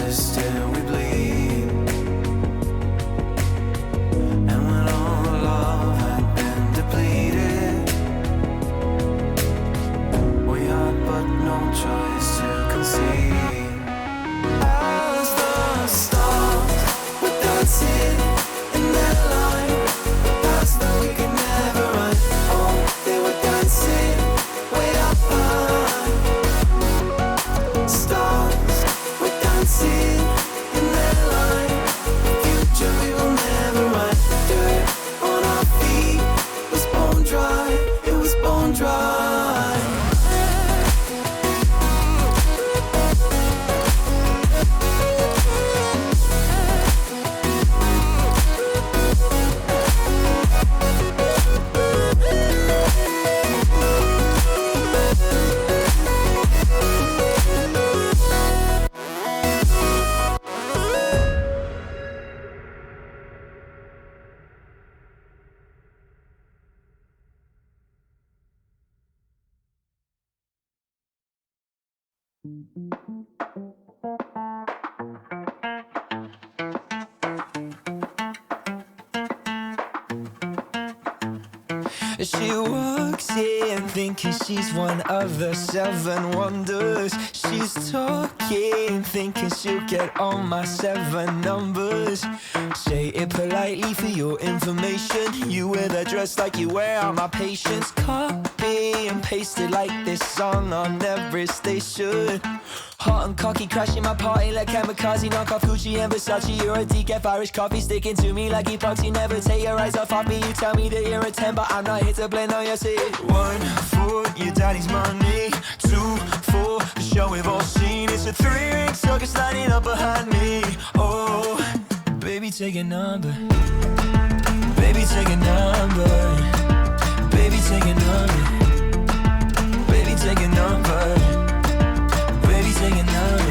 choice till we bleed. And when all love had been depleted, we had but no choice to concede. As the stars were dancing in their line, past that we could never run. Oh, they were dancing way up high. Stars were dancing in their line. Future we will never run. Dirt on our feet was bone dry. It was bone dry. She walks in thinking she's one of the seven wonders. She's talking thinking she'll get all my seven numbers. Say it politely for your information. You wear that dress like you wear all my patience. Copy and pasted like this song on every station. Hot and cocky, crashing my party like kamikaze. Knock off Gucci and Versace. You're a decaf Irish coffee, sticking to me like epoxy. Never take your eyes off me. You tell me that you're a 10, but I'm not here to blend on your seat. 1 for your daddy's money, 2 for the show we've all seen. It's a 3-ring circus lining up behind me. Oh, baby, take a number. Baby, take a number. Baby, take a number. Baby, take a number. Baby, take a number.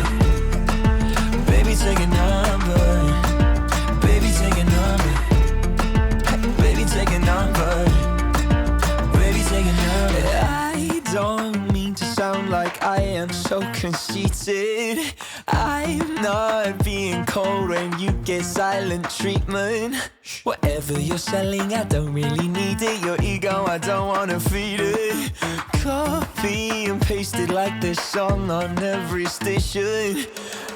Baby, take a number. Baby, take a number. Baby, take a number. Baby, take a number. I don't mean to sound like I am so conceited. I'm not being cold when you get silent treatment. Whatever you're selling, I don't really need it. Your ego, I don't wanna feed it. Copy and pasted like this song on every station.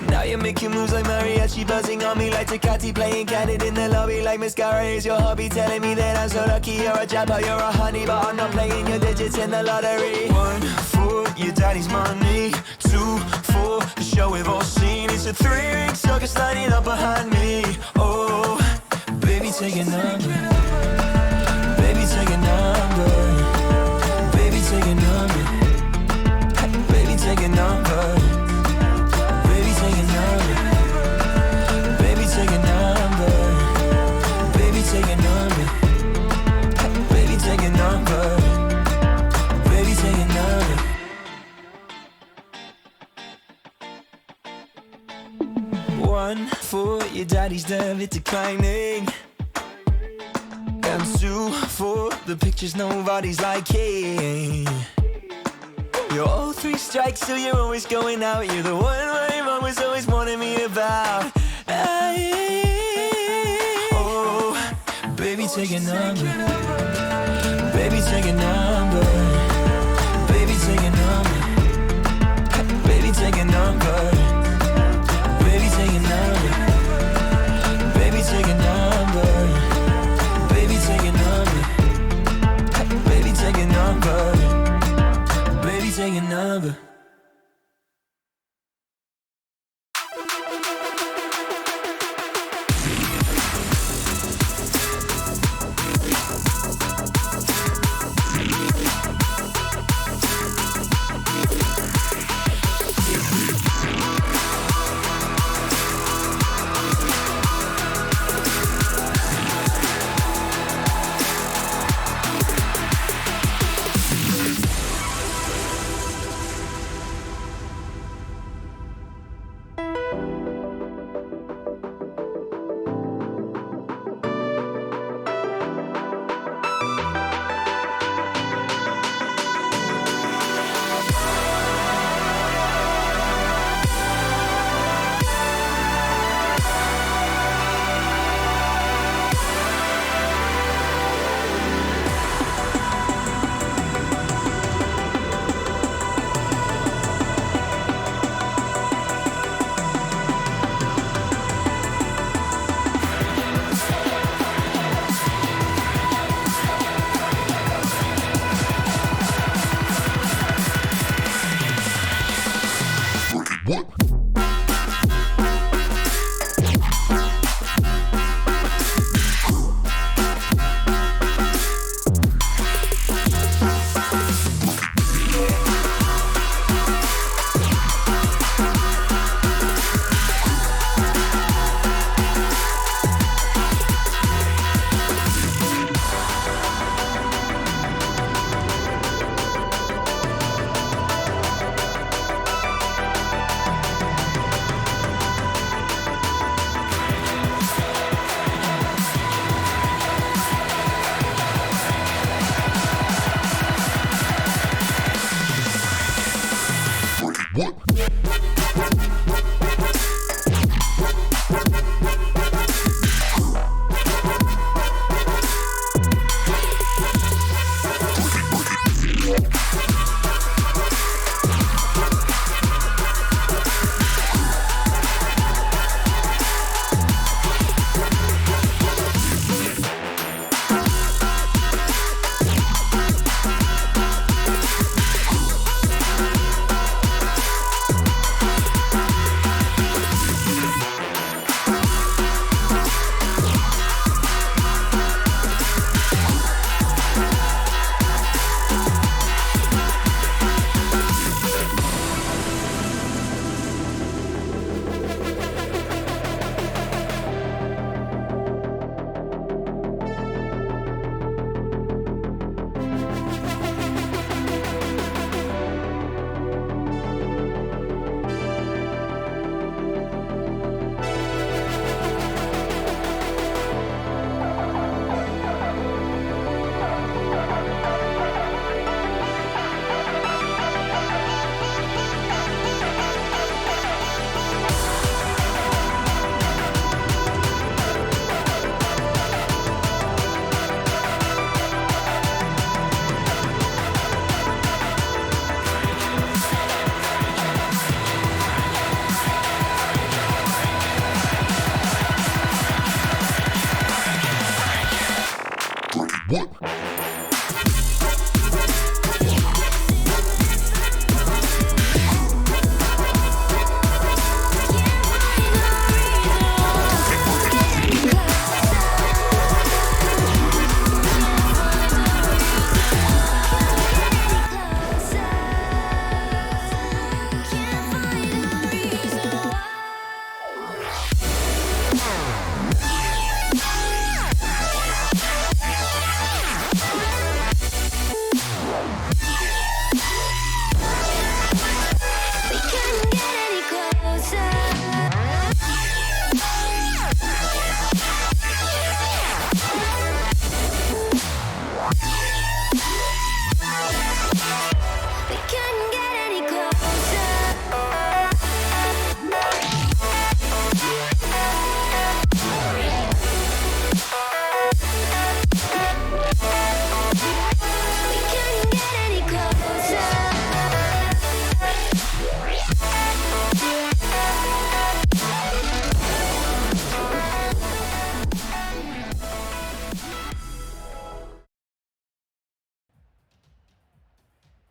Now you're making moves like mariachi, buzzing on me like Tecate, playing candid in the lobby like mascara is your hobby. Telling me that I'm so lucky, you're a japper, you're a honey, but I'm not playing your digits in the lottery. 1 for your daddy's money, 2 for the show we've all seen. It's a 3-ring circus lining up behind me. Oh, baby, take a number. Baby, take a number. Baby, take a number. Baby, take a number. Baby, take a number. Baby, take a number. Baby, take a number. Baby, take a number. Baby, take a number. One for your daddy's debit declining, and 2 for the pictures nobody's liking. You're all 3 strikes, so you're always going out. You're the one my mom was always warning me about. Oh, baby, take a number. Baby, take a number. Baby, take a number. Baby, take a number. Baby, take a number. Baby, take a number. Baby, take a number. Baby, take a number. Baby, take a number.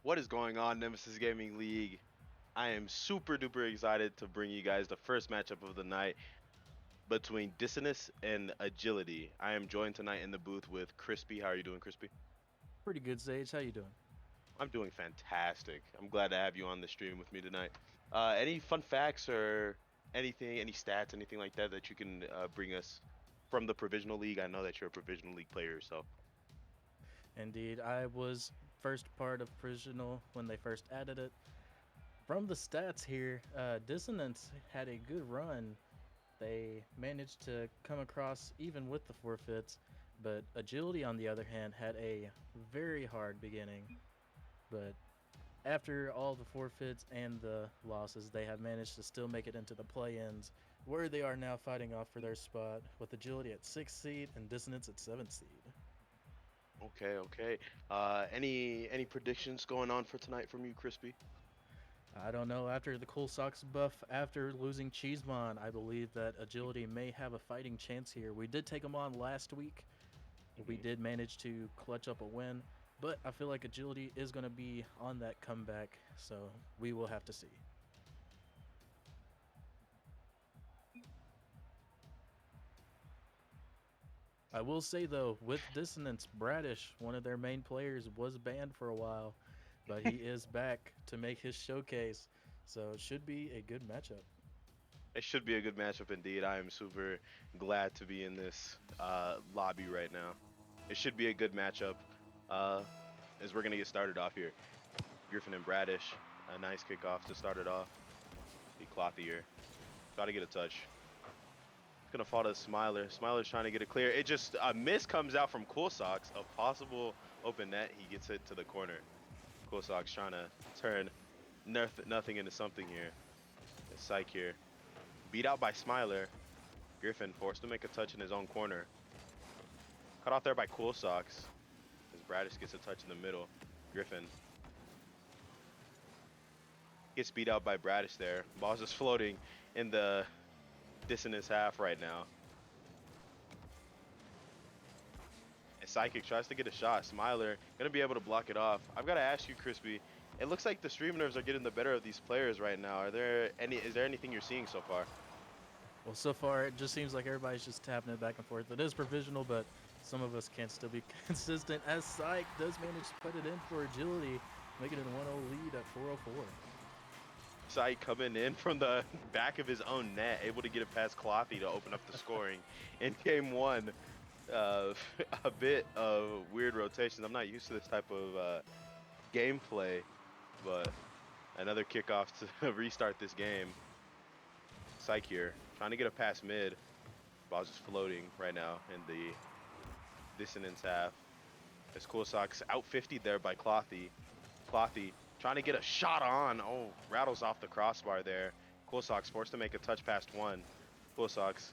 What is going on, Nemesis Gaming League? I am super duper excited to bring you guys the first matchup of the night between Dissonance and Agility. I am joined tonight in the booth with Crispy. How are you doing, Crispy? Pretty good, Sage. How you doing? I'm doing fantastic. I'm glad to have you on the stream with me tonight. Any fun facts or anything, any stats, anything like that that you can bring us from the Provisional League? I know that you're a Provisional League player yourself. Indeed, I was first part of Prisional when they first added it. From the stats here, Dissonance had a good run. They managed to come across even with the forfeits, but Agility, on the other hand, had a very hard beginning. But after all the forfeits and the losses, they have managed to still make it into the play-ins, where they are now fighting off for their spot, with Agility at 6th seed and Dissonance at 7th seed. Okay, okay. Any predictions going on for tonight from you, Crispy? I don't know. After the Cool Sox buff, after losing Cheesemon, I believe that Agility may have a fighting chance here. We did take them on last week. We Mhm. did manage to clutch up a win, but I feel like Agility is going to be on that comeback, so we will have to see. I will say, though, with Dissonance, Bradish, one of their main players, was banned for a while, but he is back to make his showcase, so it should be a good matchup. It should be a good matchup indeed. I am super glad to be in this lobby right now. It should be a good matchup uh, as we're going to get started off here. Griffin and Bradish, a nice kickoff to start it off. Be Clothier. Try to get a touch. It's going to fall to Smiler. Smiler's trying to get it clear. It just, a miss comes out from Cool Socks. A possible open net. He gets it to the corner. Cool Socks trying to turn nothing into something here. It's Psych here. Beat out by Smiler. Griffin forced to make a touch in his own corner. Cut off there by Cool Socks. As Bradish gets a touch in the middle. Griffin gets beat out by Bradish there. Ball's just floating in the Dissonance half right now. And Psychic tries to get a shot. Smiler gonna be able to block it off. I've got to ask you, Crispy. It looks like the stream nerves are getting the better of these players right now. Is there anything you're seeing so far? Well, so far it just seems like everybody's just tapping it back and forth. It is provisional, but some of us can't still be consistent. As Psych does manage to put it in for Agility, making it a 1-0 lead at 4:04. Sai coming in from the back of his own net, able to get it past Clothy to open up the scoring in game one. A bit of weird rotations. I'm not used to this type of gameplay, but another kickoff to restart this game. Psych here, trying to get a pass mid. Ball's just floating right now in the Dissonance half. As Cool Socks out 50'd there by Clothy. Clothy trying to get a shot on. Oh, rattles off the crossbar there. Cool Socks forced to make a touch past one. Cool Socks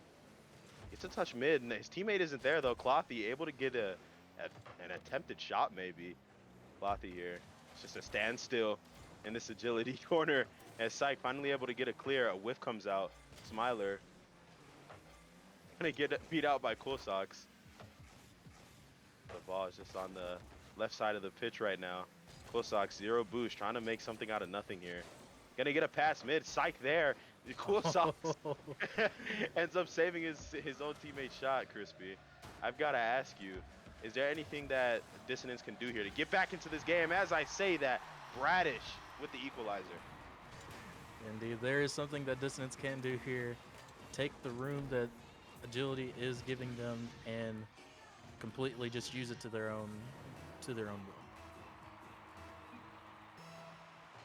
gets a touch mid, and his teammate isn't there though. Clothy able to get an attempted shot maybe. Clothy here. It's just a standstill in this agility corner. As Psych finally able to get a clear, a whiff comes out. Smiler gonna get beat out by Cool Socks. The ball is just on the left side of the pitch right now. Cool Socks, zero boost, trying to make something out of nothing here. Gonna get a pass mid, Psych there. Cool Socks ends up saving his own teammate's shot, Crispy. I've got to ask you, is there anything that Dissonance can do here to get back into this game? As I say that, Bradish with the equalizer. Indeed, there is something that Dissonance can do here. Take the room that Agility is giving them and completely just use it to their own will.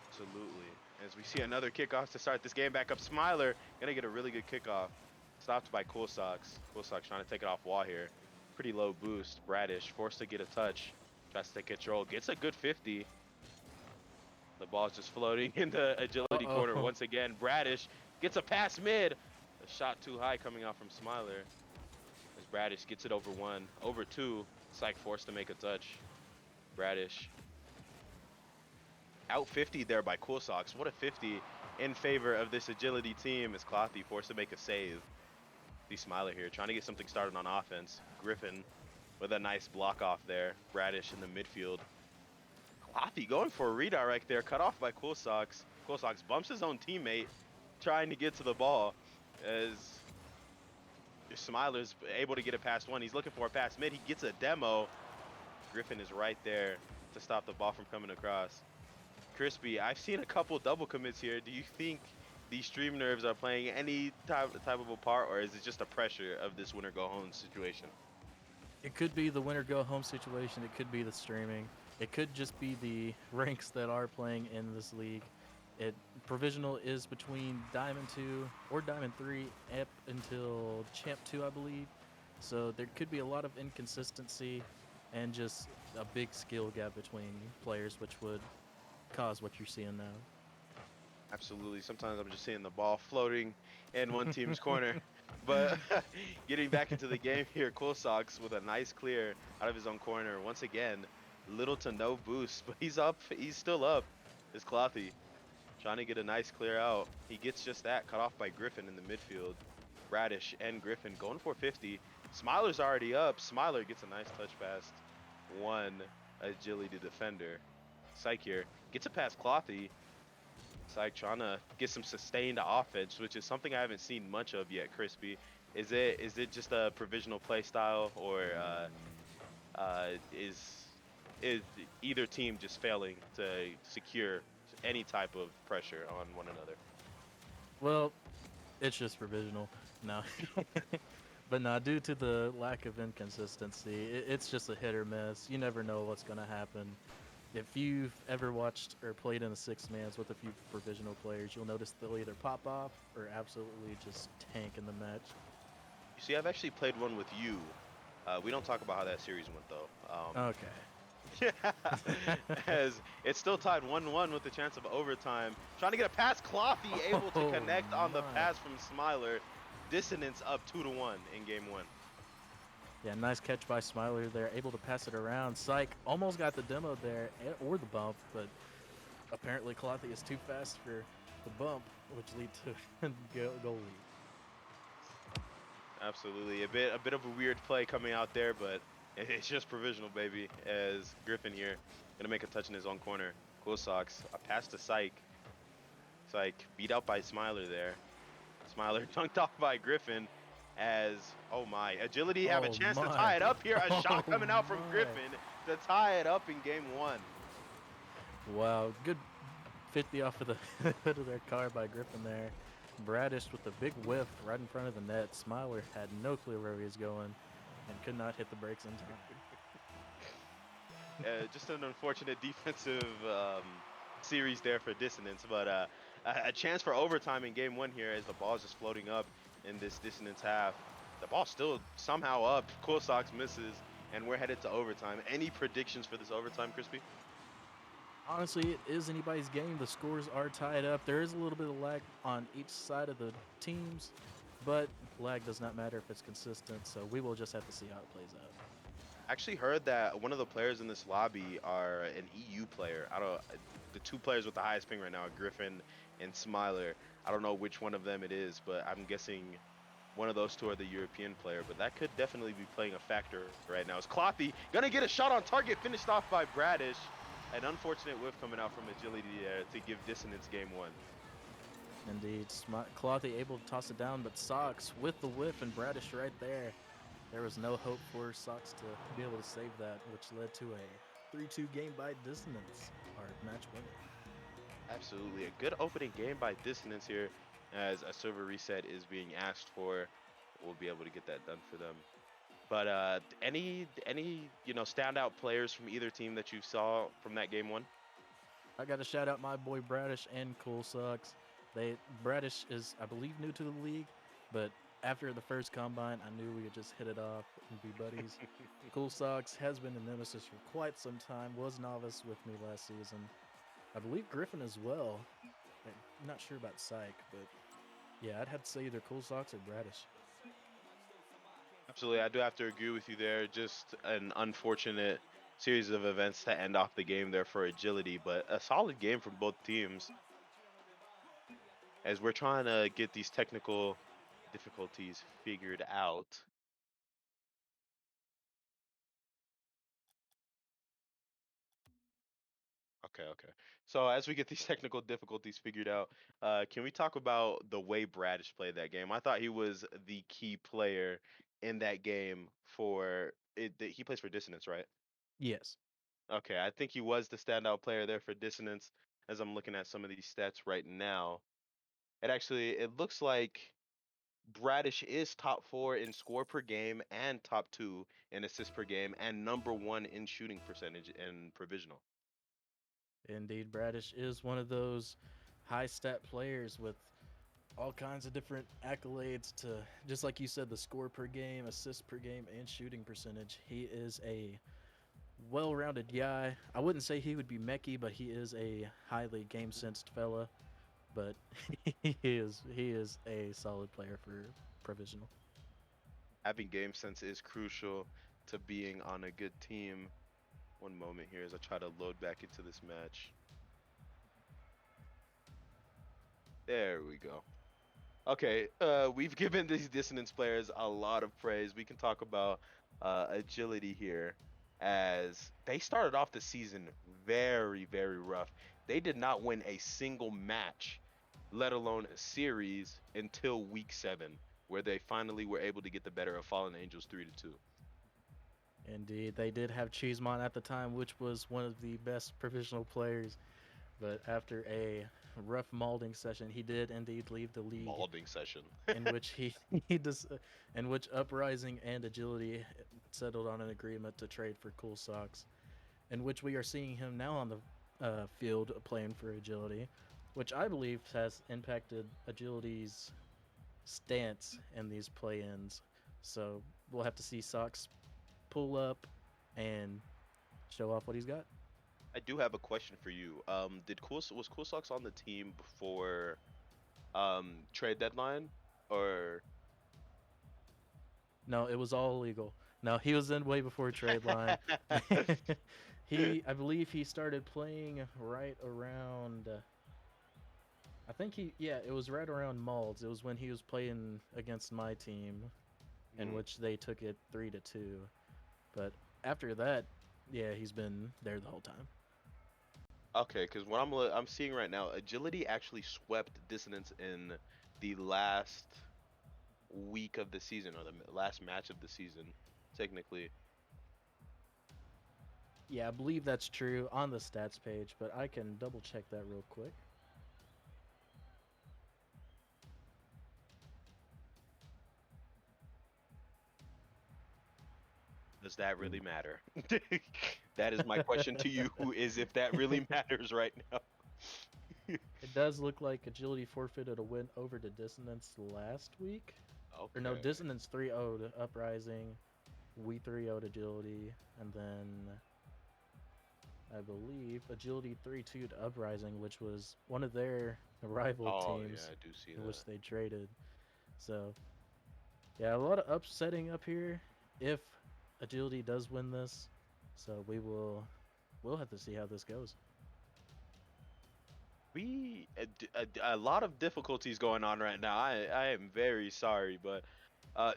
Absolutely. As we see another kickoff to start this game back up. Smiler gonna get a really good kickoff. Stopped by Cool Socks. Cool Socks trying to take it off wall here. Pretty low boost. Bradish forced to get a touch. Tries to take control. Gets a good 50. The ball's just floating in the agility corner once again. Bradish gets a pass mid. A shot too high coming out from Smiler. As Bradish gets it over one. Over two. Psych forced to make a touch. Bradish out 50 there by Cool Socks. What a 50 in favor of this agility team as Clothy forced to make a save. The Smiler here trying to get something started on offense. Griffin with a nice block off there. Bradish in the midfield. Hoppy going for a redirect there, cut off by Cool Socks. Cool Socks bumps his own teammate, trying to get to the ball as Smiler's able to get it past one. He's looking for a pass mid. He gets a demo. Griffin is right there to stop the ball from coming across. Crispy, I've seen a couple double commits here. Do you think these stream nerves are playing any type of a part, or is it just a pressure of this winner go home situation? It could be the winner go home situation. It could be the streaming. It could just be the ranks that are playing in this league. It provisional is between Diamond 2 or Diamond 3 up until Champ 2, I believe. So there could be a lot of inconsistency and just a big skill gap between players, which would cause what you're seeing now. Absolutely. Sometimes I'm just seeing the ball floating in one team's corner. But getting back into the game here, Cool Socks with a nice clear out of his own corner. Once again, little to no boost, but he's up. He's still up. Is Clothy trying to get a nice clear out. He gets just that, cut off by Griffin in the midfield. Radish and Griffin going for 50. Smiler's already up. Smiler gets a nice touch past one agility defender. Psych here gets it past Clothy. Psych trying to get some sustained offense, which is something I haven't seen much of yet. Crispy, is it just a provisional play style, or is either team just failing to secure any type of pressure on one another? Well, it's just provisional. No. But no, due to the lack of inconsistency, it's just a hit or miss. You never know what's going to happen. If you've ever watched or played in a six mans with a few provisional players, you'll notice they'll either pop off or absolutely just tank in the match. You see, I've actually played one with you. We don't talk about how that series went though. Okay. Yeah, as it's still tied 1-1 with the chance of overtime. Trying to get a pass, Clothy able to Oh connect on the my. pass from Smiler. Dissonance up 2-1 in game one. Yeah, nice catch by Smiler there, able to pass it around. Psych almost got the demo there, or the bump, but apparently Clothy is too fast for the bump, which lead to goal lead. Absolutely, a bit of a weird play coming out there, but it's just provisional, baby. As Griffin here gonna make a touch in his own corner. Cool Socks, a pass to Psych. Psych beat out by Smiler there. Smiler dunked off by Griffin. As oh my, agility have a Oh chance to my. tie it up here. A shot Oh coming out from my. Griffin to tie it up in game one. Wow, good 50 off of the hood of their car by Griffin there. Bradish with a big whiff right in front of the net. Smiler had no clue where he was going and could not hit the brakes in time. Just an unfortunate defensive series there for Dissonance, but a chance for overtime in game one here as the ball's just floating up in this Dissonance half. The ball's still somehow up. Cool Sox misses, and we're headed to overtime. Any predictions for this overtime, Crispy? Honestly, it is anybody's game. The scores are tied up. There is a little bit of lag on each side of the teams, but lag does not matter if it's consistent, so we will just have to see how it plays out. Actually heard that one of the players in this lobby are an EU player. I don't. The two players with the highest ping right now are Griffin and Smiler. I don't know which one of them it is, but I'm guessing one of those two are the European player. But that could definitely be playing a factor right now. Is Clothy gonna get a shot on target? Finished off by Bradish. An unfortunate whiff coming out from Agility to give Dissonance game one. Indeed, Clothy able to toss it down, but Sox with the whiff and Bradish right there. There was no hope for Sox to be able to save that, which led to a 3-2 game by Dissonance, our match winner. Absolutely, a good opening game by Dissonance here, as a server reset is being asked for. We'll be able to get that done for them. But any standout players from either team that you saw from that game one? I got to shout out my boy Bradish and Cool Sox. Bradish is, I believe, new to the league, but after the first combine, I knew we would just hit it off and be buddies. Cool Sox has been in Nemesis for quite some time, was novice with me last season. I believe Griffin as well. I'm not sure about Psych, but yeah, I'd have to say either Cool Sox or Bradish. Absolutely, I do have to agree with you there. Just an unfortunate series of events to end off the game there for Agility, but a solid game from both teams as we're trying to get these technical difficulties figured out. Okay, okay. So as we get these technical difficulties figured out, can we talk about the way Bradish played that game? I thought he was the key player in that game for it. He plays for Dissonance, right? Yes. Okay, I think he was the standout player there for Dissonance. As I'm looking at some of these stats right now, it looks like Bradish is top four in score per game and top two in assists per game and number one in shooting percentage and provisional. Indeed, Bradish is one of those high stat players with all kinds of different accolades to, just like you said, the score per game, assist per game, and shooting percentage. He is a well-rounded guy. I wouldn't say he would be Mechie, but he is a highly game-sensed fella. But he is a solid player for provisional. Having game sense is crucial to being on a good team. One moment here as I try to load back into this match. There we go. Okay, we've given these dissonance players a lot of praise. We can talk about agility here, as they started off the season very, very rough. They did not win a single match, let alone a series, until week 7, where they finally were able to get the better of Fallen Angels 3-2. Indeed, they did have Cheesemont at the time, which was one of the best provisional players. But after a rough molding session, he did indeed leave the league, Maulding session. in which he does, in which Uprising and Agility settled on an agreement to trade for Cool Socks, in which we are seeing him now on the field playing for Agility, which I believe has impacted Agility's stance in these play-ins. So we'll have to see Socks pull up and show off what he's got. I do have a question for you. Was Cool Socks on the team before trade deadline, or No, it was all illegal. No, he was in way before trade line. I believe he started playing right around. Yeah, it was right around Malds. It was when he was playing against my team, in Hmm. which they took it 3-2. But after that, yeah, he's been there the whole time. Okay, because what I'm seeing right now, Agility actually swept Dissonance in the last week of the season, or the last match of the season, technically. Yeah, I believe that's true on the stats page, but I can double check that real quick. Does that really matter? That is my question to you, is if that really matters right now. It does look like Agility forfeited a win over to Dissonance last week. Or no, Okay. Dissonance 3-0 to Uprising. We 3-0 to Agility. And then I believe Agility 3-2 to Uprising, which was one of their rival Oh yeah, teams I do see in that. which they traded. So, yeah, a lot of upsetting up here if Agility does win this. So we'll have to see how this goes. A lot of difficulties going on right now. I am very sorry, but uh,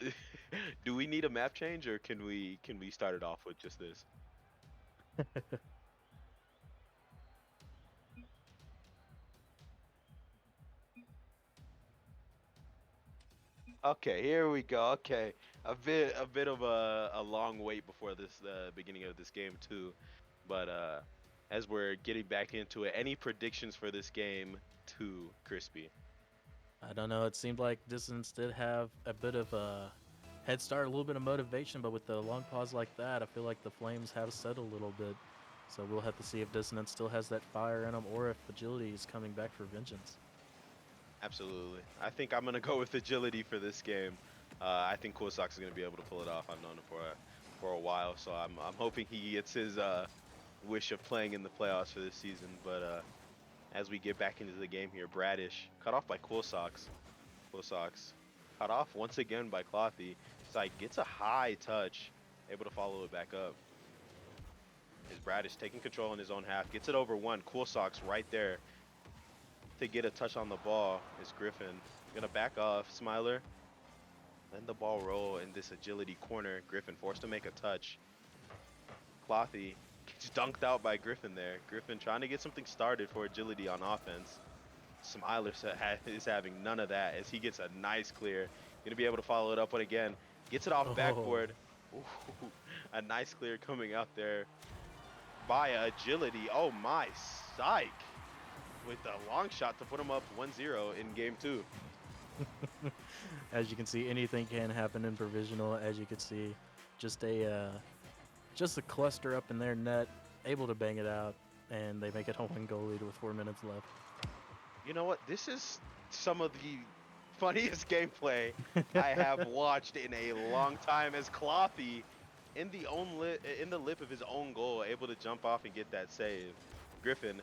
do we need a map change, or can we start it off with just this? Okay, here we go. Okay, a bit of a long wait before this beginning of this game too, but as we're getting back into it, any predictions for this game too, Crispy? I don't know. It seemed like Dissonance did have a bit of a head start, a little bit of motivation, but with the long pause like that, I feel like the flames have settled a little bit. So we'll have to see if Dissonance still has that fire in them or if Agility is coming back for vengeance. Absolutely. I think I'm gonna go with agility for this game. I think Kozak is gonna be able to pull it off. I've known him for a while, so I'm hoping he gets his wish of playing in the playoffs for this season. But as we get back into the game here, Bradish cut off by Cool Socks. Cool Socks cut off once again by Clothy. Side gets a high touch, able to follow it back up. Is Bradish taking control in his own half, gets it over one. Cool Socks right there to get a touch on the ball. Is Griffin gonna back off? Smiler, letting the ball roll in this agility corner. Griffin forced to make a touch. Clothy Gets dunked out by Griffin there. Griffin trying to get something started for agility on offense. Smiler is having none of that as he gets a nice clear. Gonna be able to follow it up with again. Gets it off Oh, backboard. Ooh, a nice clear coming out there by agility. Oh my, psych. With a long shot to put him up 1-0 in game 2. as you can see, anything can happen in provisional. As you can see, just a cluster up in their net, able to bang it out, and they make it a one goal lead with 4 minutes left. You know what? This is some of the funniest gameplay I have watched in a long time as Clothy in the lip of his own goal, able to jump off and get that save. Griffin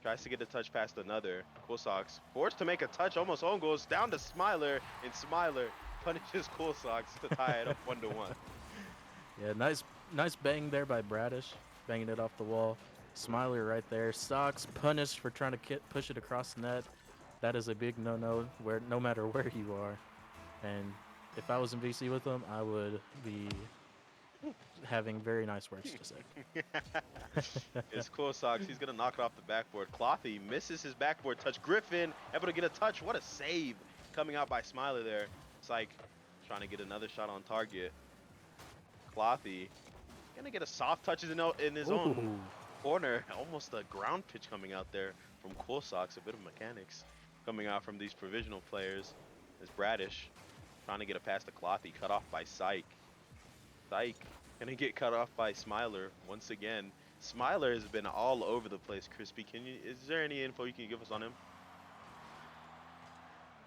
tries to get a touch past another. Cool Sox forced to make a touch, almost own goals, down to Smiler, and Smiler punishes Cool Sox to tie it up 1-1. Yeah, nice bang there by Bradish, banging it off the wall. Smiler right there. Sox punished for trying to push it across the net. That is a big no-no, where no matter where you are. And if I was in VC with them, I would be having very nice words to say. It's Cool Sox. He's gonna knock it off the backboard. Clothy misses his backboard touch. Griffin able to get a touch. What a save coming out by Smiler there. It's like trying to get another shot on target. Clothy gonna get a soft touch in his own Ooh. corner. Almost a ground pitch coming out there from Cool Sox. A bit of mechanics coming out from these provisional players. As Bradish trying to get a pass to Clothy, cut off by Syke. Syke gonna get cut off by Smiler once again. Smiler has been all over the place. Crispy, is there any info you can give us on him?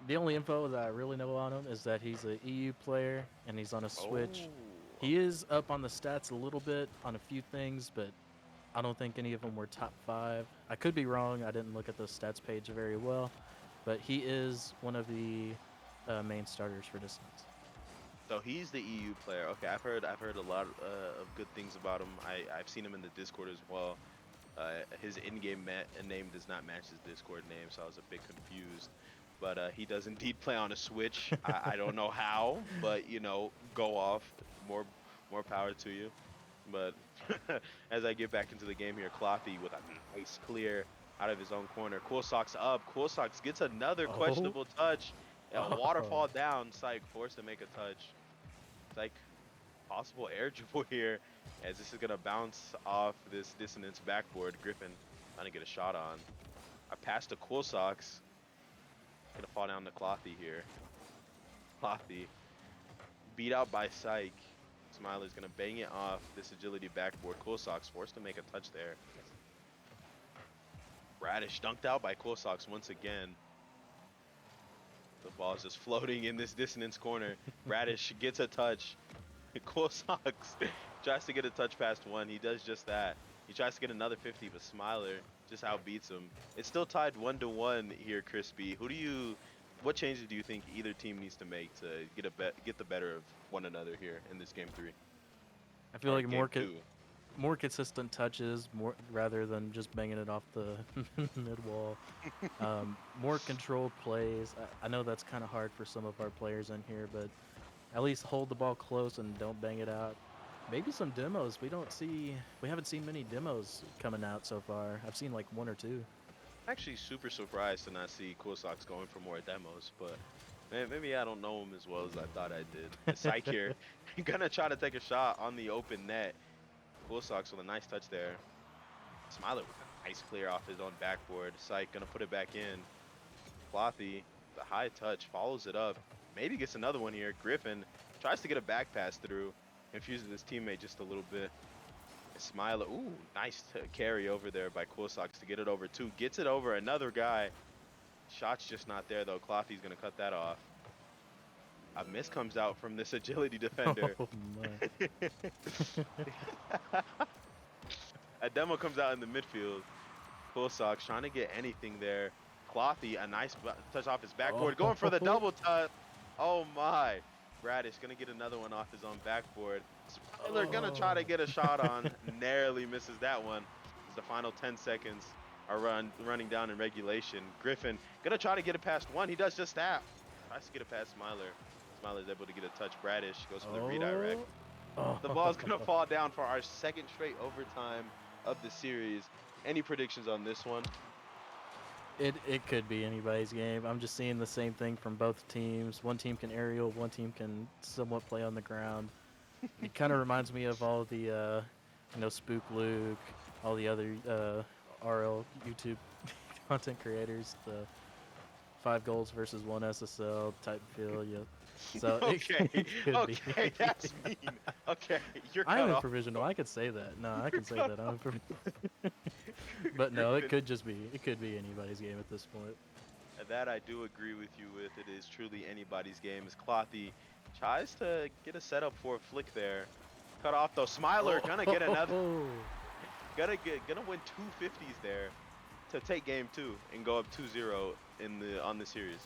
The only info that I really know on him is that he's an EU player and he's on a Switch. Oh, He is up on the stats a little bit on a few things, but I don't think any of them were top 5. I could be wrong. I didn't look at the stats page very well, but he is one of the main starters for Dissonance. so he's the EU player. Okay, I've heard a lot of good things about him. I've seen him in the Discord as well. His in-game name does not match his Discord name, so I was a bit confused. But he does indeed play on a Switch. I don't know how, but go off. More power to you. But as I get back into the game here, Clothy with a nice clear out of his own corner. Cool Sox up. Cool Sox gets another Oh. questionable touch. A Oh. waterfall down. Syke forced to make a touch. Syke possible air dribble here as this is going to bounce off this Dissonance backboard. Griffin trying to get a shot on. I passed to Cool Sox. Gonna fall down to Clothy here. Clothy beat out by Syke. Smiler's gonna bang it off this agility backboard. Cool Sox forced to make a touch there. Bradish dunked out by Cool Sox once again. The ball's just floating in this Dissonance corner. Bradish gets a touch. Cool Sox tries to get a touch past one. He does just that. He tries to get another 50, but Smiler just outbeats him. It's still tied 1-1 here, Crispy. What changes do you think either team needs to make to get the better of one another here in this game 3? I feel Or like game 2? more consistent touches, more rather than just banging it off the mid wall. More controlled plays. I know that's kind of hard for some of our players in here, but at least hold the ball close and don't bang it out. Maybe some demos. We haven't seen many demos coming out so far. I've seen like 1 or 2. Actually super surprised to not see Cool Sox going for more demos, but man, maybe I don't know him as well as I thought I did. Syke here, gonna try to take a shot on the open net. Cool Sox with a nice touch there. Smiler with a nice clear off his own backboard. Syke gonna put it back in. Clothy, the high touch, follows it up. Maybe gets another one here. Griffin tries to get a back pass through. Confuses his teammate just a little bit. Smiler, ooh, nice carry over there by Cool Sox to get it over 2. Gets it over another guy. Shot's just not there though. Clothy's gonna cut that off. A miss comes out from this agility defender. Oh my. A demo comes out in the midfield. Cool Sox trying to get anything there. Clothy, a nice touch off his backboard. Going for the double touch. Oh my. Bradish gonna get another one off his own backboard. Smiler gonna try to get a shot on. Narrowly misses that one. As the final 10 seconds are running down in regulation. Griffin gonna try to get it past one. He does just that. Tries to get it past Smiler. Smiler's able to get a touch. Bradish goes for the redirect. The ball's gonna fall down for our second straight overtime of the series. Any predictions on this one? It could be anybody's game. I'm just seeing the same thing from both teams. One team can aerial, one team can somewhat play on the ground. It kind of reminds me of all the, Spook Luke, all the other RL YouTube content creators, the 5 goals versus 1 SSL type feel. Yeah. So Okay, it could be. okay, that's mean. Okay, you're I'm cut in off. provisional. I could say that. No, I You're can say cut that. I'm in off. provisional. But no, it Griffin. could just be. It could be anybody's game at this point. That I do agree with you with. It is truly anybody's game. As Clothy tries to get a setup for a flick there. Cut off though. Smiler gonna get another. Oh, Gonna win 250s there to take game two and go up 2-0 in the on the series.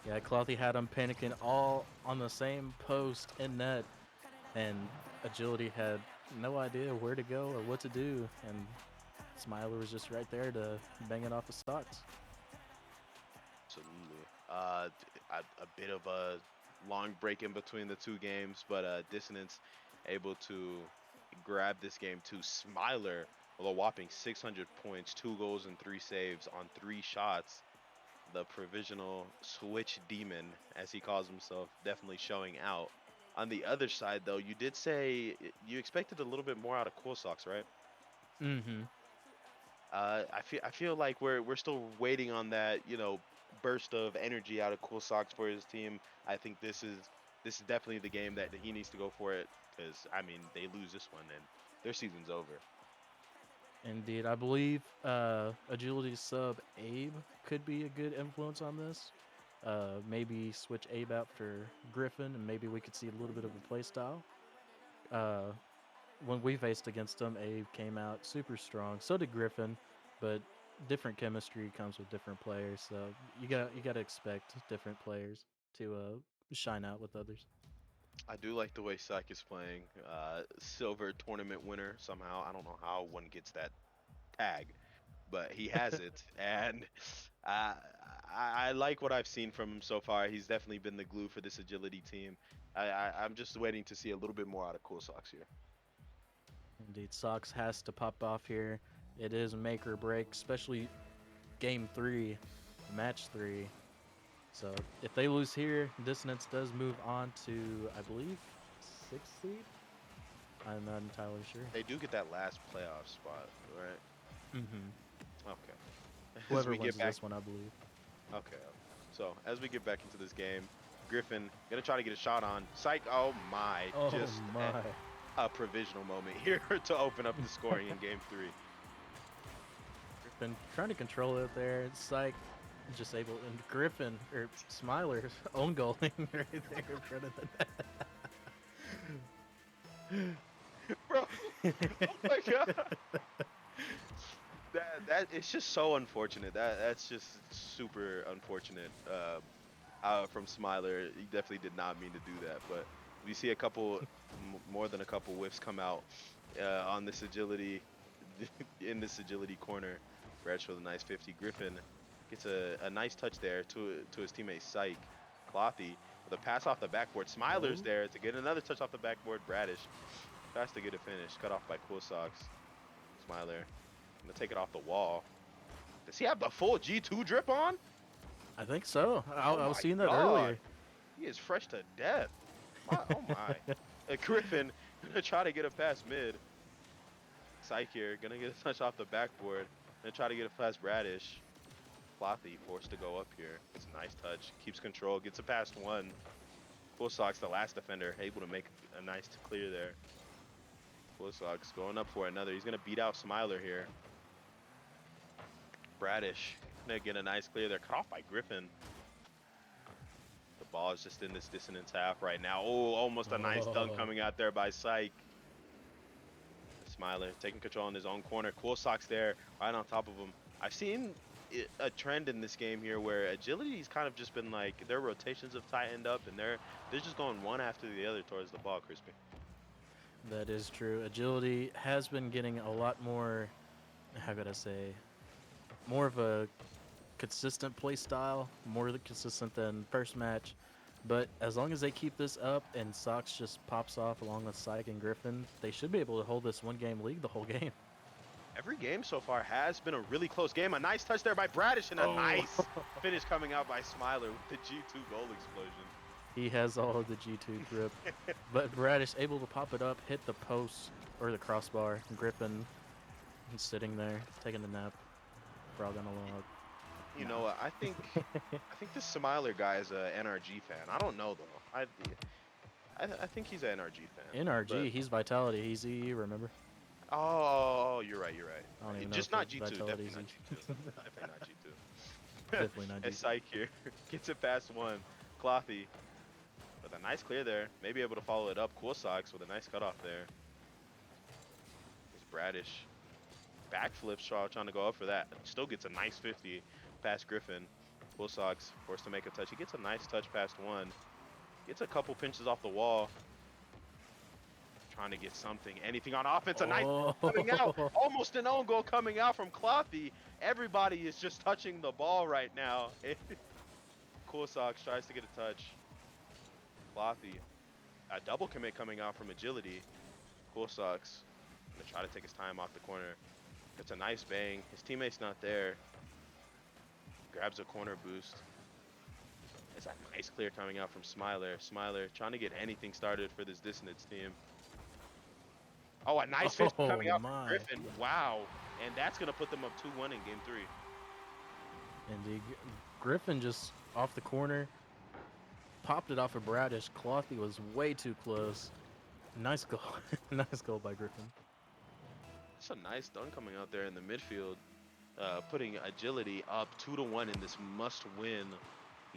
yeah, Clothy had him panicking all on the same post in net, and Agility had no idea where to go or what to do, and Smiler was just right there to bang it off the stocks. Absolutely. A bit of a long break in between the two games, but Dissonance able to grab this game to Smiler with a whopping 600 points, 2 goals and 3 saves on 3 shots. The provisional switch demon, as he calls himself, definitely showing out. On the other side, though, you did say you expected a little bit more out of Cool Sox, right? Mm-hmm. I feel like we're still waiting on that, burst of energy out of Cool Sox for his team. I think this is definitely the game that he needs to go for it because I mean they lose this one and their season's over. Indeed, I believe Agility sub Abe could be a good influence on this. Maybe switch Abe out for Griffin, and maybe we could see a little bit of a play style. Uh, when we faced against him, Abe came out super strong. So did Griffin, but different chemistry comes with different players. So you got to expect different players to shine out with others. I do like the way Syke is playing. Silver tournament winner somehow. I don't know how one gets that tag, but he has it, and uh, I like what I've seen from him so far. He's definitely been the glue for this agility team. I'm just waiting to see a little bit more out of Cool Sox here. Indeed, Sox has to pop off here. It is make or break, especially game three, match three. So if they lose here, Dissonance does move on to, I believe, sixth seed. I'm not entirely sure. They do get that last playoff spot, right? Mm-hmm. Okay. As Whoever we wins get back, this one, I believe. okay. So as we get back into this game, Griffin gonna try to get a shot on Psych. Oh my! Oh Just my! a provisional moment here to open up the scoring in game three. Been trying to control it there. Psych just able, and Griffin or Smiler own goaling right there in front of Bro, the oh my god. That it's just so unfortunate. That's just super unfortunate. From Smiler, he definitely did not mean to do that. But we see a couple, more than a couple whiffs come out on this agility, in this agility corner. Reg with a nice 50. Griffin gets a nice touch there to his teammate Syke. Clothy with a pass off the backboard. Smiler's Oh. there to get another touch off the backboard. Bradish tries to get a finish. Cut off by Cool Sox. Smiler gonna take it off the wall. Does he have the full G2 drip on? I think so. Oh I was my seeing that god. earlier. He is fresh to death. Oh my. Griffin gonna try to get a pass mid. Syke here gonna get a touch off the backboard. Gonna try to get a past Radish. Clothy forced to go up here. It's a nice touch. Keeps control. Gets a past one. Cool Sox, the last defender, able to make a nice clear there. Cool Sox going up for another. He's gonna beat out Smiler here. Bradish gonna get a nice clear there. Cut off by Griffin. The ball is just in this dissonance half right now. Oh, almost a nice dunk Oh. coming out there by Syke. Smiler taking control in his own corner. Cool Sox there, right on top of him. I've seen a trend in this game here where agility's kind of just been like their rotations have tightened up and they're just going one after the other towards the ball, Crispy. That is true. Agility has been getting a lot more, how could I say, more of a consistent play style, more consistent than first match. But as long as they keep this up and Sox just pops off along with Syke and Griffin, they should be able to hold this one game lead the whole game. Every game so far has been a really close game. A nice touch there by Bradish and a nice finish coming out by Smiler with the G2 goal explosion. He has all of the G2 grip. But Bradish able to pop it up, hit the post or the crossbar. Griffin he's sitting there taking a nap. Frog on a log. You know what? I think this Smiler guy is a NRG fan. I don't know though. I think he's an NRG fan. NRG, but- he's Vitality. He's EU, remember? Oh, you're right. You're right. I don't even know Just if not the G2. Vitality's Definitely not G2. Definitely not G2. Definitely not And G2. Psych here gets it past one. Clothy with a nice clear there. Maybe able to follow it up. Cool Socks with a nice cutoff there. It's Bradish. Backflip trying to go up for that. Still gets a nice 50 past Griffin. Cool Socks forced to make a touch. He gets a nice touch past one. Gets a couple pinches off the wall. Trying to get something, anything on offense. A nice coming out. Almost an own goal coming out from Clothy. Everybody is just touching the ball right now. Cool Socks tries to get a touch. Clothy. A double commit coming out from Agility. Cool Socks. Gonna try to take his time off the corner. It's a nice bang. His teammate's not there. Grabs a corner boost. It's a nice clear coming out from Smiler. Smiler trying to get anything started for this Dissonance team. Oh, a nice finish coming out from Griffin. Wow. And that's going to put them up 2-1 in game 3. And Griffin just off the corner. Popped it off of Bradish. Clothy was way too close. Nice goal. Nice goal by Griffin. It's a nice dunk coming out there in the midfield. Putting Agility up 2-1 in this must-win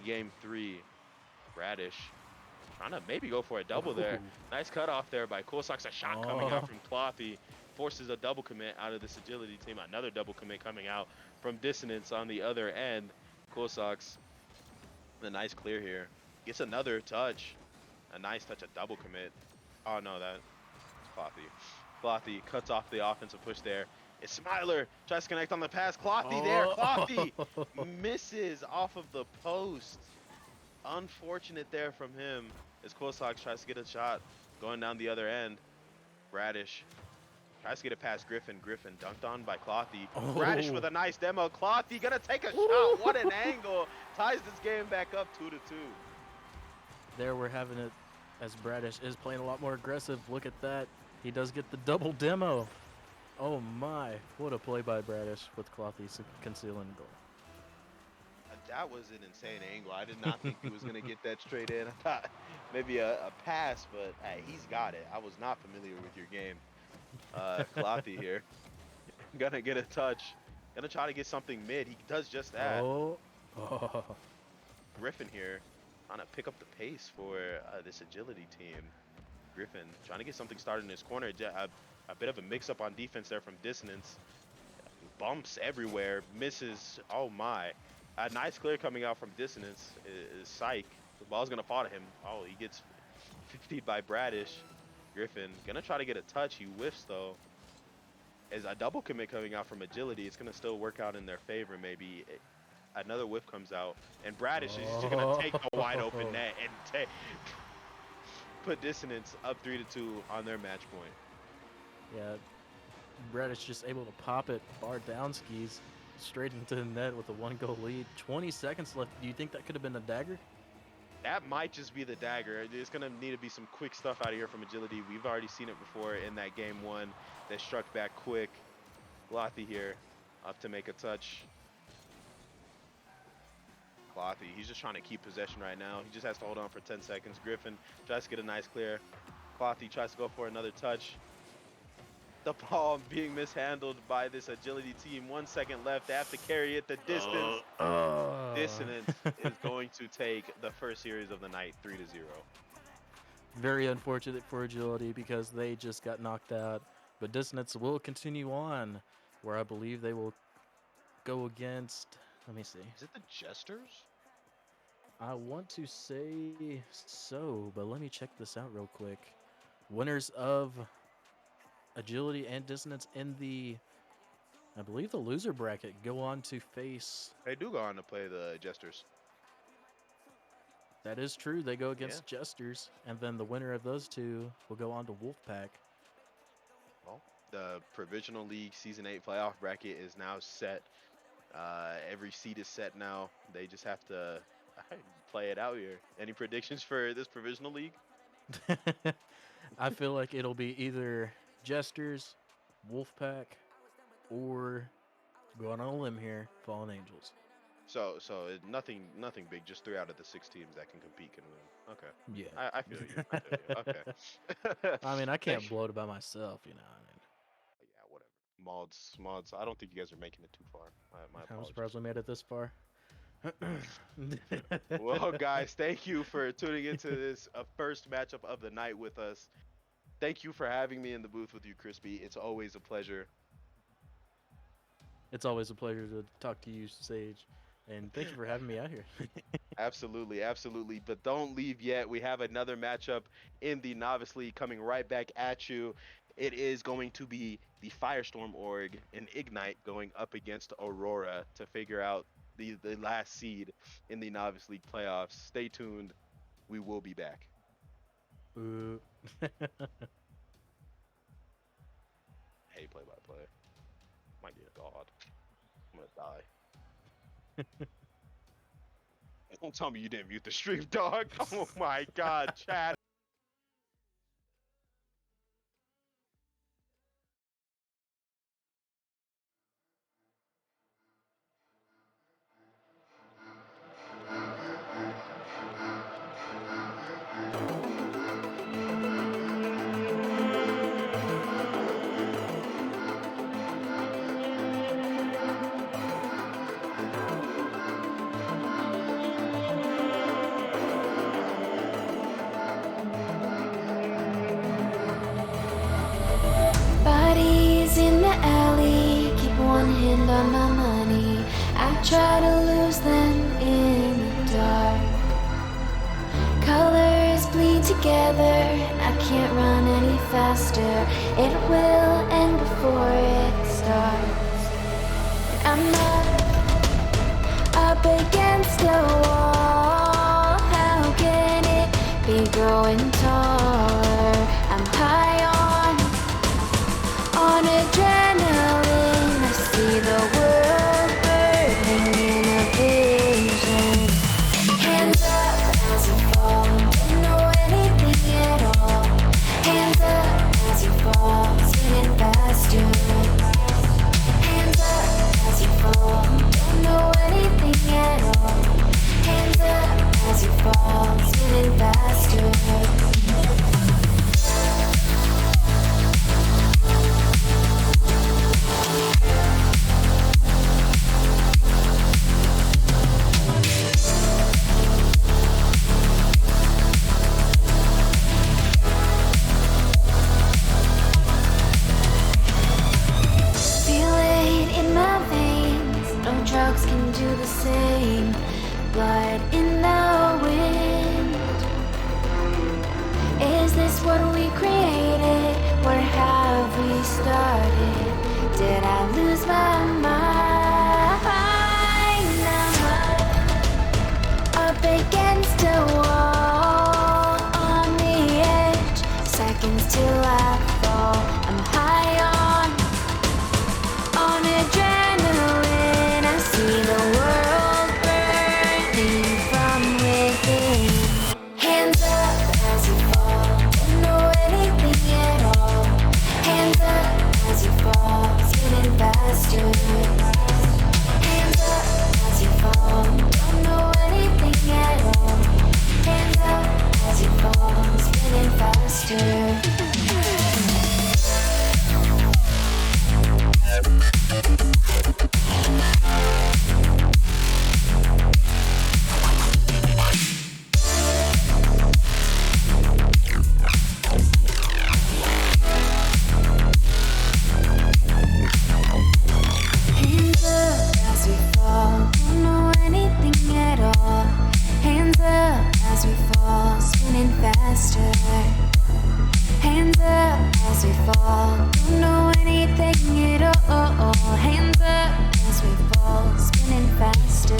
game 3. Bradish trying to maybe go for a double there. Nice cutoff there by Cool Socks. A shot coming out from Clothy. Forces a double commit out of this Agility team. Another double commit coming out from Dissonance on the other end. Cool Socks. A nice clear here. Gets another touch. A nice touch, a double commit. Oh no, that's Clothy. Clothy cuts off the offensive push there. It's Smiler. Tries to connect on the pass. Clothy there. Clothy misses off of the post. Unfortunate there from him as Cool Socks tries to get a shot going down the other end. Bradish tries to get it past Griffin. Griffin dunked on by Clothy. Bradish with a nice demo. Clothy gonna take a shot. What an angle. Ties this game back up 2-2. There we're having it as Bradish is playing a lot more aggressive. Look at that. He does get the double demo. Oh my. What a play by Bradish with Clothy concealing goal. That was an insane angle. I did not think he was going to get that straight in. I thought maybe a pass, but hey, he's got it. I was not familiar with your game. Clothy here. Gonna get a touch. Gonna try to get something mid. He does just that. Griffin here trying to pick up the pace for this Agility team. Griffin trying to get something started in his corner. A bit of a mix-up on defense there from Dissonance. Bumps everywhere. Misses. Oh my. A nice clear coming out from Dissonance is Psych. The ball's going to fall to him. Oh, he gets 50 by Bradish. Griffin going to try to get a touch. He whiffs, though. As a double commit coming out from Agility, it's going to still work out in their favor, maybe. Another whiff comes out. And Bradish is just going to take the wide open net and put Dissonance up 3-2 on their match point. Yeah, Bradish just able to pop it, bar down skis, straight into the net with a 1-goal lead. 20 seconds left. Do you think that could have been a dagger? That might just be the dagger. There's going to need to be some quick stuff out of here from Agility. We've already seen it before in that game 1. They struck back quick. Clothy here up to make a touch. Clothy, he's just trying to keep possession right now. He just has to hold on for 10 seconds. Griffin tries to get a nice clear. Clothy tries to go for another touch. The ball being mishandled by this Agility team. 1 second left. They have to carry it the distance. Dissonance is going to take the first series of the night 3-0. Very unfortunate for Agility because they just got knocked out. But Dissonance will continue on, where I believe they will go against. Let me see. Is it the Jesters? I want to say so, but let me check this out real quick. Winners of Agility and Dissonance in the, I believe, the loser bracket go on to face. They do go on to play the Jesters. That is true. They go against Jesters, and then the winner of those two will go on to Wolfpack. Well, The Provisional League Season 8 playoff bracket is now set. Every seed is set now. They just have to play it out here. Any predictions for this Provisional League? I feel like it'll be either Jesters, Wolfpack, or going on a limb here, Fallen Angels. Nothing big. Just 3 out of the 6 teams that can compete can win. Okay, Yeah. I feel you. I feel you. Okay. I mean, I Thank can't blow it by myself, you know. I Yeah, whatever. Mods. I don't think you guys are making it too far. My I'm apologies. surprised we made it this far. Well, guys, thank you for tuning into this first matchup of the night with us. Thank you for having me in the booth with you, Crispy. It's always a pleasure. It's always a pleasure to talk to you, Sage, and thank you for having me out here. Absolutely, absolutely. But don't leave yet. We have another matchup in the Novice League coming right back at you. It is going to be the Firestorm Org and Ignite going up against Aurora to figure out the last seed in the Novice League playoffs. Stay tuned. We will be back. Ooh. Hey, play by play. My God. I'm gonna die. Don't tell me you didn't mute the stream, dog. Oh my God, chat. Bodies in the alley, keep one hand on my money. I try to lose them in the dark. Colors bleed together, I can't run any faster. It will end before it starts. I'm up against a wall. How can it be growing taller? I'm high on adrenaline. I see the world burning in a vision. Hands up as you fall, don't know anything at all. Hands up as you fall, spinning faster. Hands up as you fall, don't know anything at all. Hands up as you fall, spinning faster. Feel it in my veins, no drugs can do the same. Blood in the wind. Is this what we created? Where have we started? Did I lose my mind? I'm up against a wall, on the edge, seconds till I fall. I'm high on adrenaline. I see the world burning from within. Hands up as you fall, don't know anything at all. Hands up as you fall, spinning faster. Hands up as you fall, don't know anything at all. Hands up as you fall, spinning faster. Hands up as we fall, don't know anything at all. Hands up as we fall, spinning faster. Hands up as we fall, don't know anything at all. Hands up as we fall, spinning faster.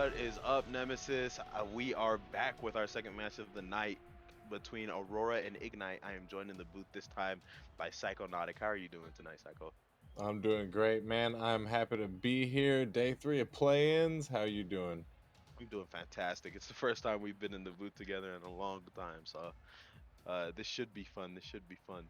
What is up, Nemesis? We are back with our second match of the night between Aurora and Ignite. I am joined in the booth this time by Psychonautic. How are you doing tonight, Psycho? I'm doing great, man. I'm happy to be here. Day 3 of play-ins. How you doing? I'm doing fantastic. It's the first time we've been in the booth together in a long time, so this should be fun. This should be fun.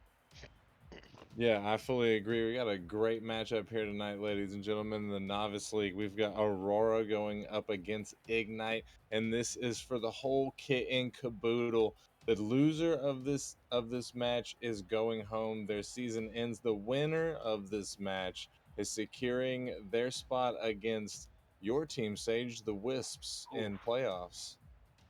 Yeah, I fully agree. We got a great matchup here tonight, ladies and gentlemen. In the Novice League, we've got Aurora going up against Ignite, and this is for the whole kit and caboodle. The loser of this match is going home. Their season ends. The winner of this match is securing their spot against your team, Sage, the Wisps, in Oof. playoffs.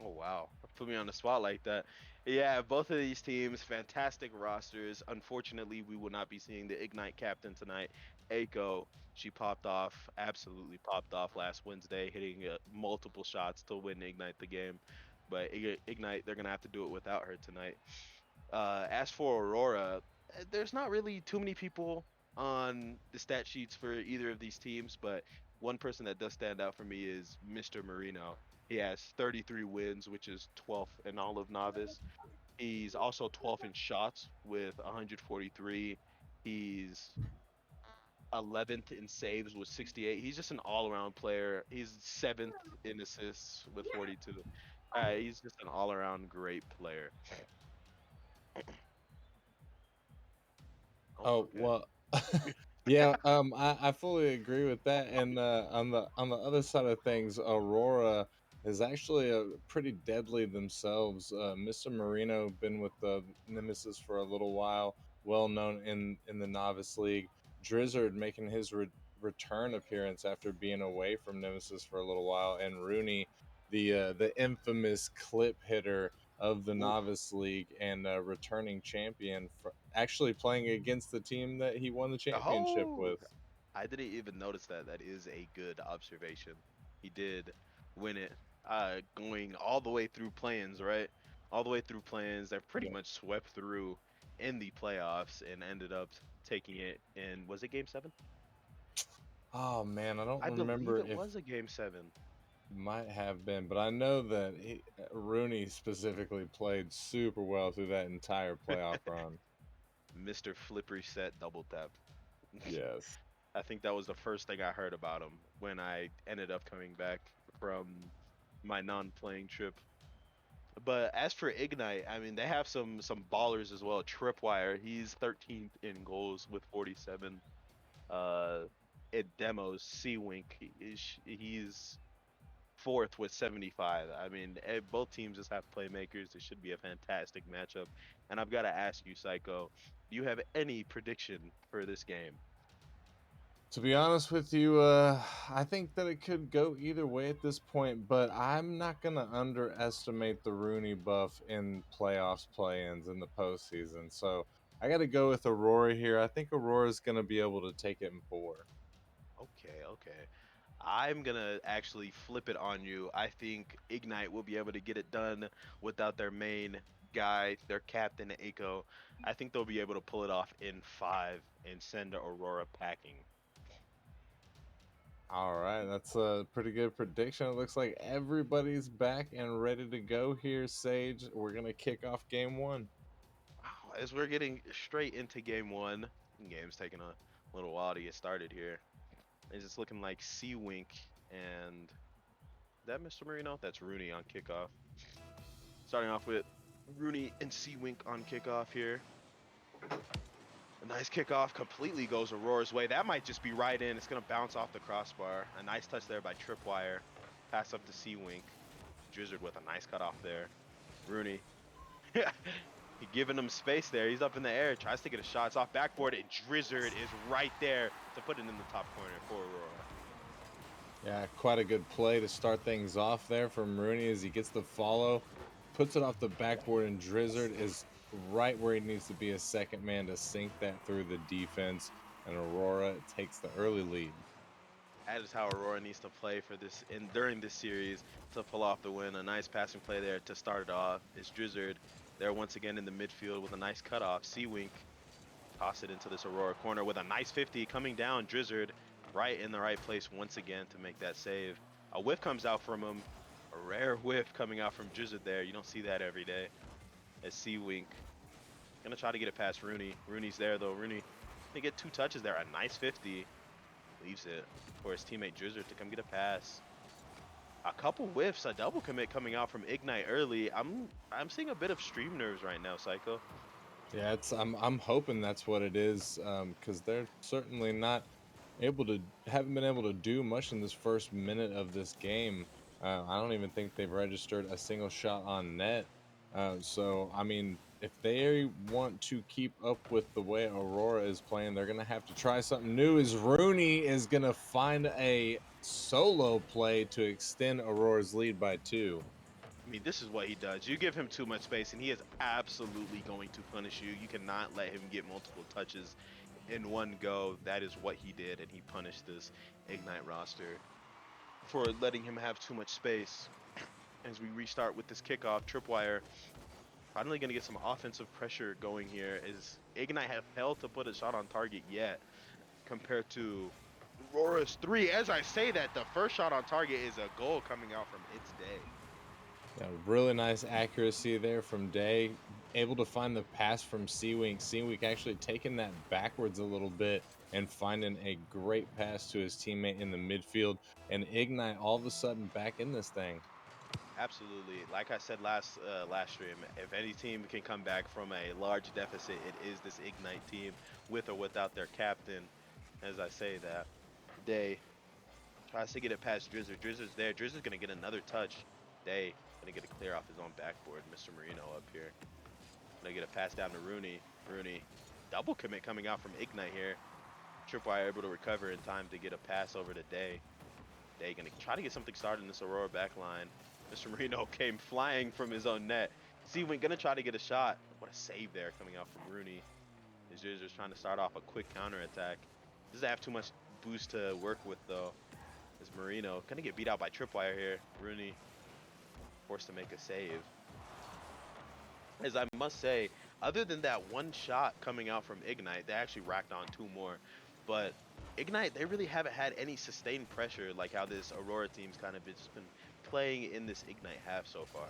Oh wow, put me on the spot like that. Yeah, both of these teams, fantastic rosters. Unfortunately, we will not be seeing the Ignite captain tonight. Aiko, she popped off, absolutely popped off last Wednesday, hitting multiple shots to win Ignite the game. But Ignite, they're gonna have to do it without her tonight. As for Aurora, there's not really too many people on the stat sheets for either of these teams, but one person that does stand out for me is Mr. Marino. He has 33 wins, which is 12th in all of Novice. He's also 12th in shots with 143. He's 11th in saves with 68. He's just an all-around player. He's 7th in assists with 42. He's just an all-around great player. Oh, Oh okay. well, yeah. I fully agree with that. And on the other side of things, Aurora is actually pretty deadly themselves. Mr. Marino been with the Nemesis for a little while, well known in the Novice League. Drizzard making his return appearance after being away from Nemesis for a little while, and Rooney, the infamous clip hitter of the Oof. Novice League and returning champion, for actually playing against the team that he won the championship Oh, with. I didn't even notice that. That is a good observation. He did win it. Going all the way through plans, right? All the way through plans. They've pretty Yeah. much swept through in the playoffs and ended up taking it in, was it game 7? Oh man, I don't I believe remember it if was a game 7. it might have been, but I know that Rooney specifically played super well through that entire playoff run. Mr. Flippery Set double tap. Yes. I think that was the first thing I heard about him when I ended up coming back from my non-playing trip. But as for Ignite, I mean, they have some ballers as well. Tripwire, he's 13th in goals with 47. Uh, in demos, C-Wink, he's fourth with 75. I mean, both teams just have playmakers. It should be a fantastic matchup. And I've got to ask you, Psycho, do you have any prediction for this game? To be honest with you, I think that it could go either way at this point, but I'm not going to underestimate the Rooney buff in playoffs play-ins in the postseason. So I got to go with Aurora here. I think Aurora's going to be able to take it in 4. Okay, okay. I'm gonna actually flip it on you. I think Ignite will be able to get it done without their main guy, their captain, Aiko. I think they'll be able to pull it off in 5 and send Aurora packing. All right, that's a pretty good prediction. It looks like everybody's back and ready to go here, Sage. We're going to kick off game 1. Wow, as we're getting straight into game 1, game's taking a little while to get started here. It's just looking like C-Wink and that Mr. Marino? That's Rooney on kickoff. Starting off with Rooney and C-Wink on kickoff here. A nice kickoff completely goes Aurora's way. That might just be right in. It's going to bounce off the crossbar. A nice touch there by Tripwire. Pass up to C-Wink. Drizzard with a nice cutoff there. Rooney. He giving him space there. He's up in the air. Tries to get a shot. It's off backboard. And Drizzard is right there to put it in the top corner for Aurora. Yeah, quite a good play to start things off there from Rooney as he gets the follow, puts it off the backboard, and Drizzard is right where he needs to be, a second man to sink that through the defense, and Aurora takes the early lead. That is how Aurora needs to play for this and during this series to pull off the win. A nice passing play there to start it off. It's Drizzard there once again in the midfield with a nice cutoff. C-Wink toss it into this Aurora corner with a nice 50 coming down. Drizzard right in the right place once again to make that save. A whiff comes out from him. A rare whiff coming out from Jizzard there. You don't see that every day. As C Wink gonna try to get it past Rooney. Rooney's there though. Rooney gonna get 2 touches there. A nice 50. Leaves it for his teammate Jizzard to come get a pass. A couple whiffs, a double commit coming out from Ignite early. I'm seeing a bit of stream nerves right now, Psycho. Yeah, I'm hoping that's what it is, because they're certainly not able to haven't been able to do much in this first minute of this game. I don't even think they've registered a single shot on net. So I mean, if they want to keep up with the way Aurora is playing, they're gonna have to try something new. Is Rooney is gonna find a solo play to extend Aurora's lead by 2. I mean, this is what he does. You give him too much space, and he is absolutely going to punish you. You cannot let him get multiple touches in one go. That is what he did, and he punished this Ignite roster for letting him have too much space. As we restart with this kickoff, Tripwire finally going to get some offensive pressure going here. Is Ignite have failed to put a shot on target yet, compared to Aurora's 3. As I say that, the first shot on target is a goal coming out from its Day. Yeah, really nice accuracy there from Day. Able to find the pass from Seawink. Seawink actually taking that backwards a little bit and finding a great pass to his teammate in the midfield. And Ignite all of a sudden back in this thing. Absolutely. Like I said last stream, if any team can come back from a large deficit, it is this Ignite team, with or without their captain. As I say that, Day tries to get it past Drizzard. Drizzard's there. Drizzard's gonna get another touch. Day gonna get a clear off his own backboard. Mr. Marino up here. Gonna get a pass down to Rooney. Rooney, double commit coming out from Ignite here. Tripwire able to recover in time to get a pass over to Day. Day gonna try to get something started in this Aurora backline. Mr. Marino came flying from his own net. Seawing gonna try to get a shot. What a save there coming out from Rooney. His just trying to start off a quick counter attack. Doesn't have too much boost to work with though. As Marino gonna get beat out by Tripwire here. Rooney forced to make a save. As I must say, other than that one shot coming out from Ignite, they actually racked on 2 more. But Ignite, they really haven't had any sustained pressure like how this Aurora team's kind of just been playing in this Ignite half so far.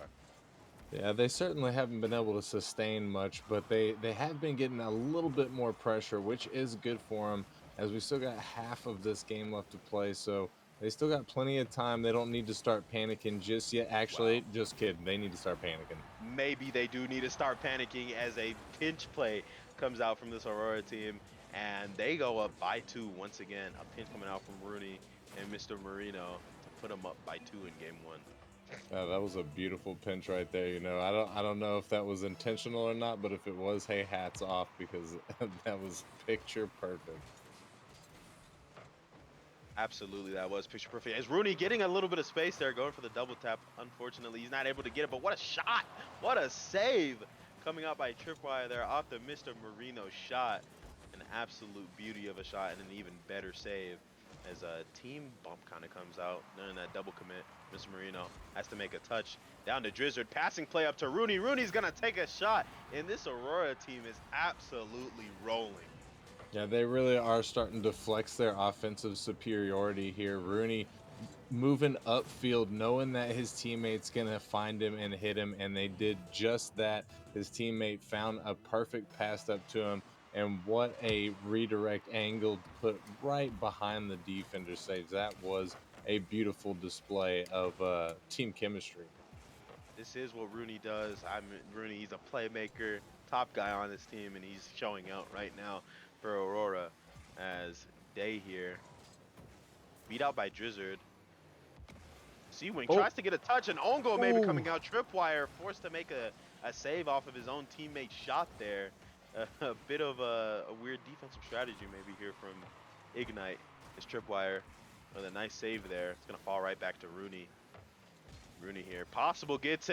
Yeah, they certainly haven't been able to sustain much, but they have been getting a little bit more pressure, which is good for them, as we still got half of this game left to play. So they still got plenty of time. They don't need to start panicking just yet. Actually, Well, just kidding. They need to start panicking. maybe they do need to start panicking as a pinch play comes out from this Aurora team, and they go up by 2 once again. A pinch coming out from Rooney and Mr. Marino to put them up by 2 in game 1. That was a beautiful pinch right there. I don't know if that was intentional or not, but if it was, hey, hats off, because that was picture perfect. Absolutely, that was picture perfect. As Rooney getting a little bit of space there, going for the double tap. Unfortunately, he's not able to get it, but what a shot! What a save! Coming out by Tripwire there off the Mr. Marino shot. An absolute beauty of a shot and an even better save. As a team bump kind of comes out during that double commit. Mr. Marino has to make a touch down to Drizzard. Passing play up to Rooney. Rooney's going to take a shot, and this Aurora team is absolutely rolling. Yeah, they really are starting to flex their offensive superiority here. Rooney moving upfield, knowing that his teammate's gonna find him and hit him, and they did just that. His teammate found a perfect pass up to him, and what a redirect angle to put right behind the defender saves. That was a beautiful display of team chemistry. This is what Rooney does. Rooney, he's a playmaker, top guy on this team, and he's showing out right now for Aurora. As Day here, beat out by Drizzard. Seawing tries to get a touch, and own goal maybe coming out. Tripwire forced to make a save off of his own teammate's shot there. A bit of a weird defensive strategy maybe here from Ignite. It's Tripwire with a nice save there. It's going to fall right back to Rooney. Rooney here. Possible gets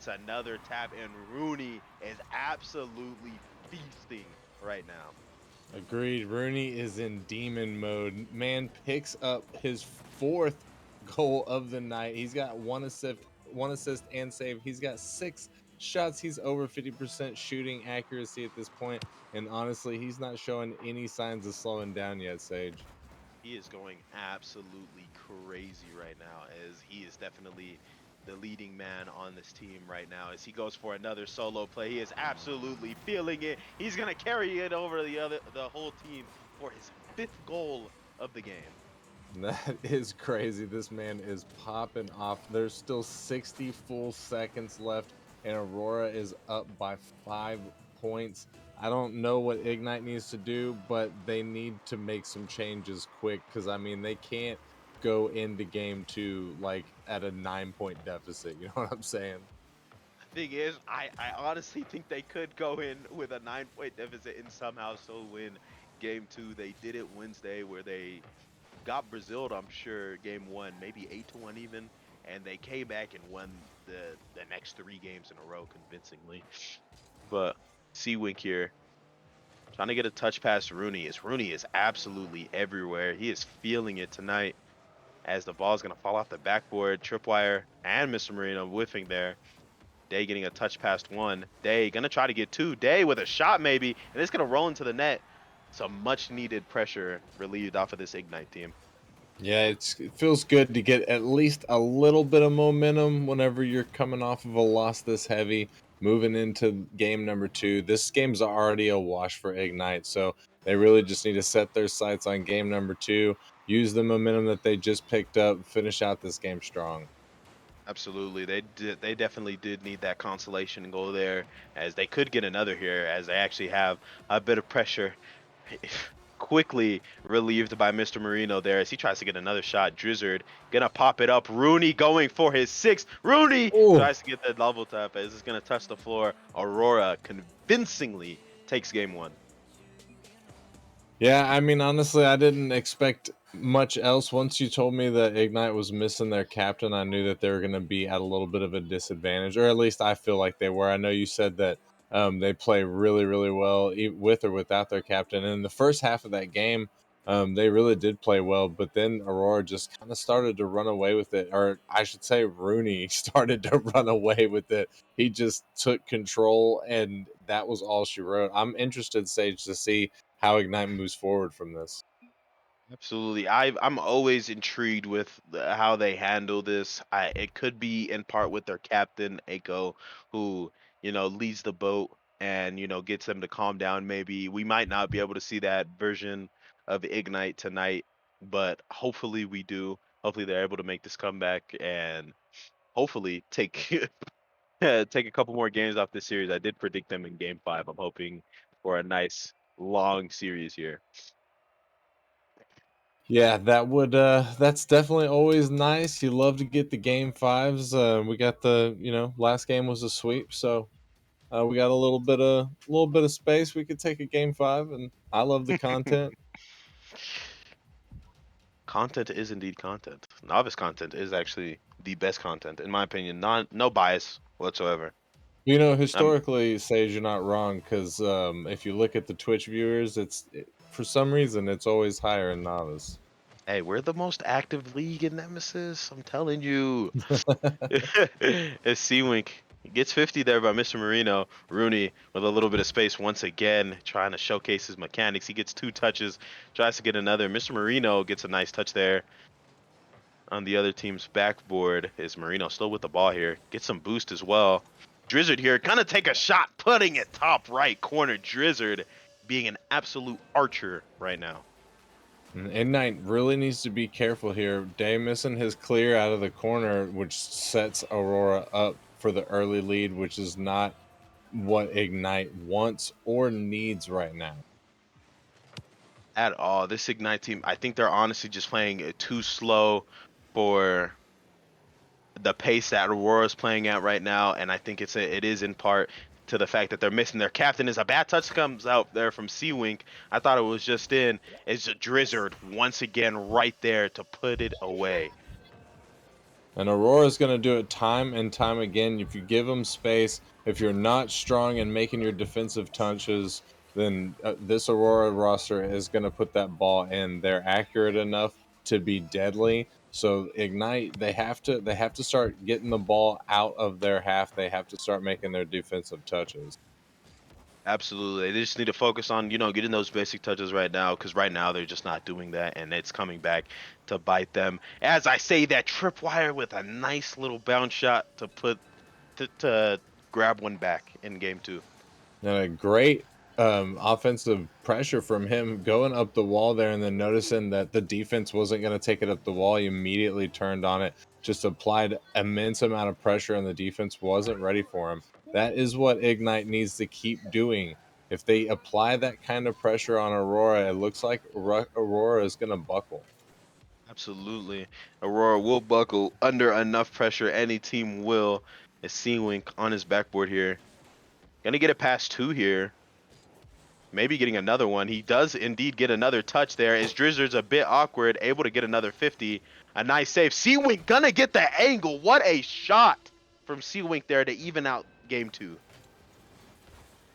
another tap, and Rooney is absolutely feasting right now. Agreed. Rooney is in demon mode. Man picks up his 4th goal of the night. He's got one assist and save. He's got 6 shots. He's over 50% shooting accuracy at this point. And honestly, he's not showing any signs of slowing down yet, Sage. He is going absolutely crazy right now, as he is definitely the leading man on this team right now. As he goes for another solo play, he is absolutely feeling it. He's gonna carry it over the whole team for his fifth goal of the game. That is crazy. This man is popping off. There's still 60 full seconds left, and Aurora is up by 5 points. I don't know what Ignite needs to do, but they need to make some changes quick because I mean they can't go into game two like at a 9 point deficit. You know what I'm saying? Thing is, I honestly think they could go in with a 9 point deficit and somehow still win game two. They did it Wednesday where they got Brazil, I'm sure, game one, maybe 8-1 even, and they came back and won the next three games in a row convincingly. But Seawink here trying to get a touch past Rooney. As Rooney is absolutely everywhere. He is feeling it tonight as the ball is gonna fall off the backboard. Tripwire and Mr. Marino whiffing there. Day getting a touch past one. Day gonna try to get two. Day with a shot maybe, and it's gonna roll into the net. Some much needed pressure relieved off of this Ignite team. Yeah, it feels good to get at least a little bit of momentum whenever you're coming off of a loss this heavy, moving into game number two. This game's already a wash for Ignite, so they really just need to set their sights on game number two, use the momentum that they just picked up, finish out this game strong. Absolutely. They definitely did need that consolation goal there, as they could get another here, as they actually have a bit of pressure quickly relieved by Mr. Marino there as he tries to get another shot. Drizzard gonna pop it up. Rooney going for his sixth. Rooney Oh, tries to get that level tap as it's gonna touch the floor. Aurora convincingly takes game one. yeah, I mean, honestly, I didn't expect much else. Once you told me that Ignite was missing their captain, I knew that they were going to be at a little bit of a disadvantage, or at least I feel like they were. I know you said that they play really, really well with or without their captain. And in the first half of that game, they really did play well, but then Aurora just kind of started to run away with it, or I should say, Rooney started to run away with it. He just took control, and that was all she wrote. I'm interested, Sage, to see how Ignite moves forward from this. Absolutely. I'm always intrigued with how they handle this. It could be in part with their captain, Aiko, who, leads the boat and, gets them to calm down. Maybe we might not be able to see that version of Ignite tonight, but hopefully we do. Hopefully they're able to make this comeback and hopefully take take a couple more games off this series. I did predict them in game five. I'm hoping for a nice long series here. Yeah, that's definitely always nice. You love to get the game fives. We got last game was a sweep, so we got a little bit of space. We could take a game five, and I love the content. Content is indeed content. Novice content is actually the best content, in my opinion. No bias whatsoever. Um, Historically, Sage, you're not wrong because if you look at the Twitch viewers, for some reason it's always higher in novice. hey, we're the most active league in Nemesis. I'm telling you. It's Seawink. He gets 50 there by Mr. Marino. Rooney with a little bit of space once again, trying to showcase his mechanics. He gets two touches, tries to get another. Mr. Marino gets a nice touch there on the other team's backboard. Is Marino still with the ball here? Gets some boost as well. Drizzard here, kind of take a shot, putting it top right corner. Drizzard being an absolute archer right now. Ignite really needs to be careful here. Day missing his clear out of the corner, which sets Aurora up for the early lead, which is not what Ignite wants or needs right now. At all. This Ignite team, I think they're honestly just playing it too slow for the pace that Aurora's playing at right now, and I think it is in part to the fact that they're missing their captain. Is a bad touch comes out there from Seawink. I thought it was just in. It's a Drizzard once again right there to put it away. And Aurora's going to do it time and time again. If you give them space, if you're not strong in making your defensive touches, then this Aurora roster is going to put that ball in. They're accurate enough to be deadly. So Ignite, they have to start getting the ball out of their half. They have to start making their defensive touches. Absolutely. They just need to focus on, getting those basic touches right now, because right now they're just not doing that, and it's coming back to bite them. As I say that, Tripwire with a nice little bounce shot to put to grab one back in game two. And a great offensive pressure from him going up the wall there, and then noticing that the defense wasn't going to take it up the wall. He immediately turned on it, just applied immense amount of pressure, and the defense wasn't ready for him. That is what Ignite needs to keep doing. If they apply that kind of pressure on Aurora, it looks like Aurora is going to buckle. Absolutely. Aurora will buckle under enough pressure. Any team will. Is Seawink on his backboard here. Gonna get it past two here. Maybe getting another one. He does indeed get another touch there. As Drizzard's a bit awkward, able to get another 50. A nice save. Seawink gonna get the angle. What a shot from Seawink there to even out game two.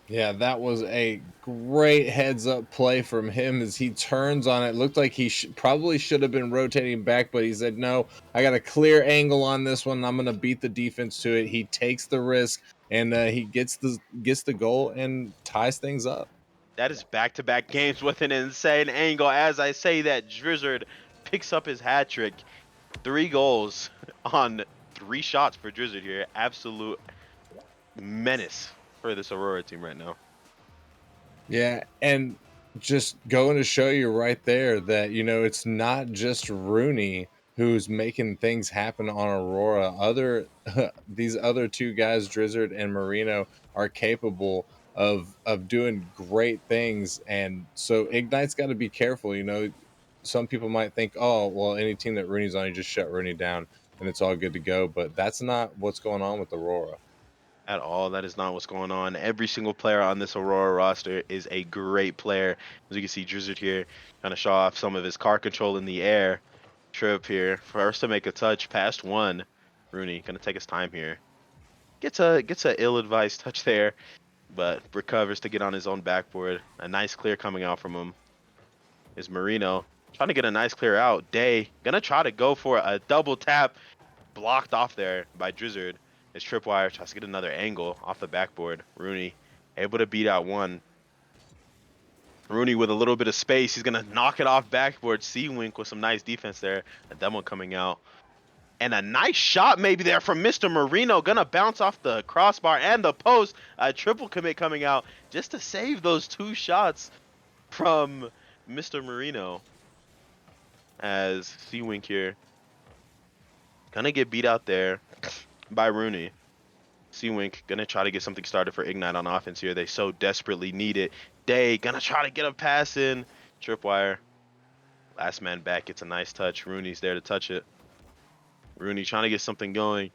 Yeah, that was a great heads up play from him as he turns on it. Looked like he probably should have been rotating back, but he said, no, I got a clear angle on this one. I'm going to beat the defense to it. He takes the risk and he gets the goal and ties things up. That is back-to-back games with an insane angle. As I say that, Drizzard picks up his hat trick. 3 goals on 3 shots for Drizzard here. Absolute menace for this Aurora team right now. Yeah, and just going to show you right there that it's not just Rooney who's making things happen on Aurora. Other these other two guys, Drizzard and Marino, are capable of doing great things, and so Ignite's got to be careful. Some people might think, oh, well, any team that Rooney's on, you just shut Rooney down and it's all good to go, but that's not what's going on with Aurora. At all. That is not what's going on. Every single player on this Aurora roster is a great player. As you can see, Drizzard here trying to show off some of his car control in the air. Trip here, first to make a touch, past one. Rooney gonna take his time here. Gets a ill-advised touch there, but recovers to get on his own backboard. A nice clear coming out from him. Is Marino trying to get a nice clear out. Day gonna try to go for a double tap, blocked off there by Drizzard. His Tripwire tries to get another angle off the backboard. Rooney able to beat out one. Rooney with a little bit of space. He's going to knock it off backboard. Seawink with some nice defense there. A demo coming out. And a nice shot maybe there from Mr. Marino. Going to bounce off the crossbar and the post. A triple commit coming out just to save those 2 shots from Mr. Marino. As Seawink here. Going to get beat out there by Rooney. Seawink gonna try to get something started for Ignite on offense here. They so desperately need it. Day gonna try to get a pass in. Tripwire. Last man back gets a nice touch. Rooney's there to touch it. Rooney trying to get something going.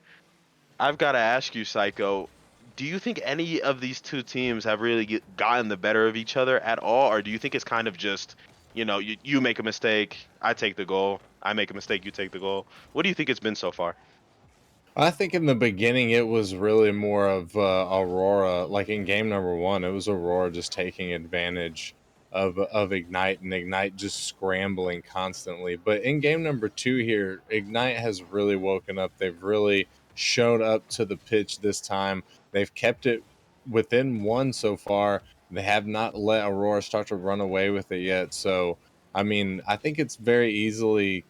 I've got to ask you, Psycho, do you think any of these two teams have really gotten the better of each other at all? Or do you think it's kind of just, you make a mistake, I take the goal. I make a mistake, you take the goal. What do you think it's been so far? I think in the beginning it was really more of Aurora. Like in game number one, it was Aurora just taking advantage of Ignite, and Ignite just scrambling constantly. But in game number two here, Ignite has really woken up. They've really shown up to the pitch this time. They've kept it within one so far. They have not let Aurora start to run away with it yet. So, I mean, I think Ignite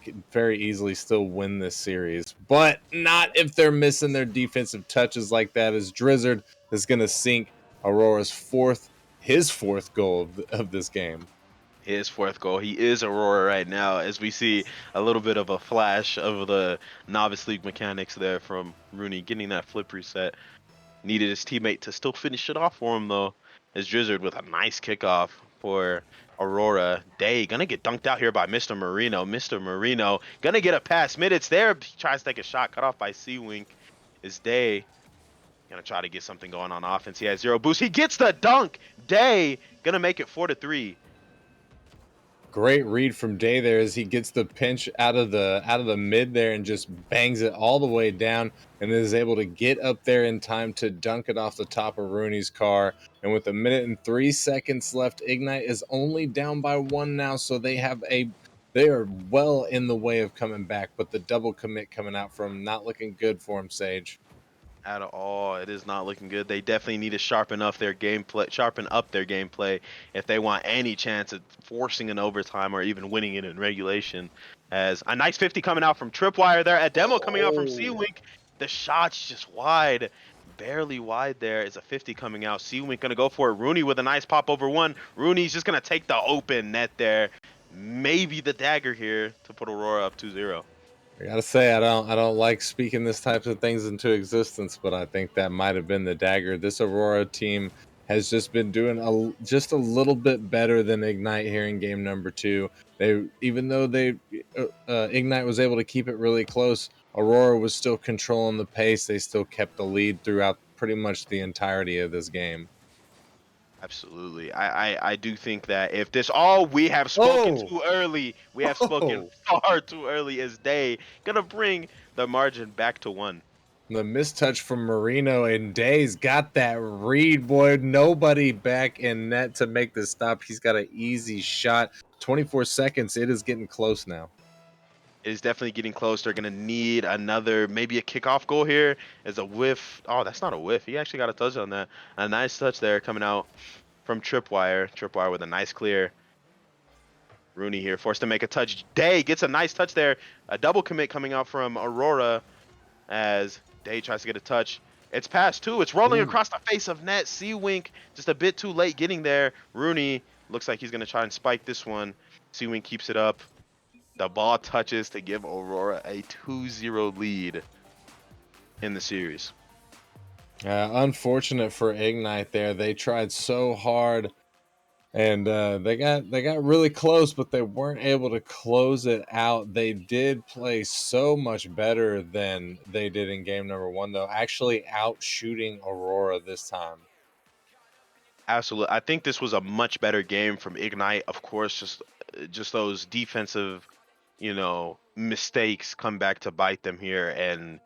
could very easily still win this series, but not if they're missing their defensive touches like that. As Drizzard is going to sink Aurora's his fourth goal of this game. His fourth goal. He is Aurora right now, as we see a little bit of a flash of the novice league mechanics there from Rooney getting that flip reset. Needed his teammate to still finish it off for him though. As Drizzard with a nice kickoff for Aurora. Day gonna get dunked out here by Mr. Marino. Mr. Marino gonna get a pass mid. It's there. He tries to take a shot, cut off by Seawink. Is Day gonna try to get something going on offense? He has 0 boost. He gets the dunk. Day gonna make it 4-3. Great read from Day there as he gets the pinch out of the mid there and just bangs it all the way down and is able to get up there in time to dunk it off the top of Rooney's car. And with 1:03 left, Ignite is only down by 1 now, so they are well in the way of coming back, but the double commit coming out from not looking good for him, Sage. At all. It is not looking good. They definitely need to sharpen up their gameplay if they want any chance at forcing an overtime or even winning it in regulation. As a nice 50 coming out from Tripwire there, a demo coming out from Oh, C-Wink. The shot's just wide, barely wide there. Is a 50 coming out. C-Wink gonna go for it. Rooney with a nice pop over one. Rooney's just gonna take the open net there. Maybe the dagger here to put Aurora up 2-0. I gotta say, I don't like speaking this types of things into existence, but I think that might have been the dagger. This Aurora team has just been doing just a little bit better than Ignite here in game number two. They, even though Ignite was able to keep it really close, Aurora was still controlling the pace. They still kept the lead throughout pretty much the entirety of this game. Absolutely. I do think that if this all we have spoken Oh, too early, we have spoken oh! far too early is Day gonna bring the margin back to one. The mistouch from Marino and Day's got that read, boy. Nobody back in net to make the stop. He's got an easy shot. 24 seconds. It is getting close now. It is definitely getting close. They're gonna need another, maybe a kickoff goal here as a whiff. Oh, that's not a whiff. He actually got a touch on that. A nice touch there coming out from Tripwire. Tripwire with a nice clear. Rooney here forced to make a touch. Day gets a nice touch there. A double commit coming out from Aurora as Day tries to get a touch. It's past two. It's rolling Ooh. across the face of net. C-Wink just a bit too late getting there. Rooney looks like he's going to try and spike this one. C-Wink keeps it up. The ball touches to give Aurora a 2-0 lead in the series. Unfortunate for Ignite there. They tried so hard and they got really close, but they weren't able to close it out. They did play so much better than they did in game number one, though, actually out shooting Aurora this time. Absolutely. I think this was a much better game from Ignite. Of course, just those defensive, mistakes come back to bite them here. And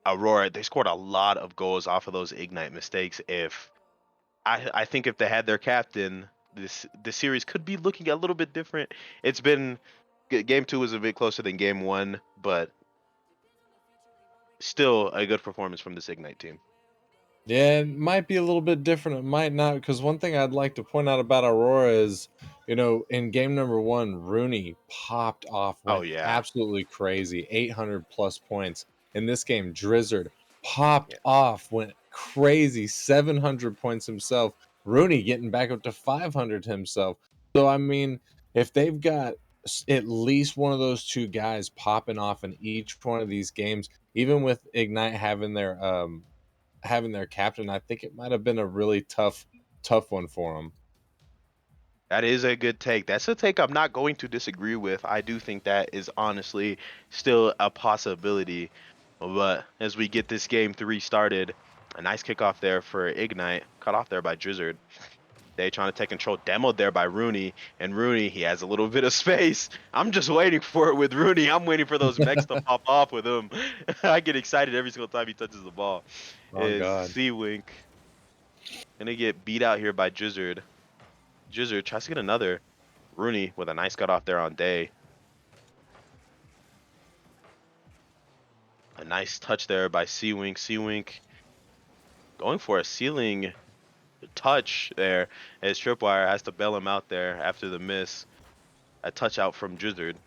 Aurora, they scored a lot of goals off of those Ignite mistakes. If I think if they had their captain, the series could be looking a little bit different. It's been game two was a bit closer than game one, but still a good performance from this Ignite team. Yeah, it might be a little bit different. It might not, because one thing I'd like to point out about Aurora is, in game number one, Rooney popped off, Oh went yeah. absolutely crazy, 800 plus points. In this game, Drizzard popped Yeah. off, went crazy, 700 points himself. Rooney getting back up to 500 himself. So, I mean, if they've got at least one of those two guys popping off in each one of these games, even with Ignite having their captain, I think it might have been a really tough one for them. That is a good take. That's a take I'm not going to disagree with. I do think that is honestly still a possibility. But as we get this game three started, a nice kickoff there for Ignite, cut off there by Drizzard. They trying to take control, demoed there by Rooney, and Rooney, he has a little bit of space. I'm just waiting for it with Rooney. I'm waiting for those mechs to pop off with him. I get excited every single time he touches the ball. Oh Is God. C-Wink gonna get beat out here by Drizzard. Drizzard tries to get another. Rooney with a nice cut off there on Day. A nice touch there by C-Wink. C-Wink going for a ceiling touch there as Tripwire has to bail him out there after the miss. A touch out from Drizzard.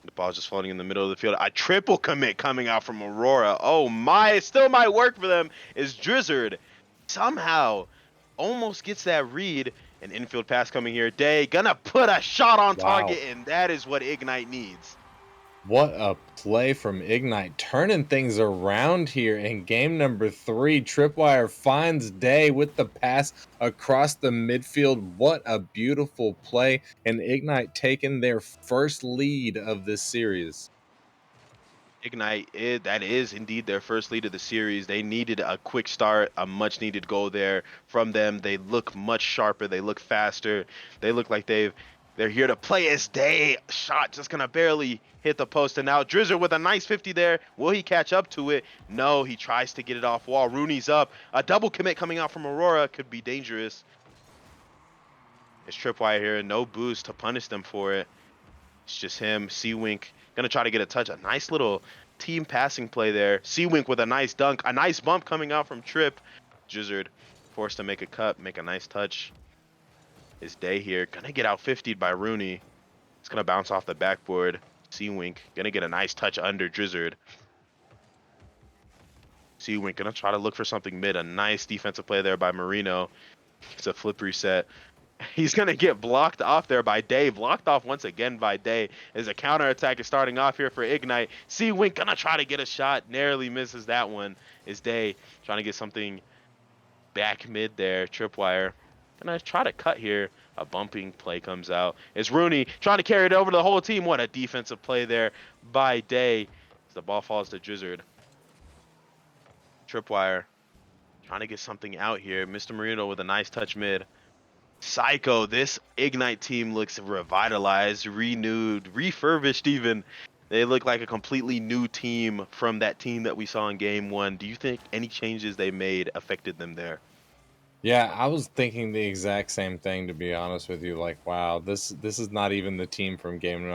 The ball's just floating in the middle of the field. A triple commit coming out from Aurora. Oh my, it still might work for them. Is Drizzard somehow almost gets that read. An infield pass coming here. Day gonna put a shot on Wow. target, and that is what Ignite needs. What a play from Ignite, turning things around here in game number three. Tripwire finds Day with the pass across the midfield. What a beautiful play. And Ignite taking their first lead of this series. Ignite, that is indeed their first lead of the series. They needed a quick start, a much needed goal there from them. They look much sharper. They look faster. They look like they're here to play as Day. Shot just gonna barely hit the post, and now Drizzer with a nice 50 there. Will he catch up to it? No, he tries to get it off wall. Rooney's up. A double commit coming out from Aurora could be dangerous. It's Tripwire here, no boost to punish them for it. It's just him, C-Wink, gonna try to get a touch. A nice little team passing play there. Seawink with a nice dunk, a nice bump coming out from Trip. Jizzard forced to make a cut, make a nice touch. His day here, gonna get out 50'd by Rooney. It's gonna bounce off the backboard. Seawink gonna get a nice touch under Jizzard. Seawink gonna try to look for something mid. A nice defensive play there by Marino. It's a flip reset. He's going to get blocked off there by Day. Blocked off once again by Day as a counterattack is starting off here for Ignite. Seawink going to try to get a shot. Narrowly misses that one. Is Day trying to get something back mid there. Tripwire going to try to cut here. A bumping play comes out. It's Rooney trying to carry it over to the whole team. What a defensive play there by Day as the ball falls to Jizzard. Tripwire trying to get something out here. Mr. Marino with a nice touch mid. Psycho, this Ignite team looks revitalized, renewed, refurbished even. They look like a completely new team from that team that we saw in game 1. Do you think any changes they made affected them there? Yeah, I was thinking the exact same thing, to be honest with you. Like, wow, this is not even the team from game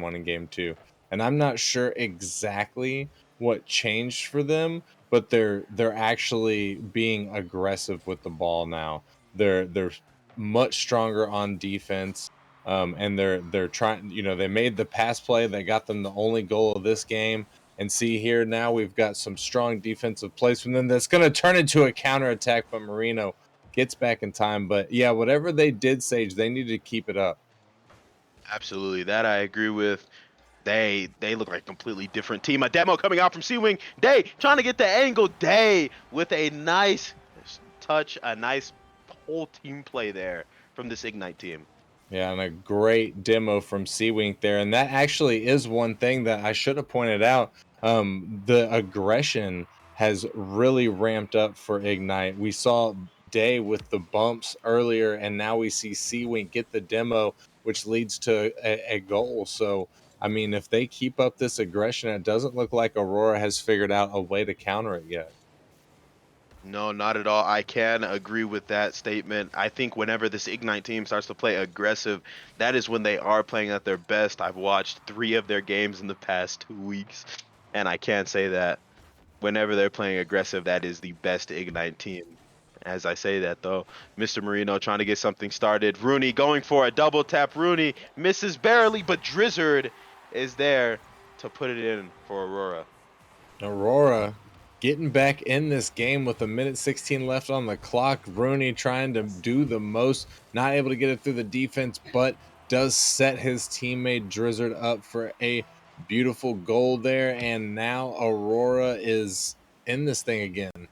one and game two. And I'm not sure exactly what changed for them, but they're actually being aggressive with the ball now. They're much stronger on defense. And they're trying, they made the pass play that got them the only goal of this game. And see here now we've got some strong defensive plays from them that's going to turn into a counterattack, but Marino gets back in time. But yeah, whatever they did, Sage, they need to keep it up. Absolutely, that I agree with. They look like a completely different team. A demo coming out from C-Wing. Day trying to get the angle. Day with a nice touch, a nice whole team play there from this Ignite team. Yeah, and a great demo from Seawink there. And that actually is one thing that I should have pointed out. The aggression has really ramped up for Ignite. We saw Day with the bumps earlier, and now we see Seawink get the demo, which leads to a goal. So, I mean, if they keep up this aggression, it doesn't look like Aurora has figured out a way to counter it yet. No, not at all. I can agree with that statement. I think whenever this Ignite team starts to play aggressive, that is when they are playing at their best. I've watched 3 of their games in the past 2 weeks, and I can say that whenever they're playing aggressive, that is the best Ignite team. As I say that, though, Mr. Marino trying to get something started. Rooney going for a double tap. Rooney misses barely, but Drizzard is there to put it in for Aurora. Aurora getting back in this game with a minute 16 left on the clock. Rooney trying to do the most, not able to get it through the defense, but does set his teammate Drizzard up for a beautiful goal there. And now Aurora is in this thing again.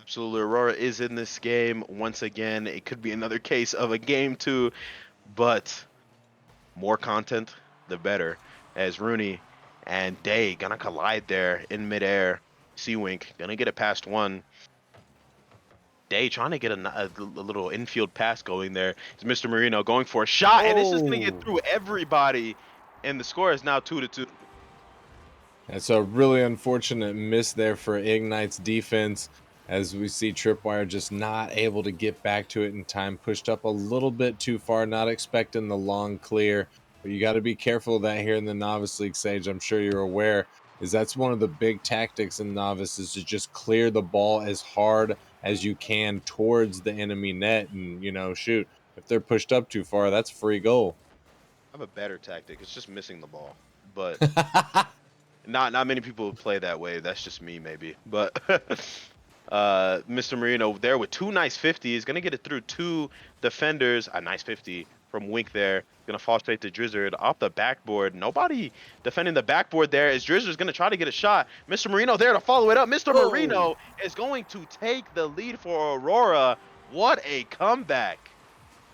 Absolutely, Aurora is in this game once again. It could be another case of a game 2, but more content, the better. As Rooney and Day gonna collide there in midair. Seawink gonna get it past one. Day trying to get a little infield pass going there. It's Mr. Marino going for a shot, and it's just gonna get through everybody. And the score is now 2-2. It's a really unfortunate miss there for Ignite's defense, as we see Tripwire just not able to get back to it in time, pushed up a little bit too far, not expecting the long clear. But you got to be careful of that here in the Novice League, Sage. I'm sure you're aware, is that's one of the big tactics in Novice, is to just clear the ball as hard as you can towards the enemy net. And, shoot, if they're pushed up too far, that's a free goal. I have a better tactic. It's just missing the ball. But not many people play that way. That's just me, maybe. But Mr. Marino there with 2 nice 50s. Going to get it through 2 defenders. A nice 50 from Wink there. Going to fall straight to Drizzard off the backboard. Nobody defending the backboard there as Drizzard's going to try to get a shot. Mr. Marino there to follow it up. Mr. Marino is going to take the lead for Aurora. What a comeback.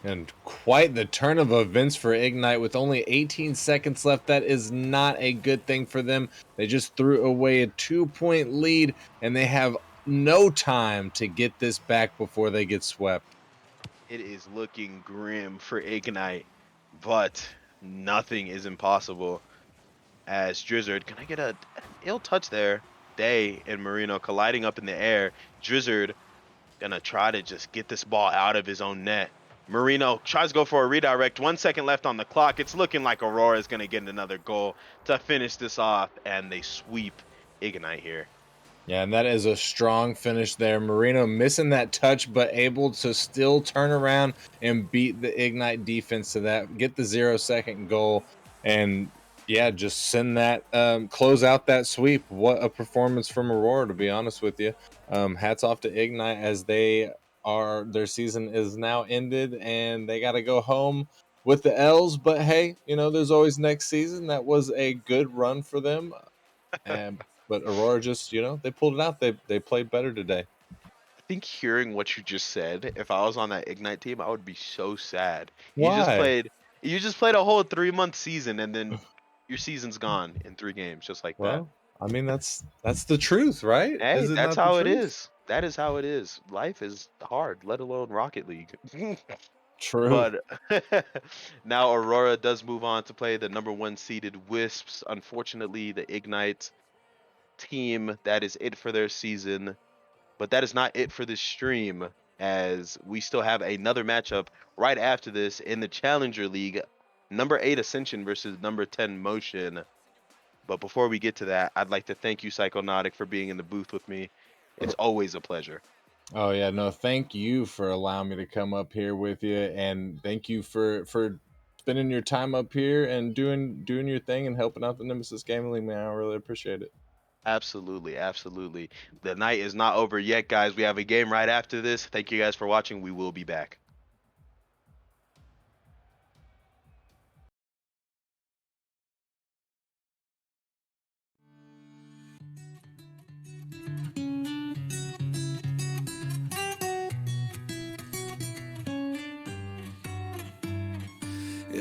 And quite the turn of events for Ignite with only 18 seconds left. That is not a good thing for them. They just threw away a 2-point lead, and they have no time to get this back before they get swept. It is looking grim for Ignite, but nothing is impossible. As Drizzard, can I get an ill touch there? Day and Marino colliding up in the air. Drizzard gonna try to just get this ball out of his own net. Marino tries to go for a redirect. 1 second left on the clock. It's looking like Aurora is going to get another goal to finish this off, and they sweep Ignite here. Yeah, and that is a strong finish there. Marino missing that touch, but able to still turn around and beat the Ignite defense to that, get the 0-second goal, and yeah, just send that, close out that sweep. What a performance from Aurora, to be honest with you. Hats off to Ignite as their season is now ended and they got to go home with the L's. But hey, there's always next season. That was a good run for them. And but Aurora just, they pulled it out. They played better today. I think hearing what you just said, if I was on that Ignite team, I would be so sad. Why? You just played a whole 3-month season, and then your season's gone in 3 games, just like that. Well, I mean that's the truth, right? Hey, Is it that's not the how it truth? is. That is how it is. Life is hard, let alone Rocket League. True. But now Aurora does move on to play the #1 seeded Wisps. Unfortunately, the Ignite team, that is it for their season. But that is not it for this stream, as we still have another matchup right after this in the Challenger League. #8 Ascension versus #10 Motion. But before we get to that, I'd like to thank you, Psychonautic, for being in the booth with me. It's always a pleasure. Oh yeah, no, thank you for allowing me to come up here with you, and thank you for spending your time up here and doing your thing and helping out the Nemesis Gaming League, man. I really appreciate it. Absolutely, absolutely. The night is not over yet, guys. We have a game right after this. Thank you guys for watching. We will be back.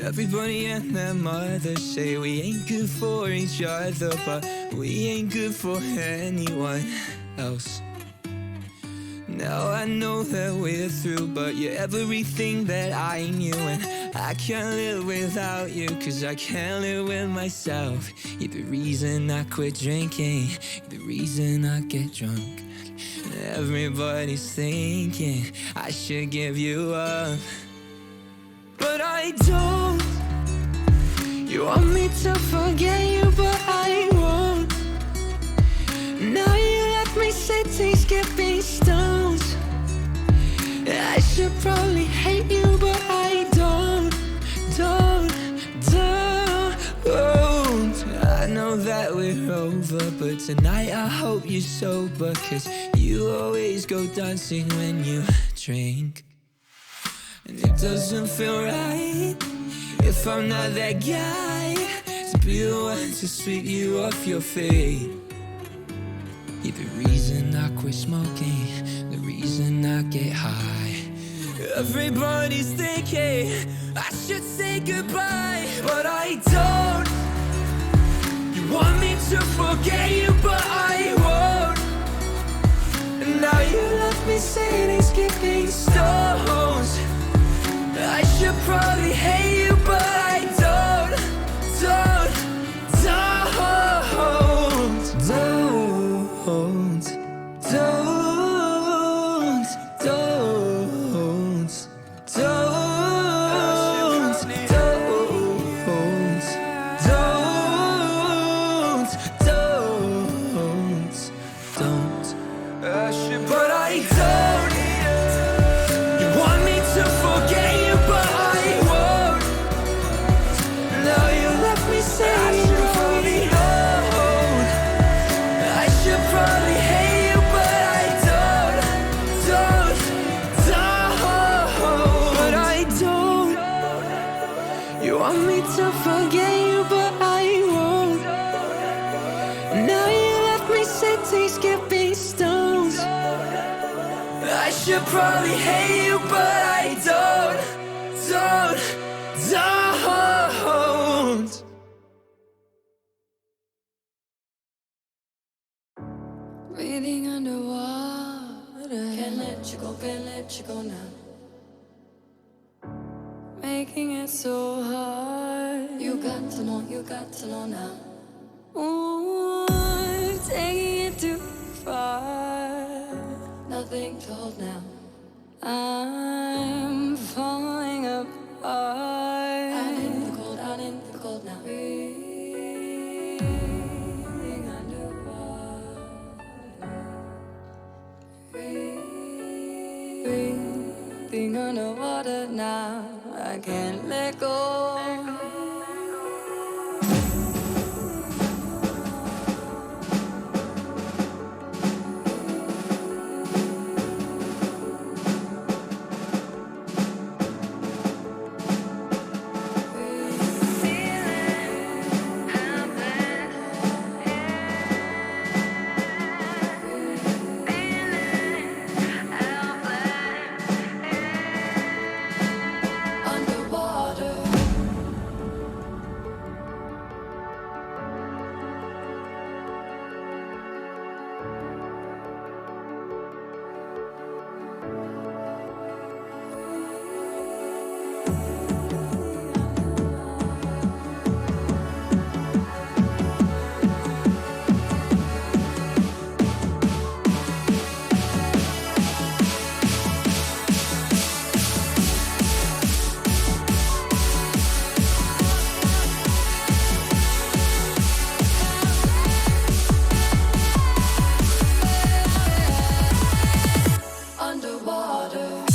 Everybody and their mother say we ain't good for each other, but we ain't good for anyone else. Now I know that we're through, but you're everything that I knew, and I can't live without you, cause I can't live with myself. You're the reason I quit drinking, you're the reason I get drunk. Everybody's thinking I should give you up, but I don't. You want me to forget you, but I won't. Now you left me sitting, skipping stones. I should probably hate you, but I don't. I know that we're over, but tonight I hope you're sober, cause you always go dancing when you drink. And it doesn't feel right if I'm not that guy to be the one to sweep you off your feet. You're the reason I quit smoking, the reason I get high. Everybody's thinking I should say goodbye, but I don't. You want me to forget you, but I won't. And now you left me sitting, skipping stones. I should probably hate you, but I don't. But I don't. You want me to forget you, but I won't. Now you left me saying I should probably hate you, but I don't. But I don't. You want me to forget you, but I won't. Now you left me sitting, skipping stones. I should probably hate you, but I don't. Breathing underwater. Can't let you go now. Making it so hard. You got to know now. Ooh, taking it too far. Nothing to hold now. I'm falling. Sleeping underwater now, I can't let go. Underwater. Underwater.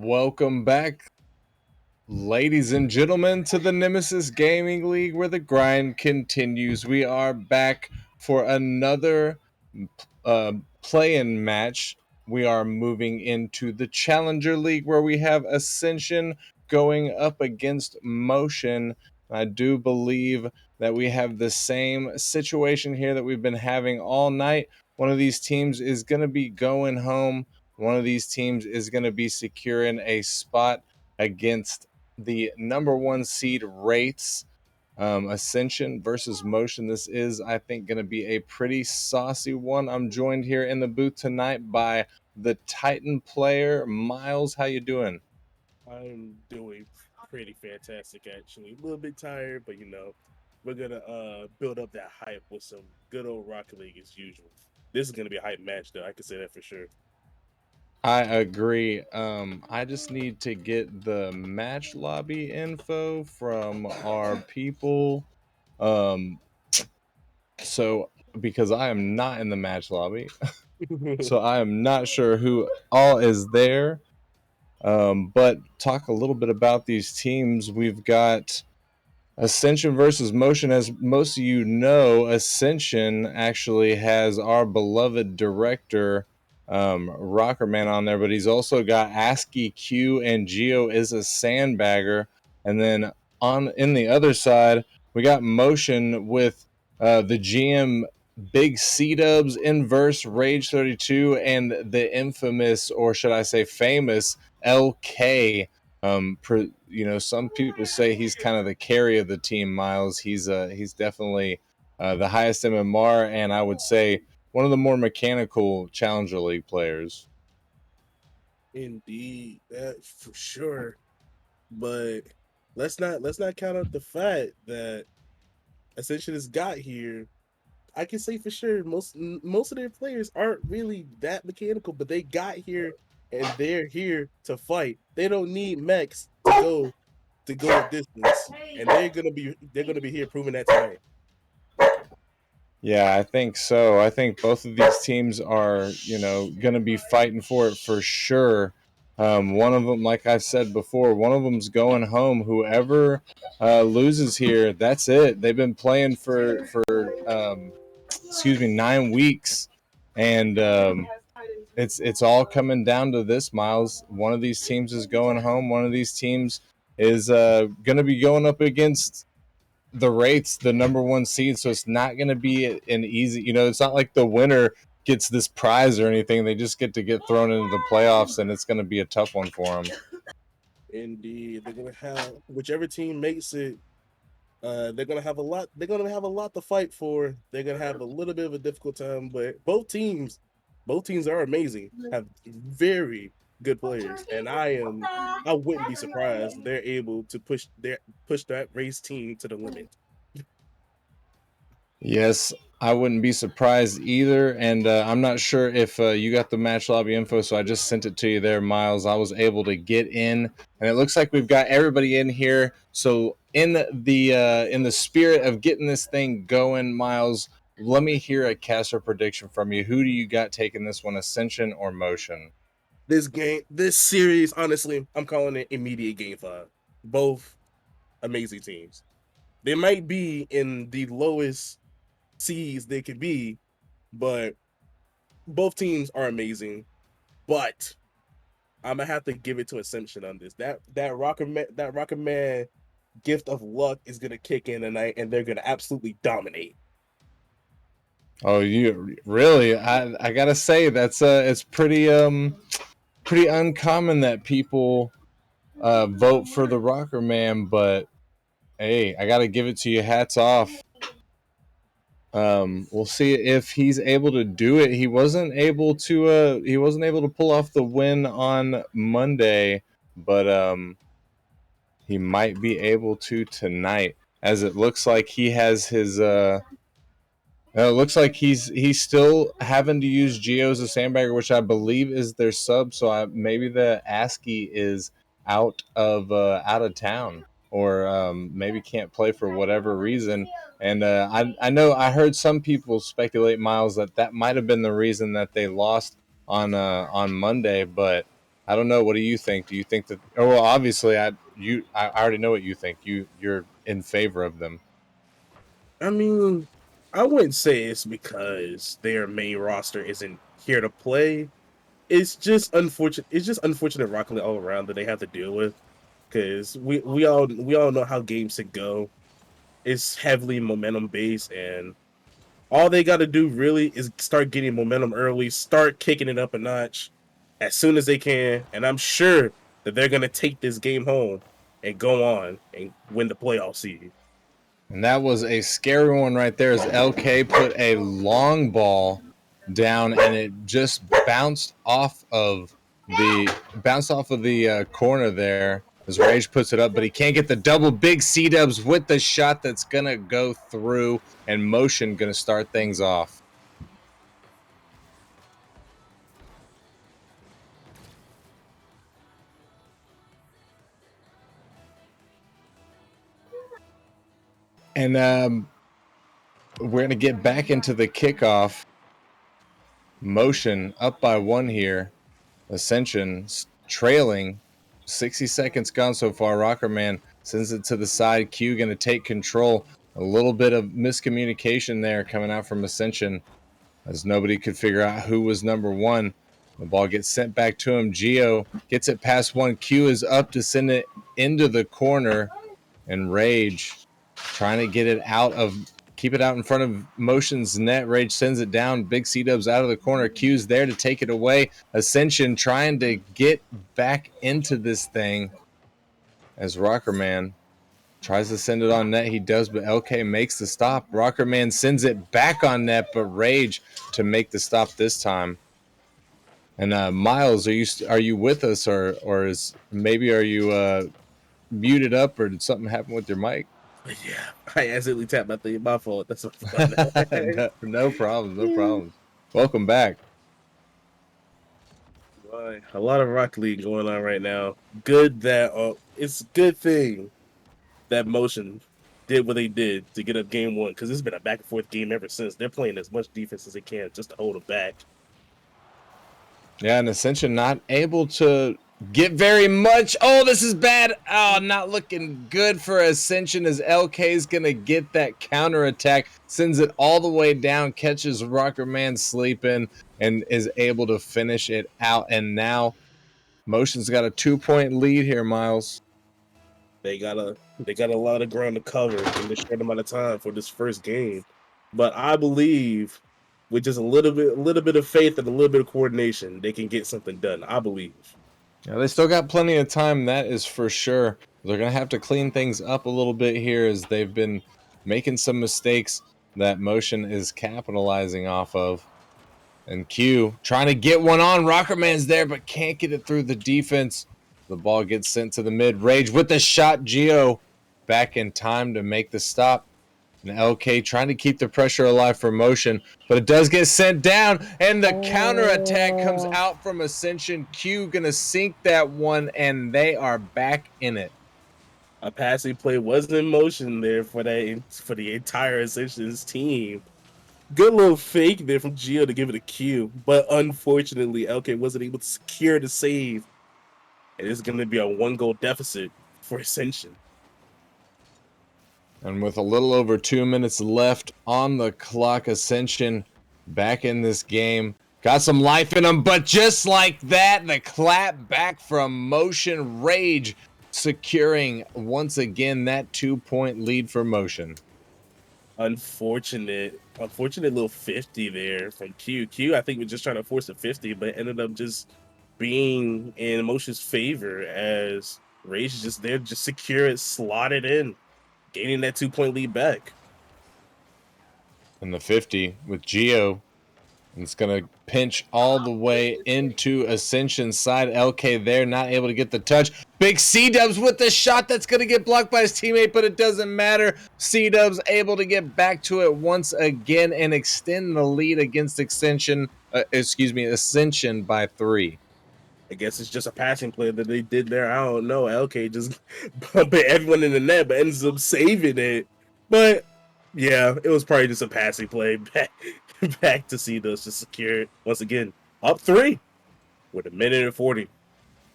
Welcome back, ladies and gentlemen, to the Nemesis Gaming League where the grind continues. We are back for another uh, play-in match. We are moving into the Challenger League where we have Ascension going up against Motion. I do believe that we have the same situation here that we've been having all night. One of these teams is going to be going home. One of these teams is going to be securing a spot against the number one seed Wraiths. Ascension versus Motion. This is, I think, going to be a pretty saucy one. I'm joined here in the booth tonight by the Titan player, Miles. How you doing? I'm doing pretty fantastic actually. A little bit tired, but we're gonna build up that hype with some good old Rocket League as usual. This is gonna be a hype match though, I can say that for sure. I agree. I just need to get the match lobby info from our people. Um, so because I am not in the match lobby, so I am not sure who all is there. But talk a little bit about these teams. We've got Ascension versus Motion. As most of you know, Ascension actually has our beloved director, Rockerman, on there, but he's also got ASCII Q, and Geo is a sandbagger. And then on in the other side, we got Motion with the GM Big C Dubs, Inverse, Rage 32, and the infamous, or should I say famous, LK. Some people say he's kind of the carry of the team. Miles, he's definitely the highest MMR, and I would say one of the more mechanical Challenger League players. Indeed, that for sure. But let's not count out the fact that Ascension has got here. I can say for sure most of their players aren't really that mechanical, but they got here and they're here to fight. They don't need mechs to go a distance, and they're gonna be here proving that tonight. Yeah, I think so. I think both of these teams are, going to be fighting for it for sure. One of them, like I've said before, one of them's going home. Whoever loses here, that's it. They've been playing for 9 weeks, and it's all coming down to this. Miles, one of these teams is going home. One of these teams is going to be going up against the Wraiths, the number one seed. So it's not going to be an easy. It's not like the winner gets this prize or anything. They just get to get thrown into the playoffs, and it's going to be a tough one for them. Indeed, they're gonna have whichever team makes it. They're gonna have a lot. They're gonna have a lot to fight for. They're gonna have a little bit of a difficult time, but both teams are amazing. Have very good players, and I wouldn't be surprised if they're able to push that race team to the limit. Yes, I wouldn't be surprised either. And I'm not sure if you got the match lobby info, so I just sent it to you there, Miles. I was able to get in, and it looks like we've got everybody in here. So in the spirit of getting this thing going, Miles, let me hear a caster prediction from you. Who do you got taking this one, Ascension or Motion? This series, honestly, I'm calling it immediate game 5. Both amazing teams. They might be in the lowest seeds they could be, but both teams are amazing. But I'm gonna have to give it to Ascension on this. That Rocket Man gift of luck is gonna kick in tonight, and they're gonna absolutely dominate. Oh, you really? I gotta say that's it's pretty uncommon that people vote for the Rocker Man, but hey, I got to give it to you. Hats off. We'll see if he's able to do it. He wasn't able to. He wasn't able to pull off the win on Monday, but he might be able to tonight. As it looks like he has his. It looks like he's still having to use Geo as a sandbagger, which I believe is their sub. So maybe the ASCII is out of town, or maybe can't play for whatever reason. And I know I heard some people speculate, Miles, that might have been the reason that they lost on Monday. But I don't know. What do you think? Do you think that? Oh, well, obviously, I already know what you think. You're in favor of them. I mean, I wouldn't say it's because their main roster isn't here to play. It's just unfortunate. It's just unfortunate Rocket League all around that they have to deal with because we all know how games can go. It's heavily momentum based, and all they got to do really is start getting momentum early, start kicking it up a notch as soon as they can, and I'm sure that they're gonna take this game home and go on and win the playoff seed. And that was a scary one right there. As LK put a long ball down, and it just bounced off of the corner there. As Rage puts it up, but he can't get the double. Big C dubs with the shot that's gonna go through, and Motion gonna start things off. And we're gonna get back into the kickoff. Motion up by one here. Ascension trailing. 60 seconds gone so far. Rocker Man sends it to the side. Q going to take control. A little bit of miscommunication there coming out from Ascension as nobody could figure out who was number one. The ball gets sent back to him. Geo gets it past one. Q is up to send it into the corner. And Rage trying to get it keep it out in front of Motion's net. Rage sends it down. Big C-Dubs out of the corner. Q's there to take it away. Ascension trying to get back into this thing as Rocker Man tries to send it on net. He does, but LK makes the stop. Rocker Man sends it back on net, but Rage to make the stop this time. And Miles, are you with us, or are you muted up, or did something happen with your mic? Yeah, I accidentally tapped my thing. My fault. That's No problems. No problems. Welcome back. A lot of Rocket League going on right now. Good that it's a good thing that Motion did what they did to get up game one because it's been a back and forth game ever since. They're playing as much defense as they can just to hold them back. Yeah, and Ascension not able to get very much. Oh, this is bad. Oh, not looking good for Ascension as LK's going to get that counterattack. Sends it all the way down, catches Rocker Man sleeping, and is able to finish it out. And now Motion's got a 2-point lead here, Miles. They got a lot of ground to cover in this short amount of time for this first game. But I believe with just a little bit of faith and a little bit of coordination, they can get something done. I believe. Yeah, they still got plenty of time, that is for sure. They're going to have to clean things up a little bit here as they've been making some mistakes that Motion is capitalizing off of. And Q trying to get one on. Rockerman's there, but can't get it through the defense. The ball gets sent to the mid. Rage with the shot. Geo back in time to make the stop. And LK trying to keep the pressure alive for Motion, but it does get sent down, and the counterattack comes out from Ascension. Q gonna sink that one, and they are back in it. A passing play was in motion there for the entire Ascension's team. Good little fake there from Gio to give it a Q, but unfortunately, LK wasn't able to secure the save. And it's going to be a 1-goal deficit for Ascension. And with a little over 2 minutes left on the clock, Ascension back in this game. Got some life in them, but just like that, the clap back from Motion. Rage securing once again that 2-point lead for Motion. Unfortunate little 50 there from Q. I think was just trying to force a 50, but ended up just being in Motion's favor as Rage is just there, just secure it, slot it in, gaining that 2-point lead back. And the 50 with Geo. It's going to pinch all the way into Ascension's side. LK there, not able to get the touch. Big C-Dubs with the shot that's going to get blocked by his teammate, but it doesn't matter. C-Dubs able to get back to it once again and extend the lead against Ascension by 3. I guess it's just a passing play that they did there. I don't know. LK just bumping everyone in the net, but ends up saving it. But yeah, it was probably just a passing play back to see those to secure it once again. Up 3 with 1:40.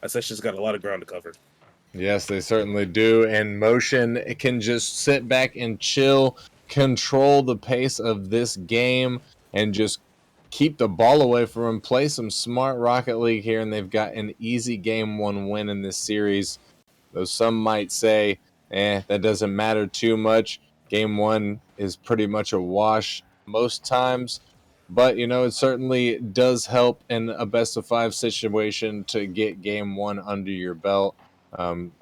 Ascension's got a lot of ground to cover. Yes, they certainly do. And Motion can just sit back and chill, control the pace of this game, and just keep the ball away from him. Play some smart Rocket League here, and they've got an easy game 1 win in this series. Though some might say, that doesn't matter too much. Game 1 is pretty much a wash most times. But, it certainly does help in a best of 5 situation to get game 1 under your belt.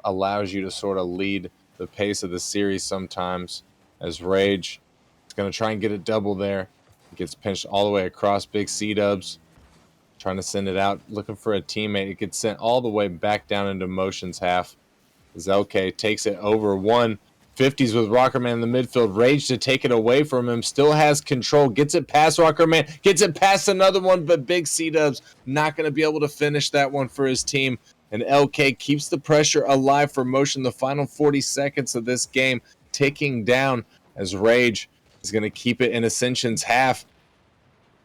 Allows you to sort of lead the pace of the series sometimes. As Rage is going to try and get a double there. Gets pinched all the way across. Big C-dubs trying to send it out, looking for a teammate. It gets sent all the way back down into Motion's half. Zelke takes it over 150s with Rockerman in the midfield. Rage to take it away from him. Still has control. Gets it past Rockerman. Gets it past another one, but Big C-dubs not going to be able to finish that one for his team. And LK keeps the pressure alive for Motion. The final 40 seconds of this game ticking down as Rage is going to keep it in Ascension's half.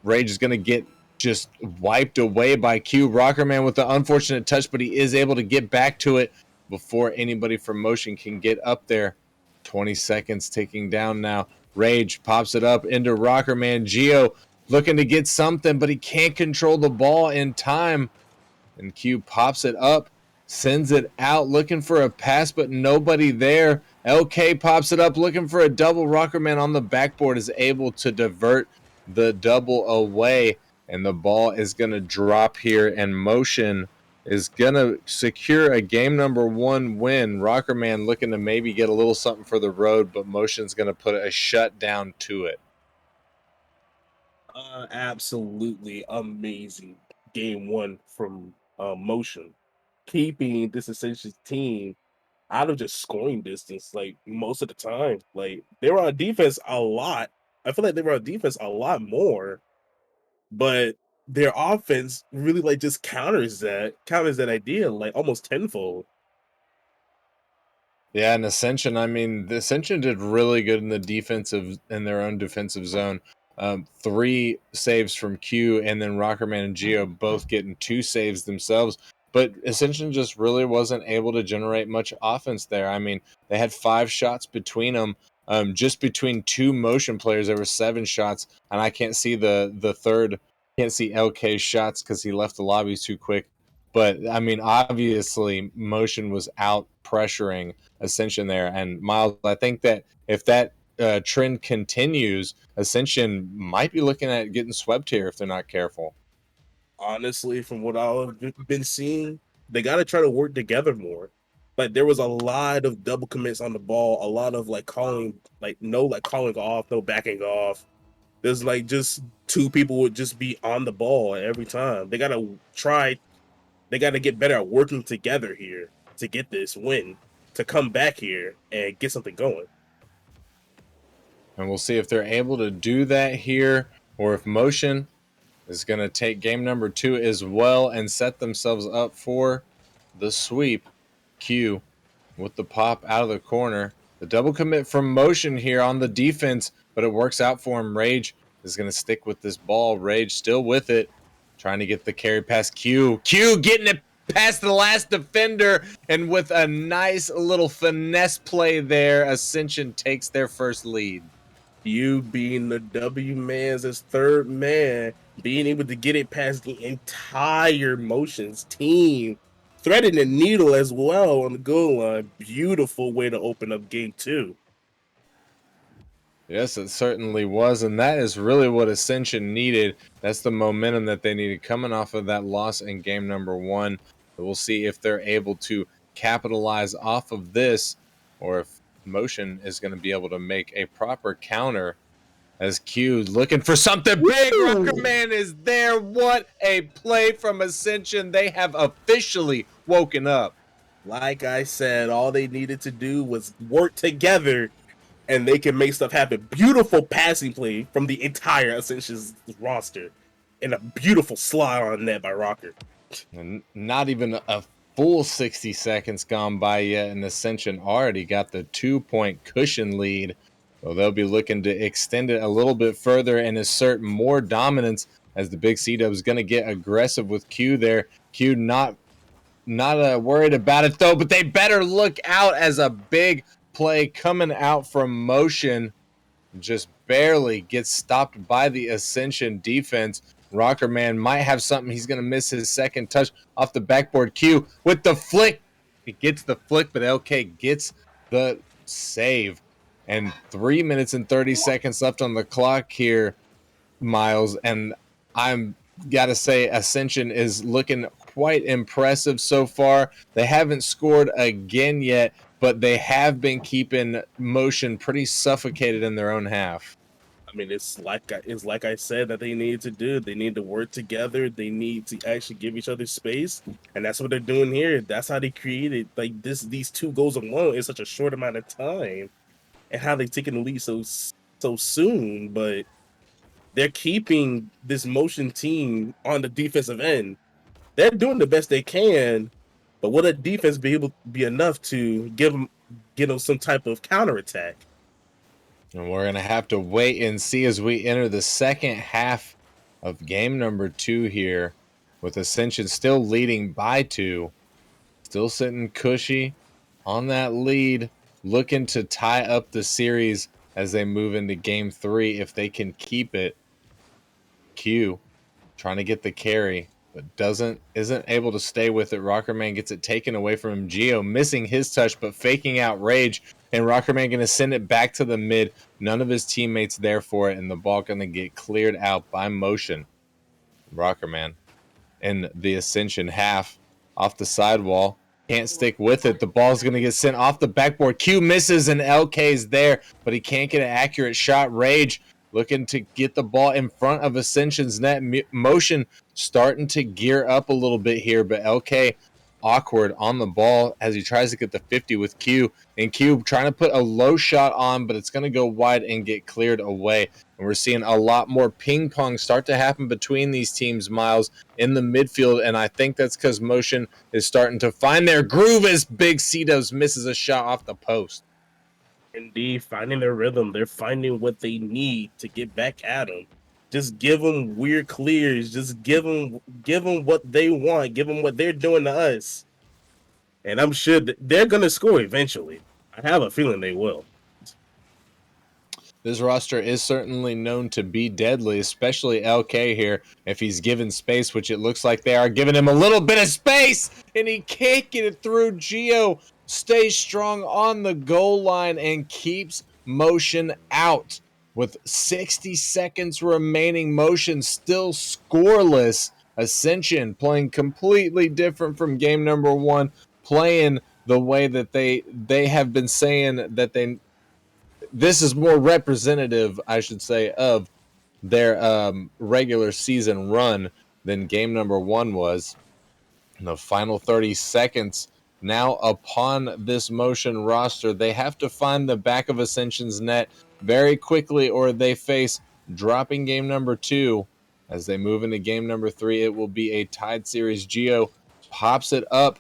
Rage is going to get just wiped away by Q. Rockerman with the unfortunate touch, but he is able to get back to it before anybody from Motion can get up there. 20 seconds ticking down now. Rage pops it up into Rockerman. Geo looking to get something, but he can't control the ball in time. And Q pops it up, sends it out, looking for a pass, but nobody there. LK pops it up, looking for a double. Rockerman on the backboard is able to divert the double away, and the ball is going to drop here, and Motion is going to secure a game number 1 win. Rockerman looking to maybe get a little something for the road, but Motion's going to put a shutdown to it. Absolutely amazing game 1 from Motion, keeping this Ascension team out of just scoring distance like most of the time. Like they were on defense a lot. I feel like they were on defense a lot more, but their offense really like just counters that idea like almost tenfold. Yeah, and Ascension, the Ascension did really good in their own defensive zone. 3 saves from Q, and then Rockerman and Geo both getting 2 saves themselves. But Ascension just really wasn't able to generate much offense there. They had 5 shots between them. Just between 2 Motion players, there were 7 shots, and I can't see the third. Can't see LK's shots because he left the lobbies too quick. But obviously, Motion was out pressuring Ascension there. And Miles, I think that if that trend continues, Ascension might be looking at getting swept here if they're not careful. Honestly, from what I've been seeing, they got to try to work together more. Like there was a lot of double commits on the ball, a lot of like calling, calling off, no backing off. There's like just 2 people would just be on the ball every time. They got to try. They got to get better at working together here to get this win, to come back here and get something going. And we'll see if they're able to do that here, or if Motion is going to take game number 2 as well and set themselves up for the sweep. Q with the pop out of the corner. The double commit from Motion here on the defense, but it works out for him. Rage is going to stick with this ball. Rage still with it, trying to get the carry past Q. Q getting it past the last defender, and with a nice little finesse play there, Ascension takes their first lead. You being the W man's as third man, being able to get it past the entire Motions team, threading the needle as well on the goal line. Beautiful way to open up game 2. Yes, it certainly was, and that is really what Ascension needed. That's the momentum that they needed coming off of that loss in game number 1. We'll see if they're able to capitalize off of this, or if Motion is going to be able to make a proper counter. As Q looking for something big. Rockerman is there. What a play from Ascension. They have officially woken up. Like I said, all they needed to do was work together and they can make stuff happen. Beautiful passing play from the entire Ascension's roster and a beautiful slide on net by Rocker. And not even a full 60 seconds gone by yet, and Ascension already got the 2-point cushion lead. So they'll be looking to extend it a little bit further and assert more dominance as the Big C-Dub is going to get aggressive with Q there. Q not not worried about it though, but they better look out as a big play coming out from motion just barely gets stopped by the Ascension defense. Rocker Man might have something. He's going to miss his second touch off the backboard. Q with the flick. He gets the flick, but LK gets the save. And 3 minutes and 30 seconds left on the clock here, Miles. And I'm got to say, Ascension is looking quite impressive so far. They haven't scored again yet, but they have been keeping motion pretty suffocated in their own half. I mean, it's like I said that they need to do. They need to work together. They need to actually give each other space, and that's what they're doing here. That's how they created like this. These 2 goals alone in such a short amount of time, and how they taken the lead so soon. But they're keeping this motion team on the defensive end. They're doing the best they can, but will that defense be able to be enough to give them some type of counterattack? And we're going to have to wait and see as we enter the second half of game number 2 here, with Ascension still leading by 2, still sitting cushy on that lead, looking to tie up the series as they move into game 3 if they can keep it. Q trying to get the carry, but isn't able to stay with it. Rockerman gets it taken away from him. Geo missing his touch, but faking out Rage, and Rockerman going to send it back to the mid. None of his teammates there for it, and the ball going to get cleared out by motion. Rockerman in the Ascension half off the sidewall. Can't stick with it. The ball's going to get sent off the backboard. Q misses, and LK's there, but he can't get an accurate shot. Rage looking to get the ball in front of Ascension's net. Motion starting to gear up a little bit here, but LK awkward on the ball as he tries to get the 50 with Q. And Q trying to put a low shot on, but it's going to go wide and get cleared away. And we're seeing a lot more ping pong start to happen between these teams, Miles, in the midfield. And I think that's because Motion is starting to find their groove as Big C-Dubs misses a shot off the post. Indeed, finding their rhythm. They're finding what they need to get back at them. Just give them weird clears. Just give them what they want. Give them what they're doing to us. And I'm sure they're going to score eventually. I have a feeling they will. This roster is certainly known to be deadly, especially LK here. If he's given space, which it looks like they are giving him a little bit of space, and he can't get it through. Geo stays strong on the goal line and keeps Motion out. With 60 seconds remaining, Motion still scoreless. Ascension playing completely different from game number 1, playing the way that they have been saying that this is more representative, I should say, of their regular season run than game number 1 was. In the final 30 seconds now upon this Motion roster, they have to find the back of Ascension's net very quickly, or they face dropping game number 2. As they move into game number 3, it will be a tied series. Geo pops it up.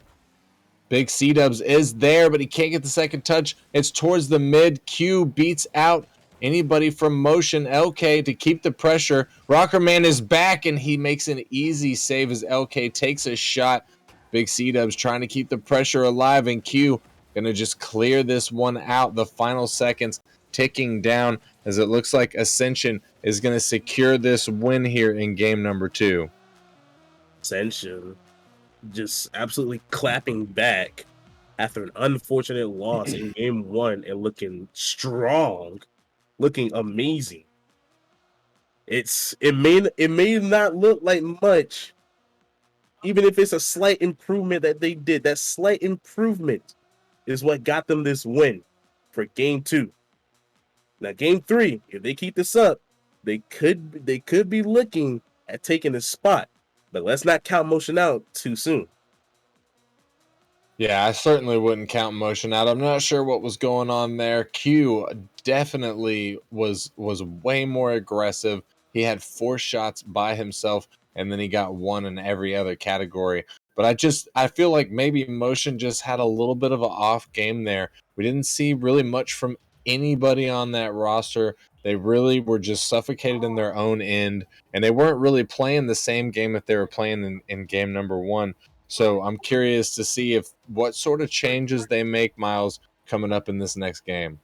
Big C-Dubs is there, but he can't get the second touch. It's towards the mid. Q beats out anybody from Motion. LK to keep the pressure. Rockerman is back, and he makes an easy save as LK takes a shot. Big C-Dubs trying to keep the pressure alive, and Q going to just clear this one out. The final seconds ticking down as it looks like Ascension is going to secure this win here in game number 2. Ascension just absolutely clapping back after an unfortunate loss in game 1 and looking strong, looking amazing. It may not look like much, even if it's a slight improvement that they did. That slight improvement is what got them this win for game 2. Now game 3, if they keep this up, they could be looking at taking the spot. But let's not count Motion out too soon. Yeah, I certainly wouldn't count Motion out. I'm not sure what was going on there. Q definitely was way more aggressive. He had 4 shots by himself, and then he got 1 in every other category. But I feel like maybe Motion just had a little bit of an off game there. We didn't see really much from anybody on that roster. They really were just suffocated in their own end, and they weren't really playing the same game that they were playing in game number 1. So I'm curious to see if what sort of changes they make, Miles, coming up in this next game.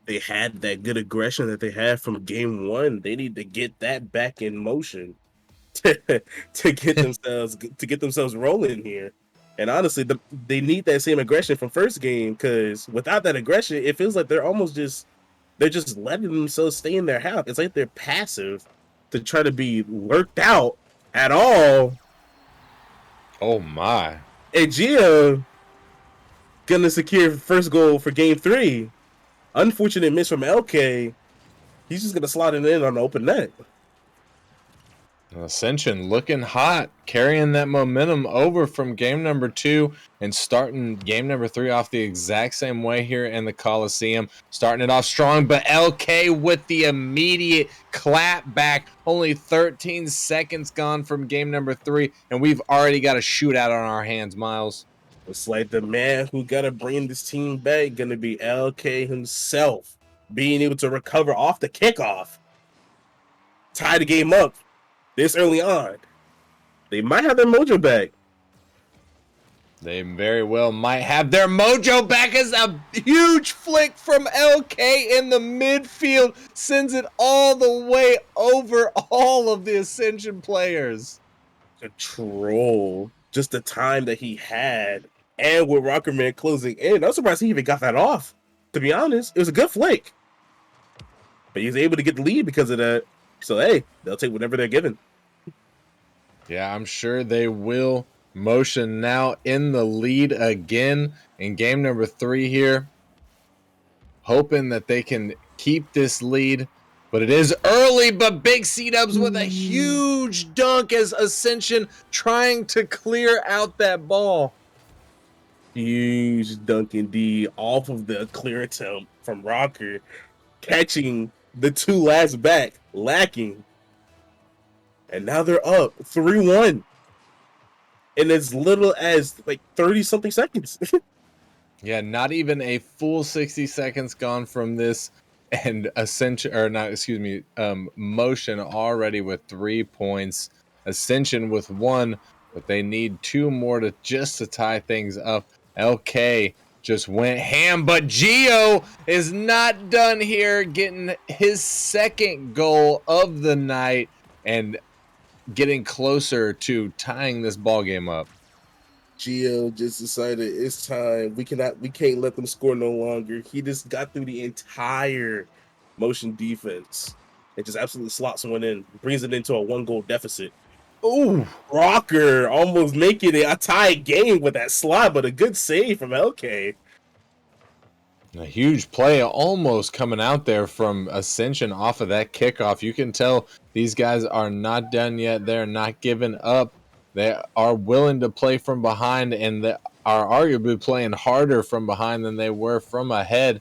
They had that good aggression that they had from game one. They need to get that back in motion to get themselves rolling here. And honestly, they need that same aggression from first game, because without that aggression, it feels like they're just letting themselves stay in their house. It's like they're passive to try to be worked out at all. Oh my. And Gia gonna secure first goal for game three. Unfortunate miss from LK. He's just gonna slot it in on the open net. Ascension looking hot, carrying that momentum over from game number 2 and starting game number 3 off the exact same way here in the Coliseum. Starting it off strong, but LK with the immediate clap back. Only 13 seconds gone from game number 3, and we've already got a shootout on our hands, Miles. It's like the man who gotta bring this team back gonna be LK himself, being able to recover off the kickoff, tie the game up this early on. They might have their mojo back. They very well might have their mojo back, as a huge flick from LK in the midfield sends it all the way over all of the Ascension players. Control, just the time that he had, and with Rockerman closing in, I'm surprised he even got that off. To be honest, it was a good flick, but he was able to get the lead because of that. So hey, they'll take whatever they're given. Yeah, I'm sure they will. Motion now in the lead again in game number 3 here. Hoping that they can keep this lead. But it is early, but Big C-Dubs with a huge dunk as Ascension trying to clear out that ball. Huge dunk indeed off of the clear attempt from Rocker, catching the two last back, lacking. And now they're up 3-1 in as little as like 30-something seconds. Yeah, not even a full 60 seconds gone from this, and Ascension, or not, excuse me, Motion already with 3 points, Ascension with 1, but they need 2 more to tie things up. LK just went ham, but Gio is not done here, getting his second goal of the night and getting closer to tying this ball game up. Gio just decided it's time. We can't let them score no longer. He just got through the entire Motion defense and just absolutely slots one in, brings it into a 1-goal deficit. Ooh, Rocker almost making it a tie game with that slot, but a good save from LK. a huge play almost coming out there from Ascension off of that kickoff. You can tell these guys are not done yet. They're not giving up. They are willing to play from behind, and they are arguably playing harder from behind than they were from ahead.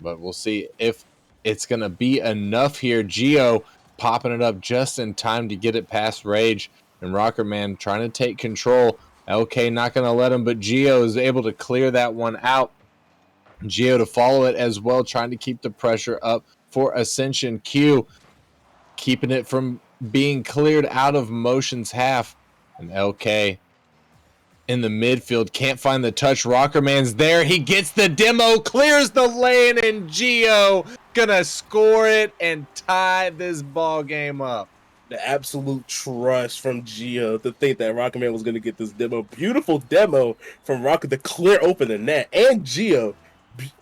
But we'll see if it's going to be enough here. Gio popping it up just in time to get it past Rage, and Rockerman trying to take control. LK not going to let him, but Gio is able to clear that one out. Gio to follow it as well, trying to keep the pressure up for Ascension. Q keeping it from being cleared out of Motion's half. And LK in the midfield can't find the touch. Rockerman's there. He gets the demo, clears the lane, and Gio gonna score it and tie this ball game up. The absolute trust from Gio to think that Rockerman was going to get this demo. Beautiful demo from Rocker to clear open the net. And Gio,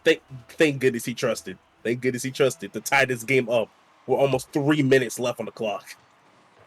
thank goodness he trusted. Thank goodness he trusted to tie this game up with almost 3 minutes left on the clock.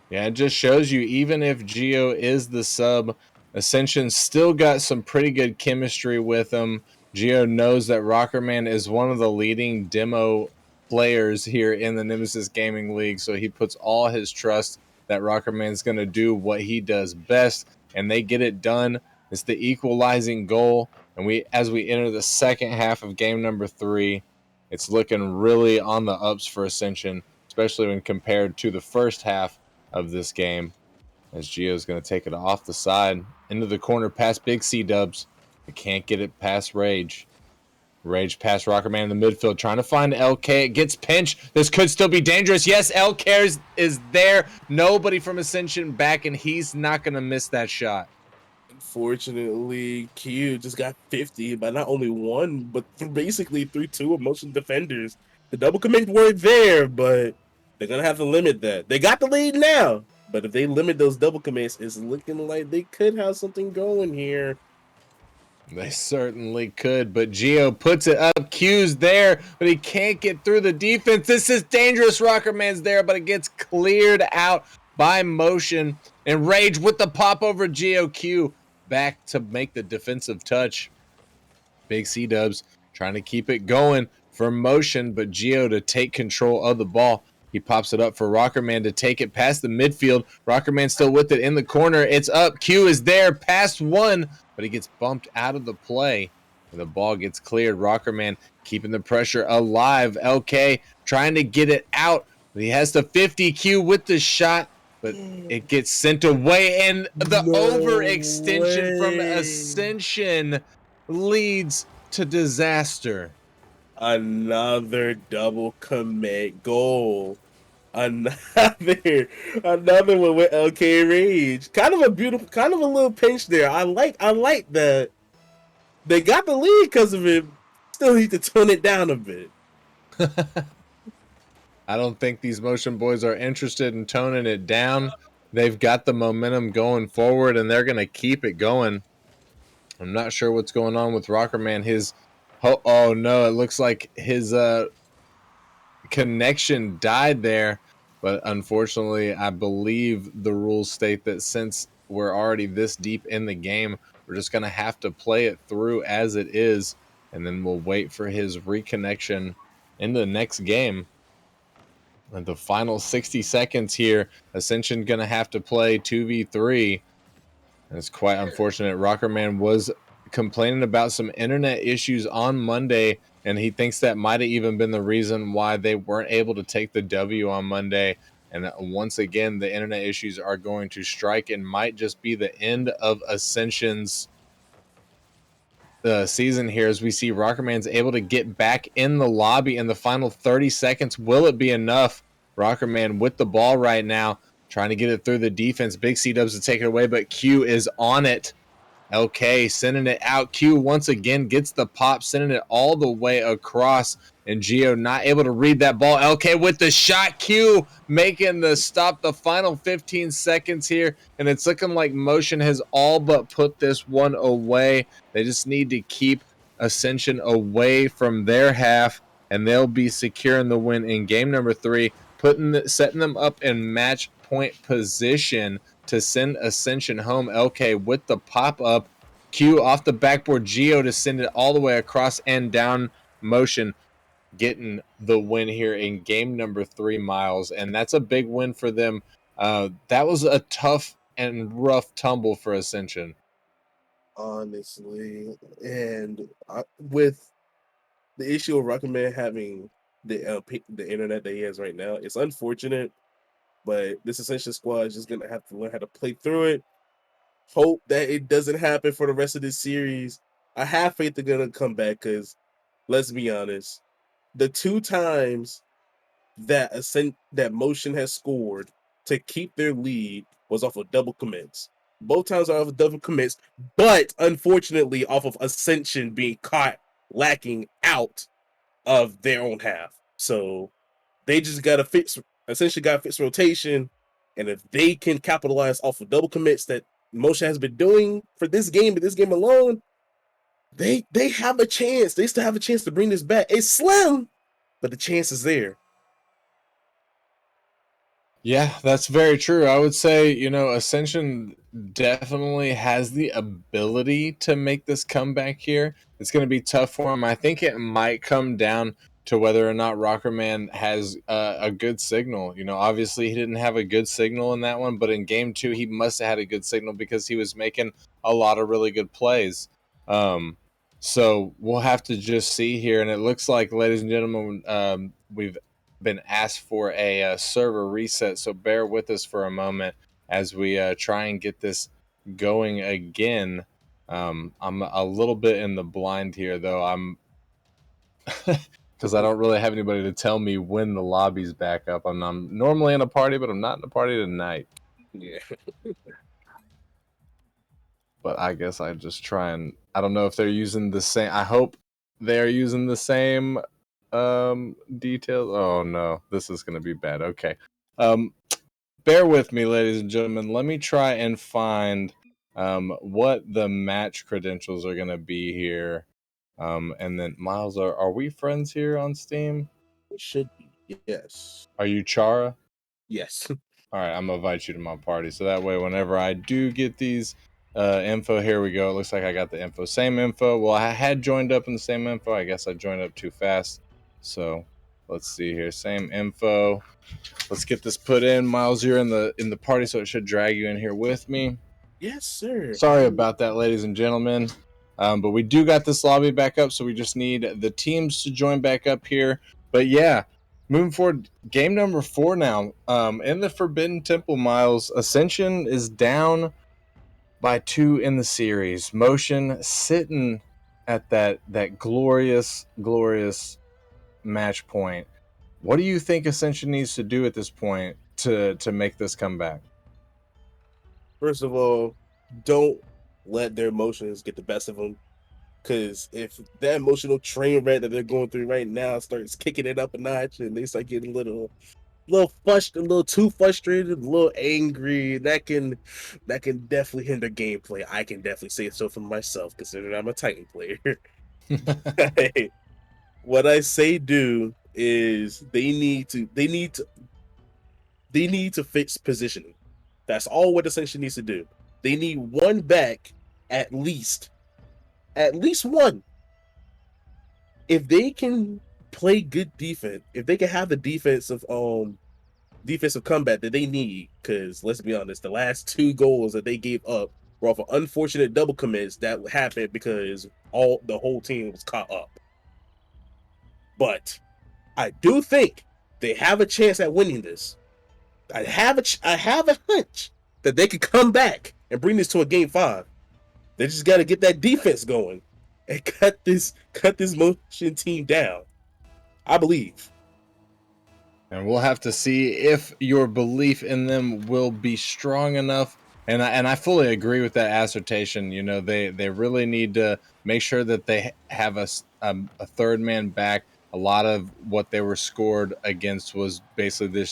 Yeah, it just shows you, even if Gio is the sub, Ascension still got some pretty good chemistry with him. Gio knows that Rockerman is one of the leading demo players here in the Nemesis Gaming League, so he puts all his trust that Rockerman's going to do what he does best, and they get it done. It's the equalizing goal, and as we enter the second half of game number 3, it's looking really on the ups for Ascension, especially when compared to the first half of this game, as Gio's going to take it off the side into the corner past Big C-Dubs. They can't get it past Rage. Rage past Rockerman in the midfield, trying to find LK. It gets pinched. This could still be dangerous. Yes, LK is there. Nobody from Ascension back, and he's not going to miss that shot. Unfortunately, Q just got 50 by not only one, but basically through two emotion defenders. The double commits were there, but they're gonna have to limit that. They got the lead now, but if they limit those double commits, it's looking like they could have something going here. They certainly could, but Geo puts it up. Q's there, but he can't get through the defense. This is dangerous. Rocker Man's there, but it gets cleared out by motion. And Rage with the pop over Geo. Q back to make the defensive touch. Big C Dubs trying to keep it going for motion, but Geo to take control of the ball. He pops it up for Rockerman to take it past the midfield. Rockerman still with it in the corner. It's up. Q is there past one, but he gets bumped out of the play. And the ball gets cleared. Rockerman keeping the pressure alive. LK trying to get it out. But he has the 50. Q with the shot, but it gets sent away. And the overextension from Ascension leads to disaster. Another double commit goal. Another one with LK Rage. Kind of a beautiful, kind of a little pinch there. I like that they got the lead because of it. Still need to tone it down a bit. I don't think these motion boys are interested in toning it down. They've got the momentum going forward, and they're going to keep it going. I'm not sure what's going on with Rockerman. Oh no, it looks like his connection died there. But unfortunately, I believe the rules state that since we're already this deep in the game, we're just going to have to play it through as it is. And then we'll wait for his reconnection in the next game. And the final 60 seconds here, Ascension going to have to play 2v3. It's quite unfortunate. Rockerman was complaining about some internet issues on Monday, and he thinks that might have even been the reason why they weren't able to take the W on Monday. And once again, the internet issues are going to strike and might just be the end of Ascension's season here, as we see Rockerman's able to get back in the lobby in the final 30 seconds. Will it be enough? Rockerman with the ball right now, trying to get it through the defense. Big C-Dubs to take it away, but Q is on it. LK sending it out. Q once again gets the pop, sending it all the way across. And Geo not able to read that ball. LK with the shot. Q making the stop the final 15 seconds here. And it's looking like Motion has all but put this one away. They just need to keep Ascension away from their half, and they'll be securing the win in game number 3, setting them up in match point position to send Ascension home. LK with the pop-up. Q off the backboard. Geo to send it all the way across and down. Motion getting the win here in game number 3, Miles. And that's a big win for them. That was a tough and rough tumble for Ascension. Honestly, and with the issue of Rocketman having the internet that he has right now, it's unfortunate. But this Ascension squad is just gonna have to learn how to play through it. Hope that it doesn't happen for the rest of this series. I have faith they're gonna come back because, let's be honest, the 2 times that that Motion has scored to keep their lead was off of double commits. Both times are off of double commits, but unfortunately off of Ascension being caught lacking out of their own half. So they just got to fix, essentially got to fix rotation. And if they can capitalize off of double commits that Motion has been doing for this game, but this game alone, they have a chance. They still have a chance to bring this back. It's slim, but the chance is there. Yeah, that's very true. I would say, Ascension definitely has the ability to make this comeback here. It's going to be tough for him. I think it might come down to whether or not Rockerman has a good signal. Obviously he didn't have a good signal in that one, but in game 2 he must have had a good signal because he was making a lot of really good plays. So we'll have to just see here. And it looks like, ladies and gentlemen, we've been asked for a server reset, so bear with us for a moment as we try and get this going again. I'm a little bit in the blind here, though. I'm because I don't really have anybody to tell me when the lobby's back up. I'm normally in a party, but I'm not in a party tonight. Yeah. but I guess I just try and I don't know if they're using the same. I hope they're using the same details. Oh no, this is gonna be bad. Okay, bear with me, ladies and gentlemen. Let me try and find what the match credentials are gonna be here. And then Miles, are we friends here on Steam? It should be. Yes. Are you Chara? Yes. All right, I'm gonna invite you to my party, so that way, whenever I do get these info, here we go. It looks like I got the info, same info. Well, I had joined up in the same info. I guess I joined up too fast. So let's see here, same info. Let's get this put in. Miles, you're in the party, so it should drag you in here with me. Yes, sir. Sorry about that, ladies and gentlemen. But we do got this lobby back up, so we just need the teams to join back up here. But yeah, moving forward, game number 4 now. In the Forbidden Temple, Miles, Ascension is down by 2 in the series. Motion sitting at that glorious match point. What do you think Ascension needs to do at this point to make this comeback? First of all, don't let their emotions get the best of them. Because if that emotional train wreck that they're going through right now starts kicking it up a notch and they start getting a little frustrated, a little too frustrated, a little angry, that can definitely hinder gameplay. I can definitely say so for myself, considering I'm a Titan player. What I say do is they need to fix positioning. That's all what Ascension needs to do. They need one back at least one. If they can play good defense, if they can have the defensive comeback that they need, because let's be honest, the last 2 goals that they gave up were off of unfortunate double commits that happened because the whole team was caught up. But I do think they have a chance at winning this. I have a hunch that they could come back and bring this to a game 5. They just got to get that defense going and cut this motion team down. I believe. And we'll have to see if your belief in them will be strong enough. And I fully agree with that assertion. You know, they really need to make sure that they have a third man back. A lot of what they were scored against was basically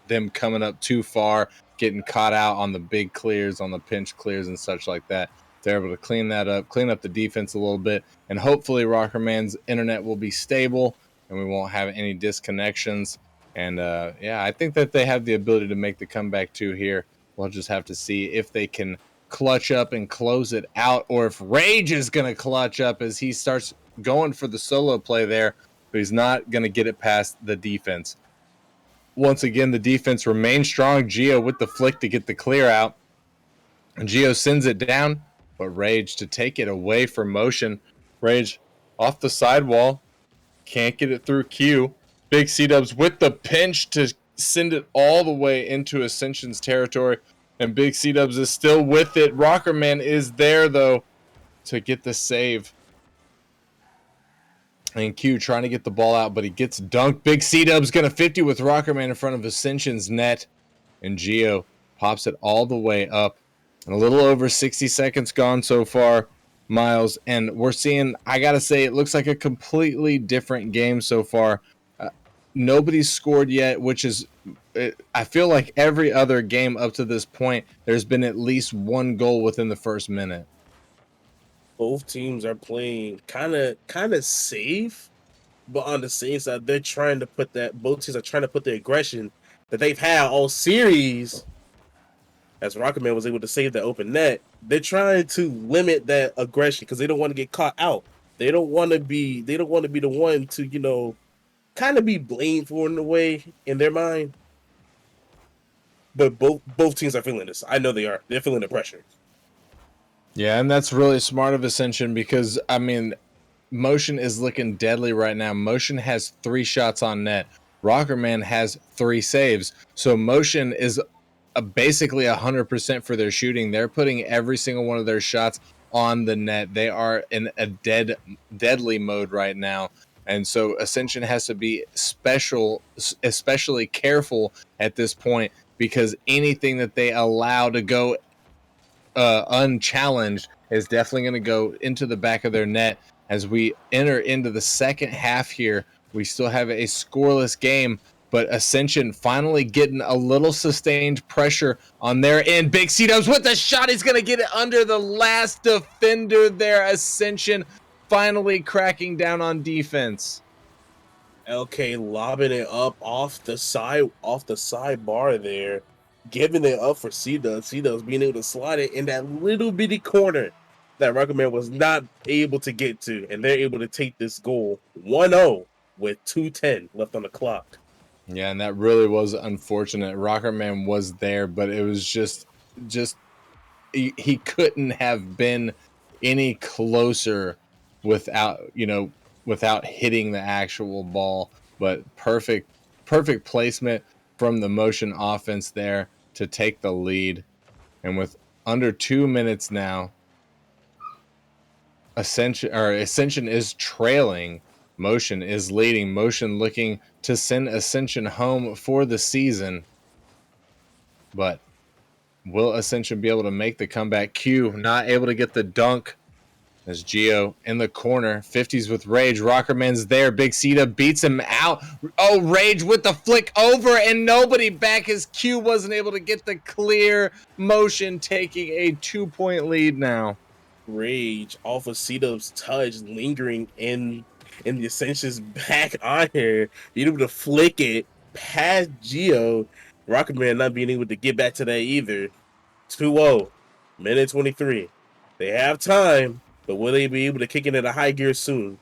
them coming up too far, getting caught out on the big clears, on the pinch clears and such like that. They're able to clean that up, clean up the defense a little bit, and hopefully Rockerman's internet will be stable and we won't have any disconnections. And yeah, I think that they have the ability to make the comeback too here. We'll just have to see if they can clutch up and close it out, or if Rage is going to clutch up as he starts going for the solo play there, but he's not going to get it past the defense. Once again, the defense remains strong. Gio with the flick to get the clear out. And Gio sends it down, but Rage to take it away from Motion. Rage off the sidewall. Can't get it through Q. Big C-Dubs with the pinch to send it all the way into Ascension's territory. And Big C-Dubs is still with it. Rockerman is there, though, to get the save. And Q trying to get the ball out, but he gets dunked. Big C-Dub's going to 50 with Rockerman in front of Ascension's net. And Gio pops it all the way up. And a little over 60 seconds gone so far, Miles. And we're seeing, I got to say, it looks like a completely different game so far. Nobody's scored yet, which is, I feel like every other game up to this point, there's been at least 1 goal within the first minute. Both teams are playing kind of safe, but on the same side, both teams are trying to put the aggression that they've had all series. As Rocketman was able to save that open net, they're trying to limit that aggression because they don't want to get caught out. They don't want to be the one to, kind of be blamed for in a way in their mind. But both teams are feeling this. I know they are. They're feeling the pressure. Yeah, and that's really smart of Ascension because, I mean, Motion is looking deadly right now. Motion has 3 shots on net. Rockerman has 3 saves. So Motion is basically 100% for their shooting. They're putting every single one of their shots on the net. They are in a deadly mode right now. And so Ascension has to be especially careful at this point because anything that they allow to go unchallenged is definitely going to go into the back of their net as we enter into the second half here. We still have a scoreless game, but Ascension finally getting a little sustained pressure on their end. Big C-Dubs with the shot. He's going to get it under the last defender there. Ascension finally cracking down on defense. LK lobbing it up off the sidebar there, giving it up for C-Dubs. C-Dubs being able to slide it in that little bitty corner that Rocketman was not able to get to, and they're able to take this goal 1-0 with 2:10 left on the clock. Yeah, and that really was unfortunate. Rockerman was there, but it was just he couldn't have been any closer without without hitting the actual ball. But perfect placement from the motion offense there to take the lead. And with under 2 minutes now, Ascension is trailing. Motion is leading. Motion looking to send Ascension home for the season. But will Ascension be able to make the comeback? Q not able to get the dunk as Geo in the corner. 50s with Rage. Rockerman's there. Big Cita beats him out. Oh, Rage with the flick over and nobody back as Q wasn't able to get the clear. Motion taking a 2-point lead now. Rage off of C-Dub's touch, lingering in the Ascension's back on here, being able to flick it past Geo. Rocketman not being able to get back to that either. 2-0, minute 23. They have time, but will they be able to kick it into high gear soon?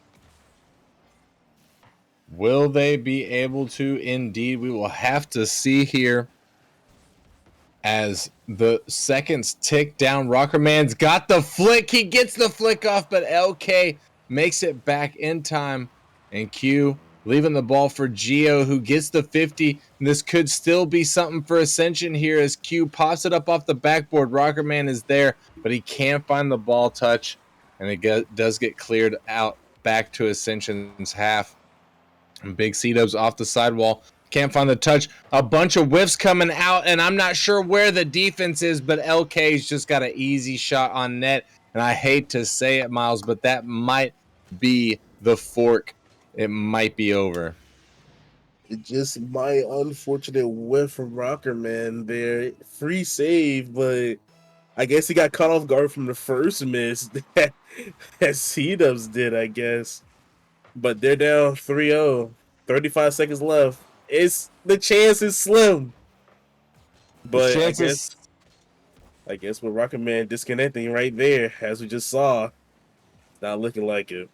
Will they be able to? Indeed, we will have to see here as the seconds tick down. Rockerman's got the flick. He gets the flick off, but LK makes it back in time. And Q leaving the ball for Geo, who gets the 50. And this could still be something for Ascension here as Q pops it up off the backboard. Rockerman is there, but he can't find the ball touch. And it does get cleared out back to Ascension's half. And Big C-Dubs off the sidewall. Can't find the touch. A bunch of whiffs coming out, and I'm not sure where the defense is, but LK's just got an easy shot on net. And I hate to say it, Miles, but that might be the fork. It might be over. It just my unfortunate whiff from Rockerman there. Free save, but I guess he got caught off guard from the first miss that C-Dubs did, I guess. But they're down 3-0. 35 seconds left. The chance is slim. But Chances. I guess with Rocket Man disconnecting right there, as we just saw, it's not looking like it.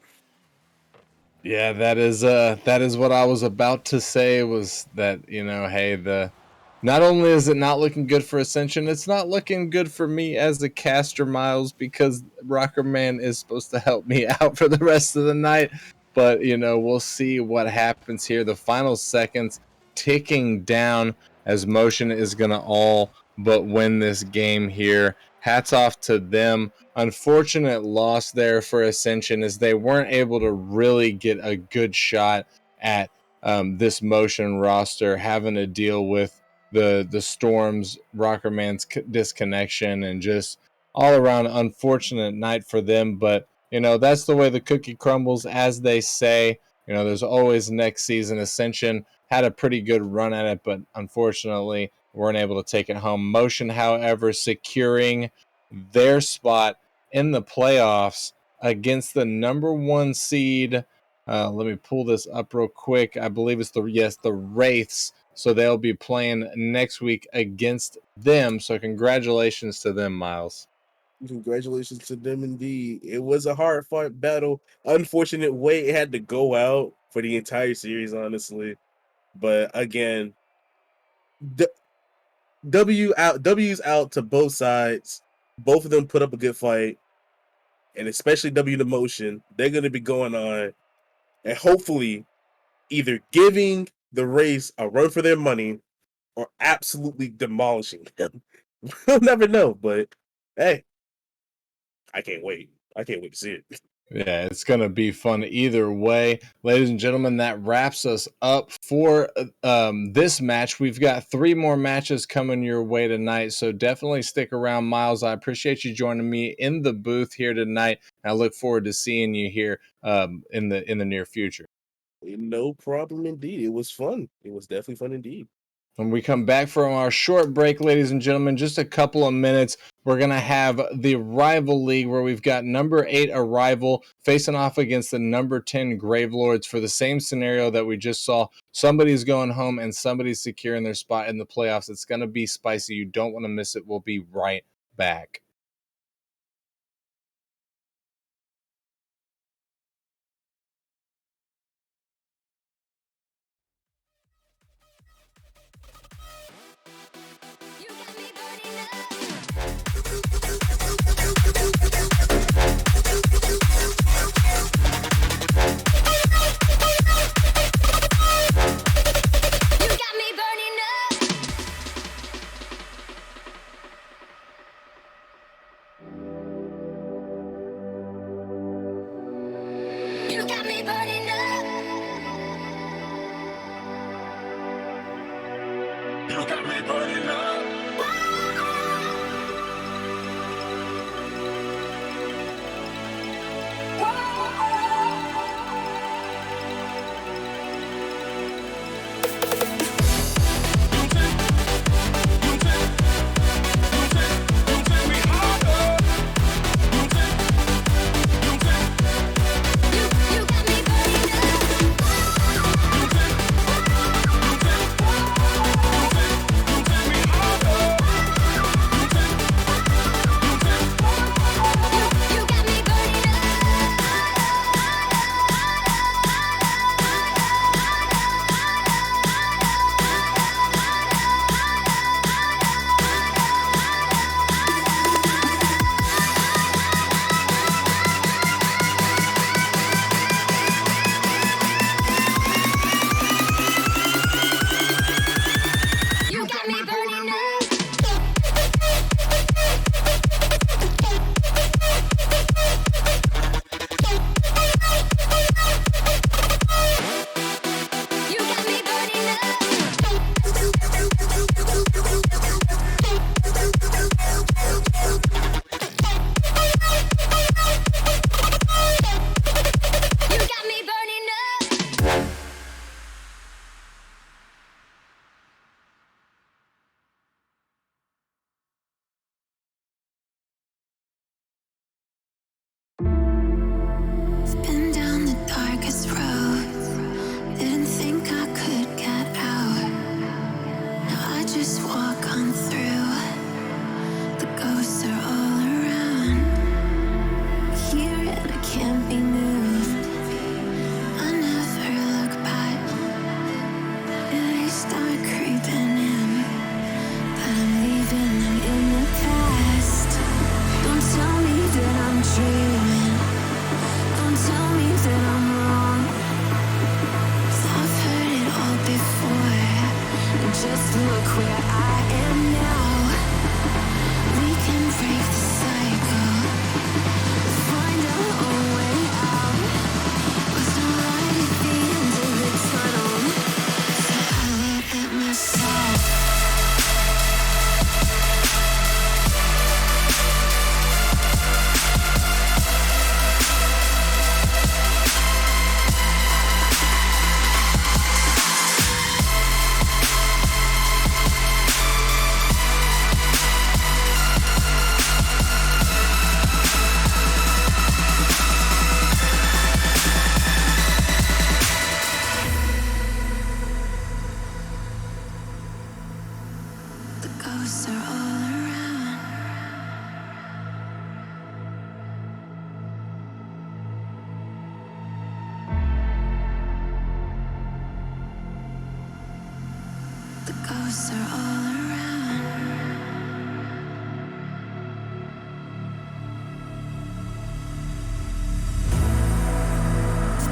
Yeah, that is what I was about to say, was that, hey, not only is it not looking good for Ascension, it's not looking good for me as a caster, Miles, because Rockerman is supposed to help me out for the rest of the night. But, we'll see what happens here. The final seconds ticking down as Motion is going to all but win this game here. Hats off to them. Unfortunate loss there for Ascension as they weren't able to really get a good shot at this Motion roster, having to deal with the Storms, Rockerman's disconnection, and just all around unfortunate night for them. But that's the way the cookie crumbles, as they say. There's always next season. Ascension had a pretty good run at it, but unfortunately weren't able to take it home. Motion, however, securing their spot in the playoffs against the number 1 seed. Let me pull this up real quick. I believe it's the Wraiths. So they'll be playing next week against them. So congratulations to them, Miles. Congratulations to them indeed. It was a hard fought battle. Unfortunate way it had to go out for the entire series, honestly. But again, W's out to both sides. Both of them put up a good fight. And especially W the Motion. They're gonna be going on and hopefully either giving the race a run for their money or absolutely demolishing them. We'll never know, but hey, I can't wait. I can't wait to see it. Yeah, it's going to be fun either way. Ladies and gentlemen, that wraps us up for this match. We've got 3 more matches coming your way tonight, so definitely stick around, Miles. I appreciate you joining me in the booth here tonight. I look forward to seeing you here in the near future. No problem indeed. It was fun. It was definitely fun indeed. When we come back from our short break, ladies and gentlemen, just a couple of minutes, we're going to have the Rival League where we've got number 8 Arrival facing off against the number 10 Gravelords for the same scenario that we just saw. Somebody's going home and somebody's securing their spot in the playoffs. It's going to be spicy. You don't want to miss it. We'll be right back. You got me burning up. You got me burning up. You got me burning up. You got me burning up. You got me burning up. You got me burning up. You got me burning up. You got me burning up. You got me burning up. Been down the darkest road. Didn't think I could get out. Now I just walk on through. The ghosts are all around. Here and I can't be moved. I never look back. They start creeping in, but I'm leaving them in the past. Don't tell me that I'm dreaming. Don't tell me that I'm wrong. 'Cause I've heard it all before. And just look where I am now. We can break the cycle. Find our own way out. There's no light at the end of the tunnel. So I look at myself. The ghosts are all around. The ghosts are all around.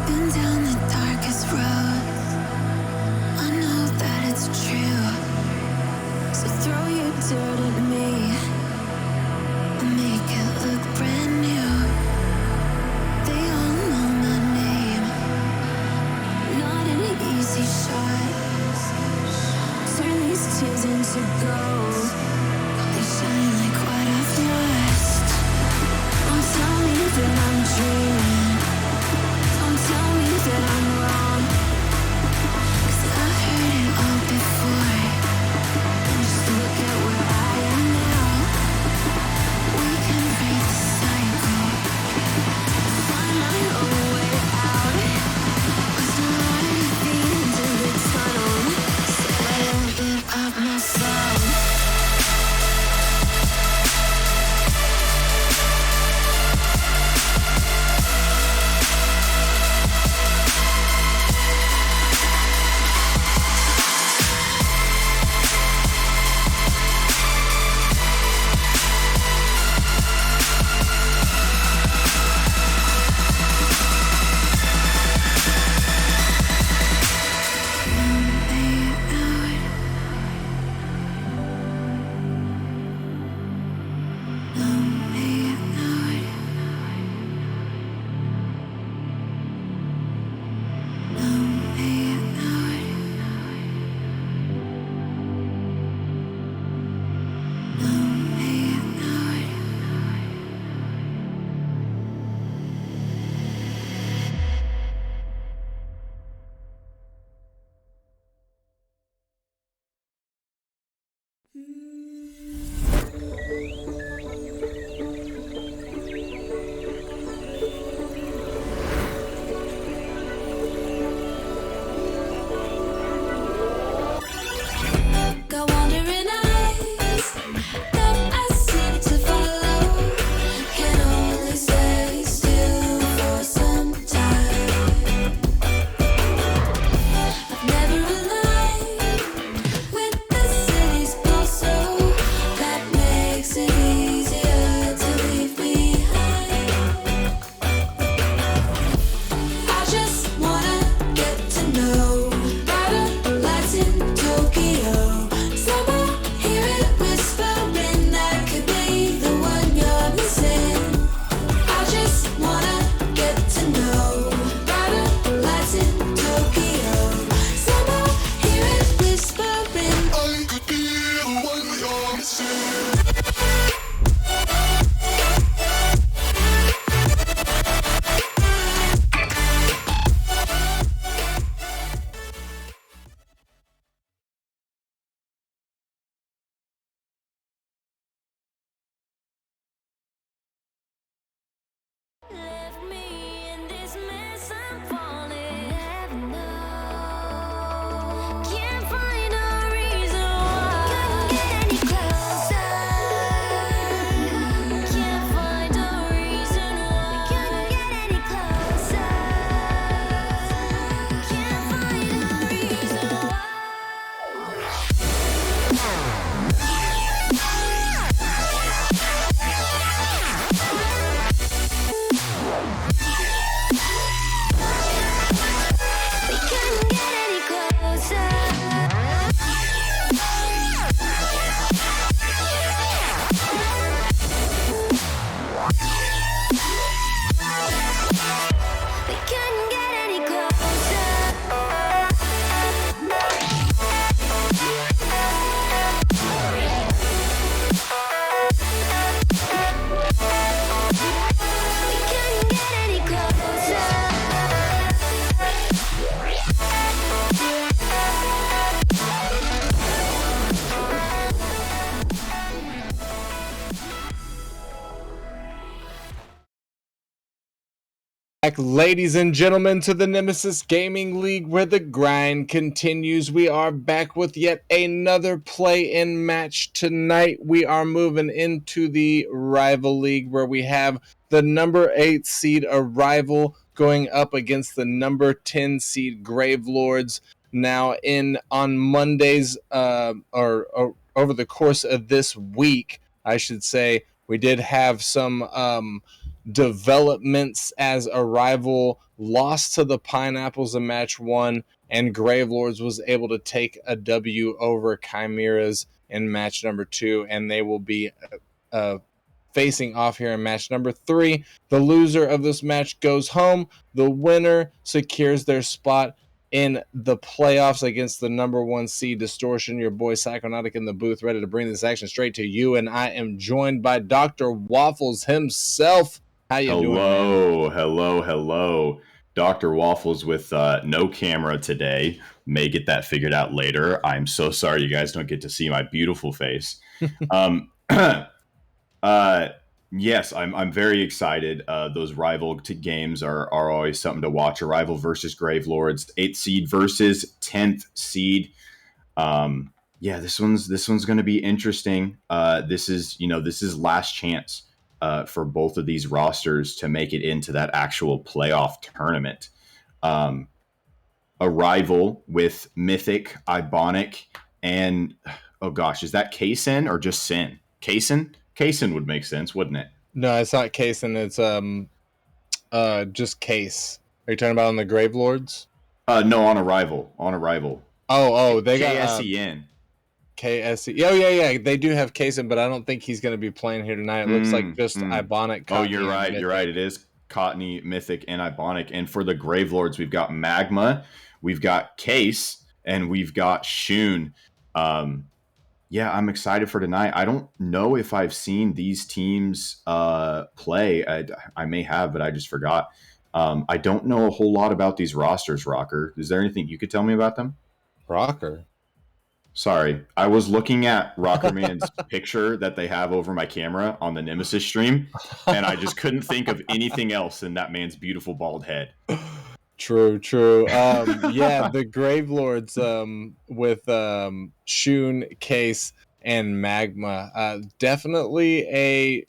Been down the darkest road. I know that it's true. So throw your dirt at me and make it look brand new. They Ladies and gentlemen, to the Nemesis Gaming League where the grind continues. We are back with yet another play-in match tonight. We are moving into the Rival League where we have the number 8 seed Arrival going up against the number 10 seed Gravelords. Now, on Mondays, or over the course of this week, I should say, we did have some developments as Arrival lost to the Pineapples in match 1, and Gravelords was able to take a W over Chimeras in match number 2, and they will be facing off here in match number 3. The loser of this match goes home. The winner secures their spot in the playoffs against the number 1 seed Distortion. Your boy Psychonautic in the booth, ready to bring this action straight to you, and I am joined by Dr. Waffles himself. How you doing, man? Hello. Dr. Waffles with no camera today. May get that figured out later. I'm so sorry you guys don't get to see my beautiful face. Yes, I'm very excited. Those rival games are always something to watch. Arrival versus Gravelords, 8th seed versus 10th seed. Yeah, this one's going to be interesting. This is last chance for both of these rosters to make it into that actual playoff tournament. Arrival with Mythic, Ibonic, and oh gosh, is that Kaysen or just Sin? Kaysen would make sense, wouldn't it? No, it's not Kaysen. It's just Case. Are you talking about on the Gravelords? No, on Arrival. Oh, they got KSEN. KSE. Oh, yeah. They do have Kaysen, but I don't think he's going to be playing here tonight. It looks like just Ibonic. Oh, you're right. It is Cottony, Mythic, and Ibonic. And for the Gravelords, we've got Magma, we've got Case, and we've got Shun. Yeah, I'm excited for tonight. I don't know if I've seen these teams play. I may have, but I just forgot. I don't know a whole lot about these rosters, Rocker. Is there anything you could tell me about them? Rocker? Sorry. I was looking at Rockerman's picture that they have over my camera on the Nemesis stream, and I just couldn't think of anything else in that man's beautiful bald head. True. Yeah, the Gravelords with Shun, Case, and Magma. Definitely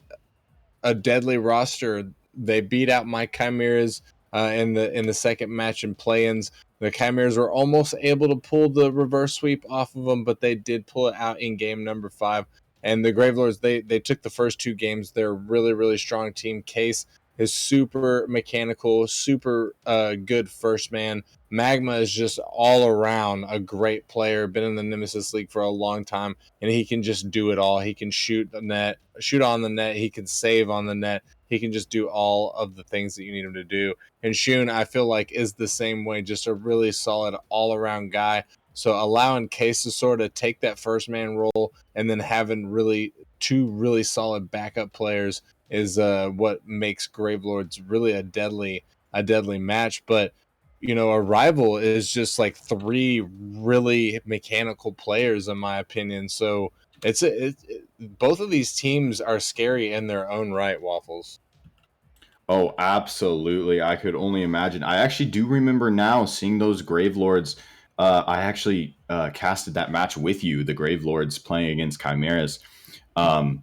a deadly roster. They beat out my Chimeras in the second match in play-ins. The Chimeras were almost able to pull the reverse sweep off of them, but they did pull it out in game number 5. And the Gravelords, they took the first 2 games. They're a really, really strong team. Case is super mechanical, super good first man. Magma is just all around a great player, been in the Nemesis League for a long time, and he can just do it all. He can shoot on the net, he can save on the net, he can just do all of the things that you need him to do. And Shun, I feel like, is the same way, just a really solid all-around guy. So allowing Case to sort of take that first man role and then having really 2 really solid backup players is what makes Gravelords really a deadly match. But Arrival is just like 3 really mechanical players in my opinion. So both of these teams are scary in their own right, Waffles. Oh, absolutely. I could only imagine. I actually do remember now seeing those Gravelords. I actually casted that match with you, the Gravelords playing against Chimeras. And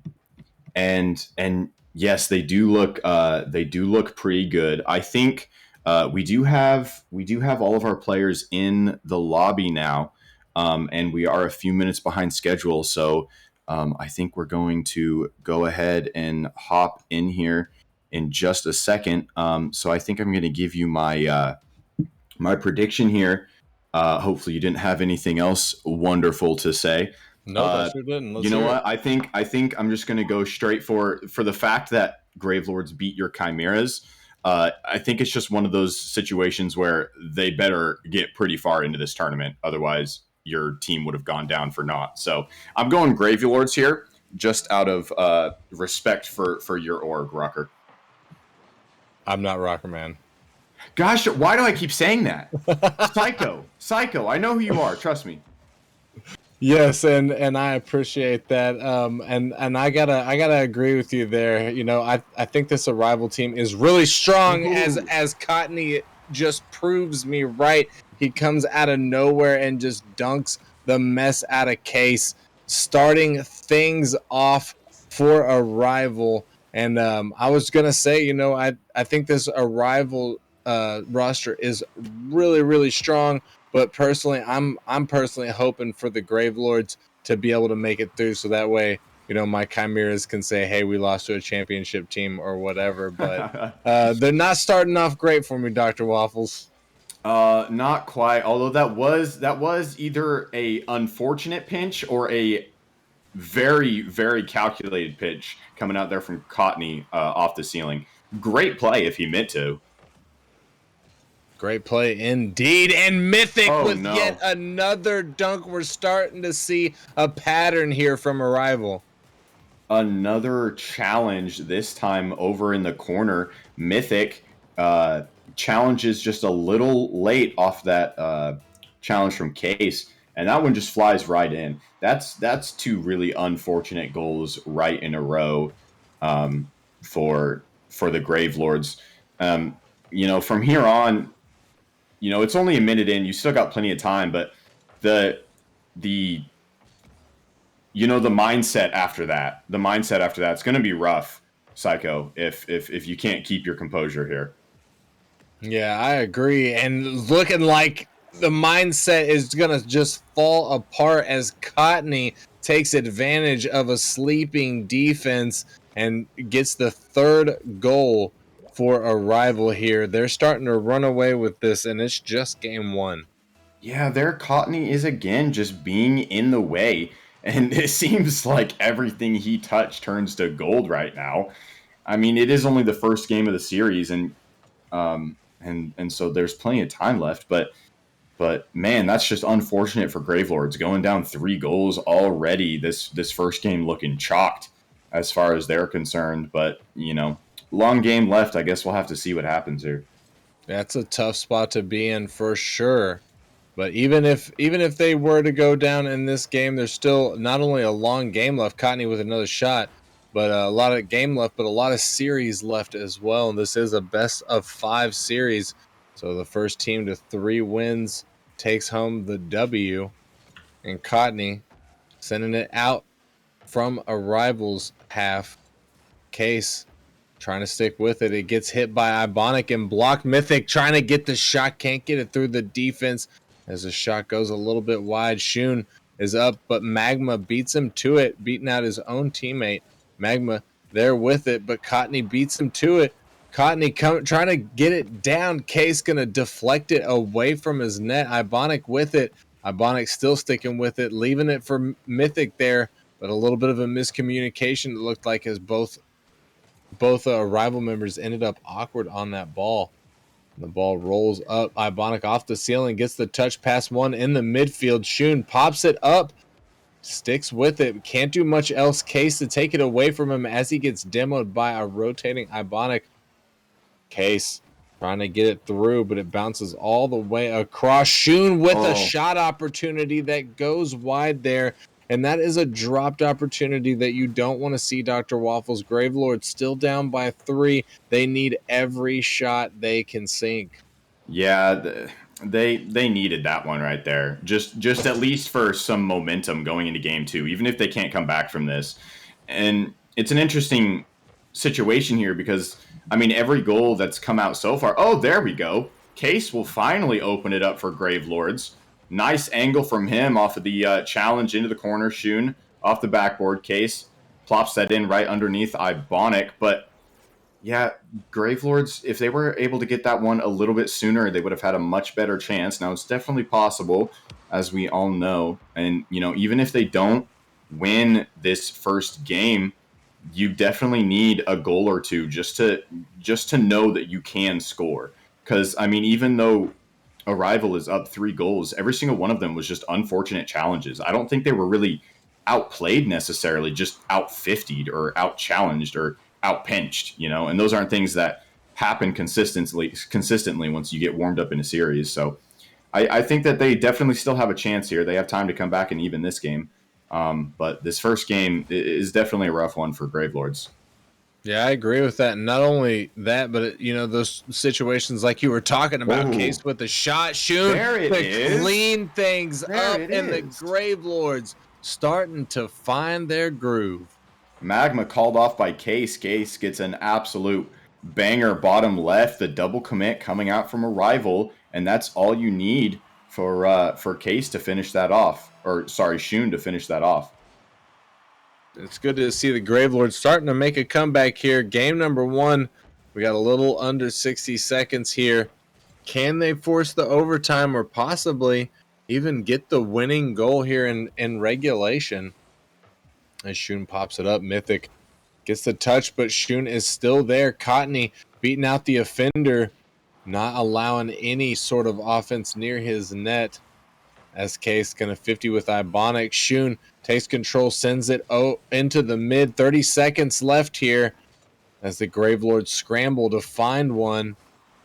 yes, they do look pretty good. I think we do have all of our players in the lobby now, and we are a few minutes behind schedule. So I think we're going to go ahead and hop in here in just a second. So I think I'm going to give you my my prediction here. Hopefully, you didn't have anything else wonderful to say. No, I sure didn't. You know what? I think I'm just going to go straight for the fact that Gravelords beat your Chimeras. I think it's just one of those situations where they better get pretty far into this tournament. Otherwise, your team would have gone down for naught. So I'm going Gravelords here, just out of respect for your org, Rocker. I'm not Rocker Man. Gosh, why do I keep saying that? Psycho. I know who you are. Trust me. Yes, and I appreciate that. And I gotta agree with you there. You know, I think this Arrival team is really strong, Ooh. as Cottony just proves me right. He comes out of nowhere and just dunks the mess out of Case, starting things off for Arrival. And I was gonna say, you know, I think this Arrival roster is really really strong, but personally, I'm personally hoping for the Grave Lords to be able to make it through, so that way, you know, my Chimeras can say, "Hey, we lost to a championship team" or whatever. But they're not starting off great for me, Doctor Waffles. Not quite. Although that was either a unfortunate pinch or a very very calculated pitch coming out there from Cottony off the ceiling. Great play if he meant to. Great play indeed, and Mythic Oh with yet no. another dunk. We're starting to see a pattern here from Arrival. Another challenge, this time over in the corner. Mythic uh, challenges just a little late off that challenge from Case, and that one just flies right in. That's two really unfortunate goals right in a row um, for the Grave Lords. You know, from here on, you know, it's only a minute in. You still got plenty of time, but the the the mindset after that, it's going to be rough, Psycho, if you can't keep your composure here. Yeah, I agree. And looking like the mindset is going to just fall apart as Cotney takes advantage of a sleeping defense and gets the third goal for Arrival here. They're starting to run away with this, and it's just game one. Yeah, their Cottony is again just being in the way, and it seems like everything he touched turns to gold right now. I mean, it is only the first game of the series, and so there's plenty of time left, but man, that's just unfortunate for Gravelords going down 3 goals already. This first game looking chalked as far as they're concerned. But long game left. I guess we'll have to see what happens here. That's a tough spot to be in for sure. But even if they were to go down in this game, there's still not only a long game left, Cotney with another shot, but a lot of game left, but a lot of series left as well. And this is a best of 5 series. So the first team to 3 wins takes home the W. And Cotney sending it out from a rival's half. Case trying to stick with it. It gets hit by Ibonic and blocked. Mythic trying to get the shot. Can't get it through the defense as the shot goes a little bit wide. Shun is up, but Magma beats him to it, beating out his own teammate. Magma there with it, but Cotney beats him to it. Cotney trying to get it down. Case going to deflect it away from his net. Ibonic with it. Ibonic still sticking with it, leaving it for Mythic there, but a little bit of a miscommunication, it looked like, as both rival members ended up awkward on that ball. The ball rolls up. Ibonic off the ceiling, gets the touch pass one in the midfield. Shun pops it up, sticks with it. Can't do much else. Case to take it away from him as he gets demoed by a rotating Ibonic. Case trying to get it through, but it bounces all the way across. Shun with a shot opportunity that goes wide there. And that is a dropped opportunity that you don't want to see, Dr. Waffles. Gravelord still down by 3. They need every shot they can sink. Yeah, they needed that one right there. Just at least for some momentum going into game 2, even if they can't come back from this. And it's an interesting situation here because I mean every goal that's come out so far. Oh, there we go. Case will finally open it up for Grave Lords. Nice angle from him off of the challenge into the corner. Shun off the backboard. Case plops that in right underneath Ibonic, but yeah, Gravelords, if they were able to get that one a little bit sooner, they would have had a much better chance. Now, it's definitely possible, as we all know. And, even if they don't win this first game, you definitely need a goal or two just to know that you can score. Because, I mean, even though Arrival is up 3 goals, every single one of them was just unfortunate challenges. I don't think they were really outplayed necessarily, just out 50'd or out challenged or out pinched, and those aren't things that happen consistently once you get warmed up in a series. So I think that they definitely still have a chance here. They have time to come back and even this game. But this first game is definitely a rough one for Gravelords. Yeah, I agree with that. And not only that, but those situations like you were talking about, Case Ooh. with the shot, Shun There it to is. clean things There up, it and the is. Gravelords starting to find their groove. Magma called off by Case. Case gets an absolute banger bottom left. The double commit coming out from a rival, and that's all you need for Case to finish that off. Or sorry, Shun to finish that off. It's good to see the Gravelords starting to make a comeback here. Game number 1, we got a little under 60 seconds here. Can they force the overtime or possibly even get the winning goal here in regulation? As Shun pops it up, Mythic gets the touch, but Shun is still there. Cottony beating out the offender, not allowing any sort of offense near his net. SK's going to 50 with Ibonic. Shun takes control, sends it into the mid. 30 seconds left here as the Gravelords scramble to find one.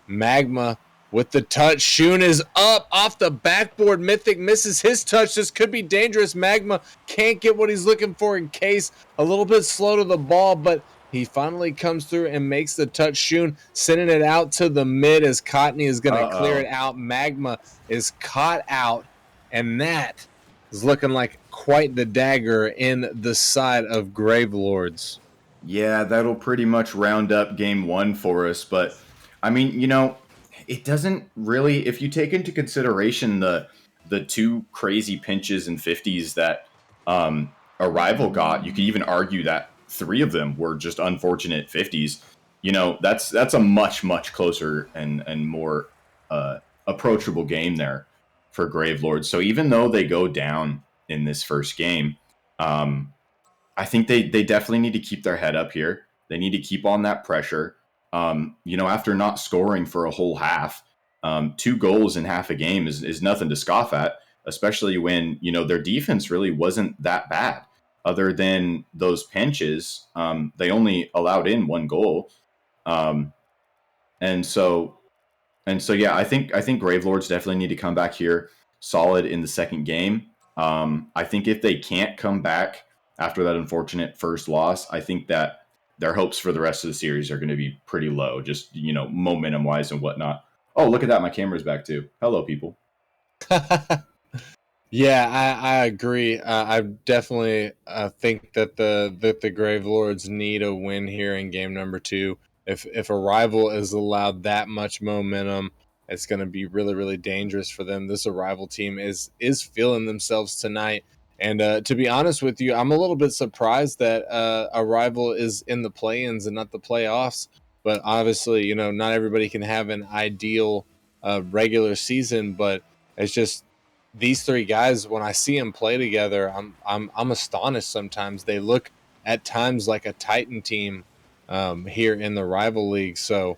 Magma with the touch. Shun is up off the backboard. Mythic misses his touch. This could be dangerous. Magma can't get what he's looking for in Case. A little bit slow to the ball, but he finally comes through and makes the touch. Shun sending it out to the mid as Cottony is going to clear it out. Magma is caught out, and that is looking like quite the dagger in the side of Gravelords. Yeah, that'll pretty much round up game 1 for us. But I mean, it doesn't really. If you take into consideration the 2 crazy pinches and 50s that a rival got, you could even argue that 3 of them were just unfortunate 50s. That's a much closer and more approachable game there for Gravelords. So even though they go down in this first game, I think they definitely need to keep their head up here. They need to keep on that pressure. After not scoring for a whole half, 2 goals in half a game is nothing to scoff at, especially when, their defense really wasn't that bad. Other than those pinches, they only allowed in 1 goal. And so yeah, I think Gravelords definitely need to come back here solid in the second game. I think if they can't come back after that unfortunate first loss, I think that their hopes for the rest of the series are going to be pretty low, just momentum wise and whatnot. Oh, look at that! My camera's back too. Hello, people. Yeah, I agree. I definitely think that the Gravelords need a win here in game number 2. If a rival is allowed that much momentum, it's going to be really dangerous for them. This Arrival team is feeling themselves tonight. And to be honest with you, I'm a little bit surprised that Arrival is in the play-ins and not the playoffs. But obviously, not everybody can have an ideal regular season. But it's just these 3 guys, when I see them play together, I'm astonished. Sometimes they look at times like a Titan team here in the rival league. So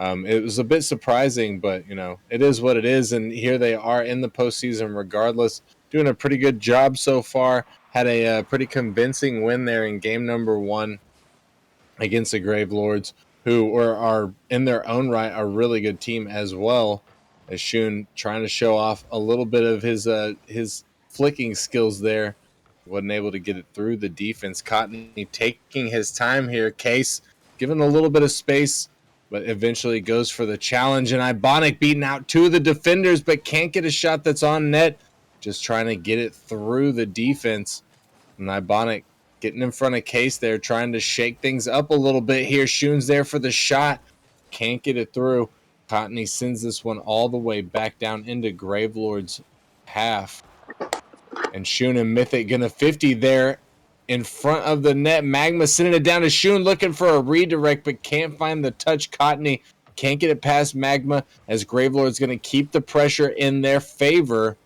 it was a bit surprising, but it is what it is. And here they are in the postseason, regardless, doing a pretty good job so far. Had a pretty convincing win there in game number 1 against the Gravelords, who are in their own right a really good team as well. As Shun trying to show off a little bit of his flicking skills there, wasn't able to get it through the defense. Cottony taking his time here. Case given a little bit of space, but eventually goes for the challenge. And Ibonic beating out 2 of the defenders, but can't get a shot that's on net. Just trying to get it through the defense. And Ibonic getting in front of Case there, trying to shake things up a little bit here. Shun's there for the shot. Can't get it through. Cottony sends this one all the way back down into Gravelord's half. And Shun and Mythic gonna 50 there in front of the net. Magma sending it down to Shun, looking for a redirect, but can't find the touch. Cottony can't get it past Magma, as Gravelord's gonna keep the pressure in their favor.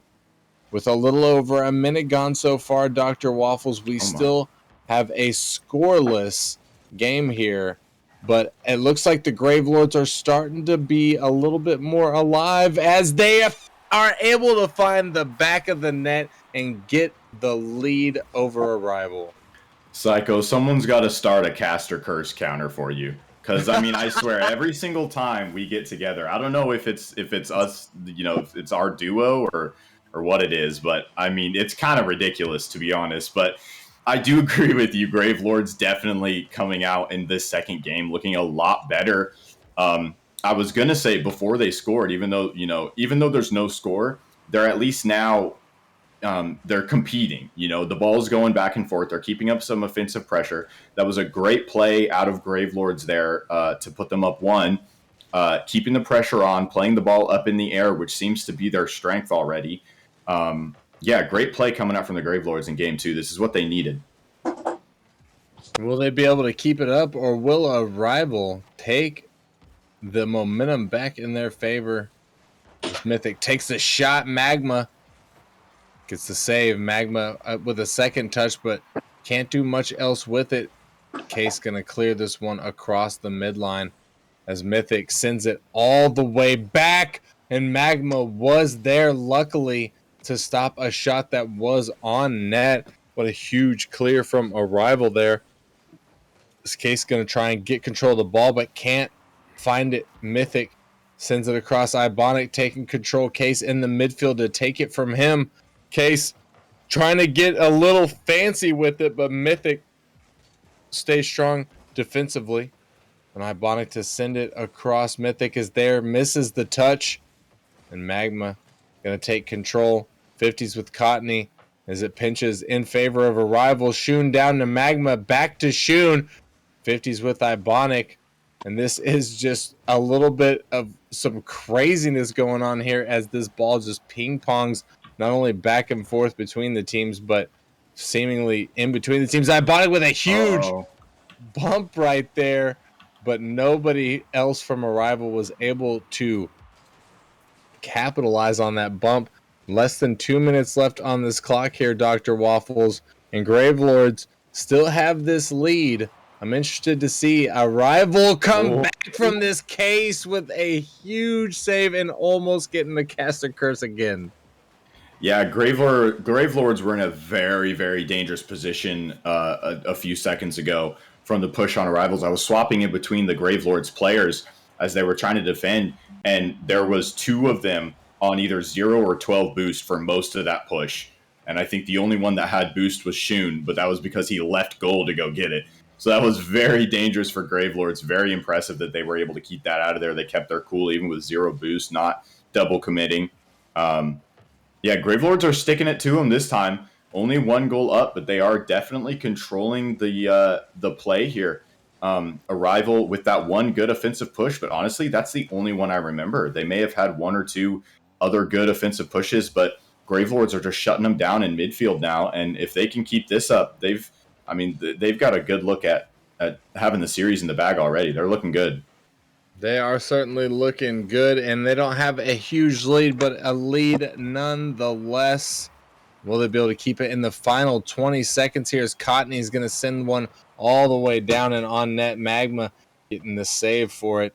With a little over a minute gone so far, Dr. Waffles, we still have a scoreless game here. But it looks like the Gravelords are starting to be a little bit more alive as they are able to find the back of the net and get the lead over Arrival. Psycho, someone's got to start a caster curse counter for you. Because I mean, I swear, every single time we get together, I don't know if it's us, if it's our duo or what it is, but I mean, it's kind of ridiculous to be honest. But I do agree with you. Grave Lords definitely coming out in this second game looking a lot better. I was gonna say before they scored, even though there's no score, they're at least now they're competing. The ball's going back and forth. They're keeping up some offensive pressure. That was a great play out of Grave Lords there to put them up one, keeping the pressure on, playing the ball up in the air, which seems to be their strength already. Yeah, great play coming out from the Grave Lords in game two. This is what they needed. Will they be able to keep it up, or will a rival take the momentum back in their favor? As Mythic takes a shot, Magma gets the save. Magma with a second touch, but can't do much else with it. Case gonna clear this one across the midline as Mythic sends it all the way back, and Magma was there luckily to stop a shot that was on net. What a huge clear from a rival there. This Case gonna try and get control of the ball, but can't find it. Mythic sends it across. Ibonic taking control. Case in the midfield to take it from him. Case trying to get a little fancy with it, but Mythic stays strong defensively. And Ibonic to send it across. Mythic is there, misses the touch. And Magma going to take control. 50s with Cottony as it pinches in favor of a rival. Shun down to Magma, back to Shun. 50s with Ibonic. And this is just a little bit of some craziness going on here as this ball just ping pongs not only back and forth between the teams, but seemingly in between the teams. Ibonic with a huge bump right there, but nobody else from a rival was able to capitalize on that bump. Less than 2 minutes left on this clock here, Dr. Waffles, and Grave Lords still have this lead. I'm interested to see a rival come back from this case with a huge save and almost getting the caster curse again. Yeah, Grave Lords were in a very, very dangerous position a few seconds ago from the push on arrivals. I was swapping in between the Grave Lords players as they were trying to defend, and there was two of them on either 0 or 12 boost for most of that push. And I think the only one that had boost was Shun, but that was because he left goal to go get it. So that was very dangerous for Grave Lords. Very impressive that they were able to keep that out of there. They kept their cool even with 0 boost, not double committing. Yeah, Grave Lords are sticking it to them this time. Only 1 goal up, but they are definitely controlling the play here. Arrival with that one good offensive push, but honestly, that's the only one I remember. They may have had 1 or 2 other good offensive pushes, but Grave Lords are just shutting them down in midfield now. And if they can keep this up, they've got a good look at having the series in the bag already. They're looking good. They are certainly looking good, and they don't have a huge lead, but a lead nonetheless. Will they be able to keep it in the final 20 seconds here as Cottony is going to send one all the way down and on net. Magma getting the save for it.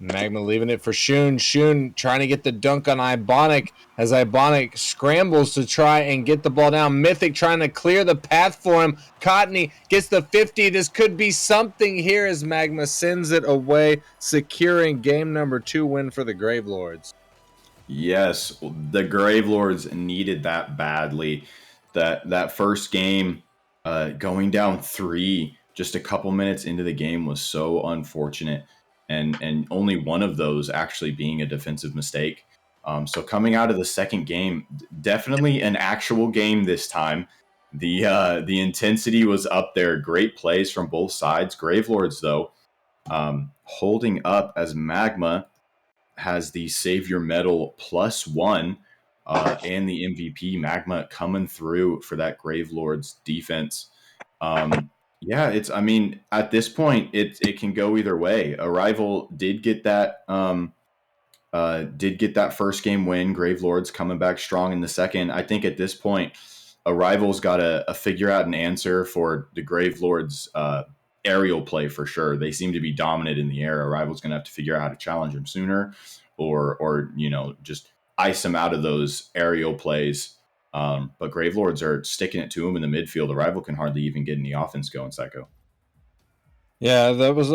Magma leaving it for Shun. Shun trying to get the dunk on Ibonic as Ibonic scrambles to try and get the ball down. Mythic trying to clear the path for him. Cottony gets the 50. This could be something here as Magma sends it away, securing game number 2 win for the Grave Lords. Yes, the Grave Lords needed that badly. That first game, going down 3 just a couple minutes into the game was so unfortunate, and only one of those actually being a defensive mistake. So coming out of the second game, definitely an actual game this time. The intensity was up there. Great plays from both sides. Grave Lords though, holding up as Magma has the Savior Medal +1 and the MVP. Magma coming through for that Grave Lords defense. Yeah, at this point, it can go either way. Arrival did get that first game win. Grave Lords coming back strong in the second. I think at this point, Arrival's got to figure out an answer for the Grave Lords aerial play for sure. They seem to be dominant in the air. Arrival's going to have to figure out how to challenge them sooner, or just ice them out of those aerial plays. But Grave Lords are sticking it to him in the midfield. Arrival can hardly even get any offense going, Psycho. Yeah, that was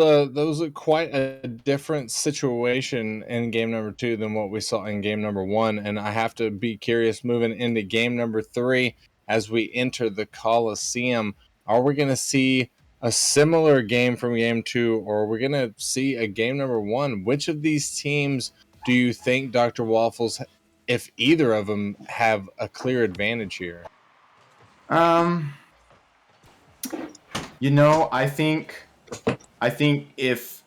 a quite a different situation in game number 2 than what we saw in game number 1, and I have to be curious moving into game number 3 as we enter the Coliseum. Are we going to see a similar game from game 2, or are we going to see a game number 1? Which of these teams do you think, Dr. Waffles, if either of them have a clear advantage here? Um, I think I think it's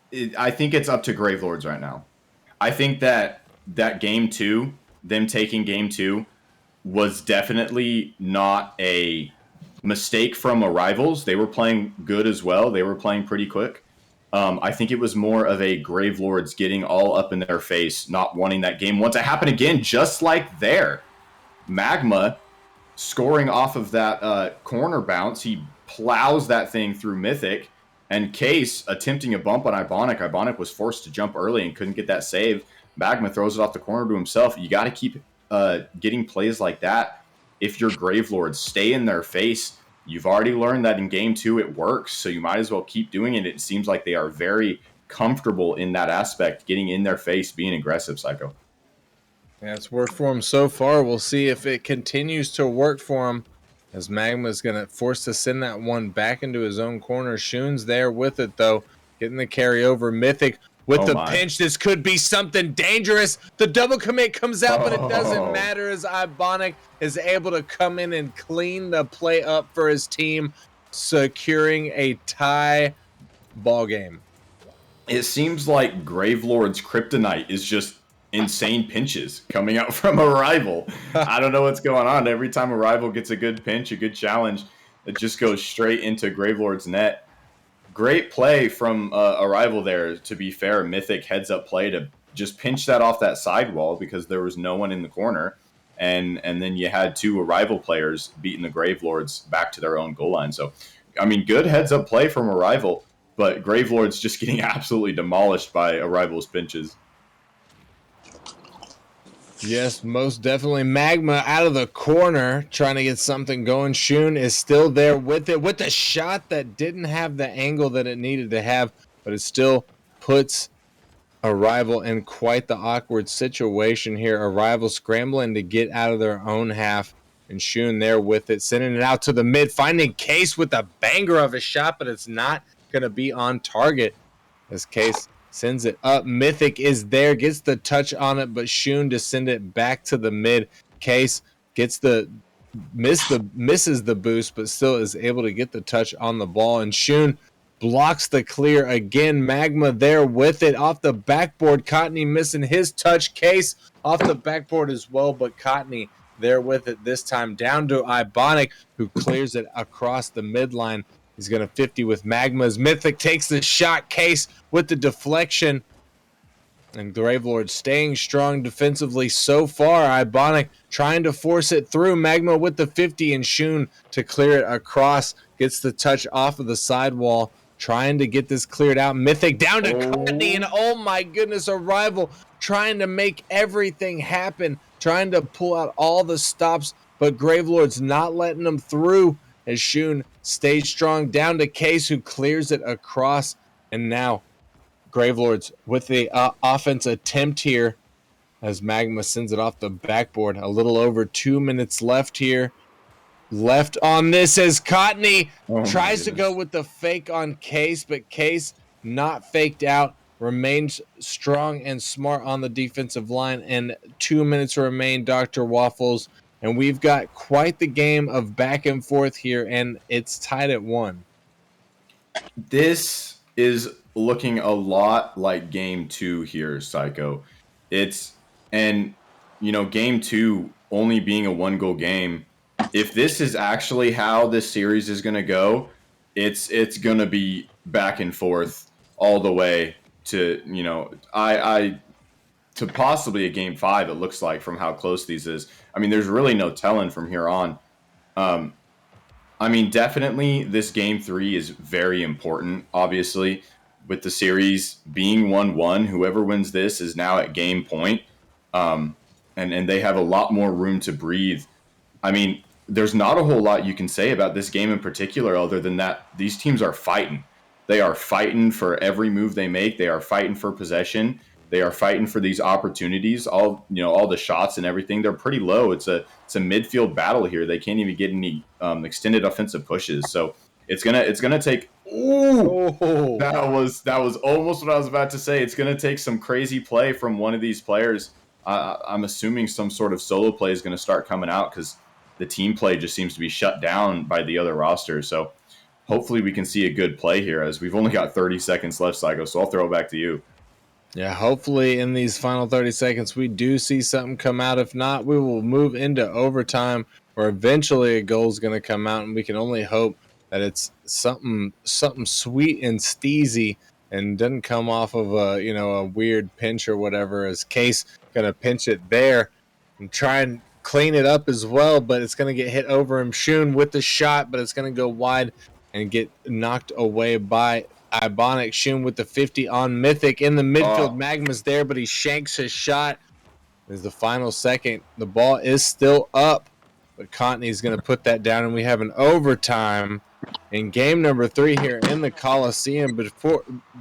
up to Gravelords right now. I think that game 2, them taking game 2, was definitely not a mistake from Arrivals. They were playing good as well. They were playing pretty quick. I think it was more of a Gravelords getting all up in their face, not wanting that game one to happen again, just like there. Magma scoring off of that corner bounce, he plows that thing through Mythic, and Case attempting a bump on Ibonic. Ibonic was forced to jump early and couldn't get that save. Magma throws it off the corner to himself. You got to keep getting plays like that if you're Gravelords. Stay in their face. You've already learned that in game 2 it works, so you might as well keep doing it. It seems like they are very comfortable in that aspect, getting in their face, being aggressive, Psycho. Yeah, it's worked for him so far. We'll see if it continues to work for him as Magma's going to force to send that one back into his own corner. Shun's there with it, though, getting the carry over. Mythic with the pinch. This could be something dangerous. The double commit comes out, but it doesn't matter as Ibonic is able to come in and clean the play up for his team, securing a tie ball game. It seems like Gravelord's kryptonite is just insane pinches coming out from Arrival. I don't know what's going on. Every time Arrival gets a good pinch, a good challenge, it just goes straight into Gravelord's net. Great play from Arrival there. To be fair, Mythic heads up play to just pinch that off that sidewall because there was no one in the corner. And then you had 2 Arrival players beating the Gravelords back to their own goal line. So, I mean, good heads up play from Arrival, but Gravelord's just getting absolutely demolished by Arrival's pinches. Yes, most definitely. Magma out of the corner trying to get something going. Shun is still there with it, with a shot that didn't have the angle that it needed to have, but it still puts Arrival in quite the awkward situation here. Arrival scrambling to get out of their own half, and Shun there with it, sending it out to the mid, finding Case with a banger of a shot, but it's not going to be on target as Case sends it up. Mythic is there, gets the touch on it, but Shun to send it back to the mid. Case gets misses the boost, but still is able to get the touch on the ball. And Shun blocks the clear again. Magma there with it off the backboard. Cottony missing his touch. Case off the backboard as well, but Cottony there with it this time. Down to Ibonic, who clears it across the midline. He's going to 50 with Magma's. Mythic takes the shot. Case with the deflection. And Gravelord staying strong defensively so far. Ibonic trying to force it through. Magma with the 50 and Shun to clear it across. Gets the touch off of the sidewall. Trying to get this cleared out. Mythic down to Courtney. And oh my goodness, Arrival trying to make everything happen. Trying to pull out all the stops. But Gravelord's not letting them through. As Shun stays strong down to Case, who clears it across. And now Gravelords with the offense attempt here as Magma sends it off the backboard. A little over 2 minutes left here. Left on this as Cottony tries to go with the fake on Case, but Case not faked out. Remains strong and smart on the defensive line. And 2 minutes remain, Dr. Waffles. And we've got quite the game of back and forth here, and it's tied at 1. This is looking a lot like game 2 here, Psycho. And game 2 only being a 1-goal game. If this is actually how this series is going to go, it's going to be back and forth all the way to, to possibly a game 5, it looks like, from how close these is. I mean, there's really no telling from here on. Definitely this game 3 is very important, obviously, with the series being 1-1. Whoever wins this is now at game point, and they have a lot more room to breathe. I mean, there's not a whole lot you can say about this game in particular other than that these teams are fighting. They are fighting for every move they make. They are fighting for possession. They are fighting for these opportunities. All the shots and everything. They're pretty low. It's a midfield battle here. They can't even get any extended offensive pushes. So it's gonna take. Ooh, Oh, that was almost what I was about to say. It's gonna take some crazy play from one of these players. I'm assuming some sort of solo play is going to start coming out because the team play just seems to be shut down by the other rosters. So hopefully we can see a good play here as we've only got 30 seconds left, Psycho. So I'll throw it back to you. yeah. Hopefully, in these final 30 seconds, we do see something come out. If not, we will move into overtime, where eventually a goal is going to come out, and we can only hope that it's something sweet and steezy and doesn't come off of a weird pinch or whatever. As Case going to pinch it there and try and clean it up as well, but it's going to get hit over him. Shun with the shot, but it's going to go wide and get knocked away by Ibonic. Shun with the 50 on Mythic in the midfield. Oh. Magma's there, but he shanks his shot. There's the final second. The ball is still up, but Contney's going to put that down, and we have an overtime in game number 3 here in the Coliseum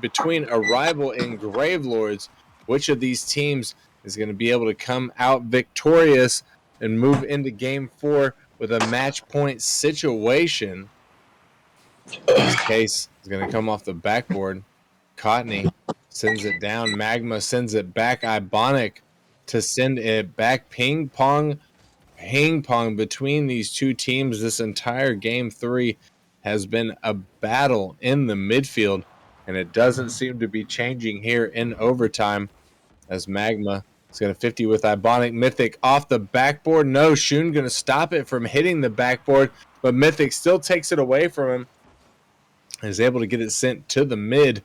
between Arrival and Gravelords. Which of these teams is going to be able to come out victorious and move into game 4 with a match point situation? This Case is going to come off the backboard. Cotney sends it down. Magma sends it back. Ibonic to send it back. Ping pong between these two teams. This entire game 3 has been a battle in the midfield, and it doesn't seem to be changing here in overtime as Magma is going to 50 with Ibonic. Mythic off the backboard. No, Shun going to stop it from hitting the backboard, but Mythic still takes it away from him and is able to get it sent to the mid.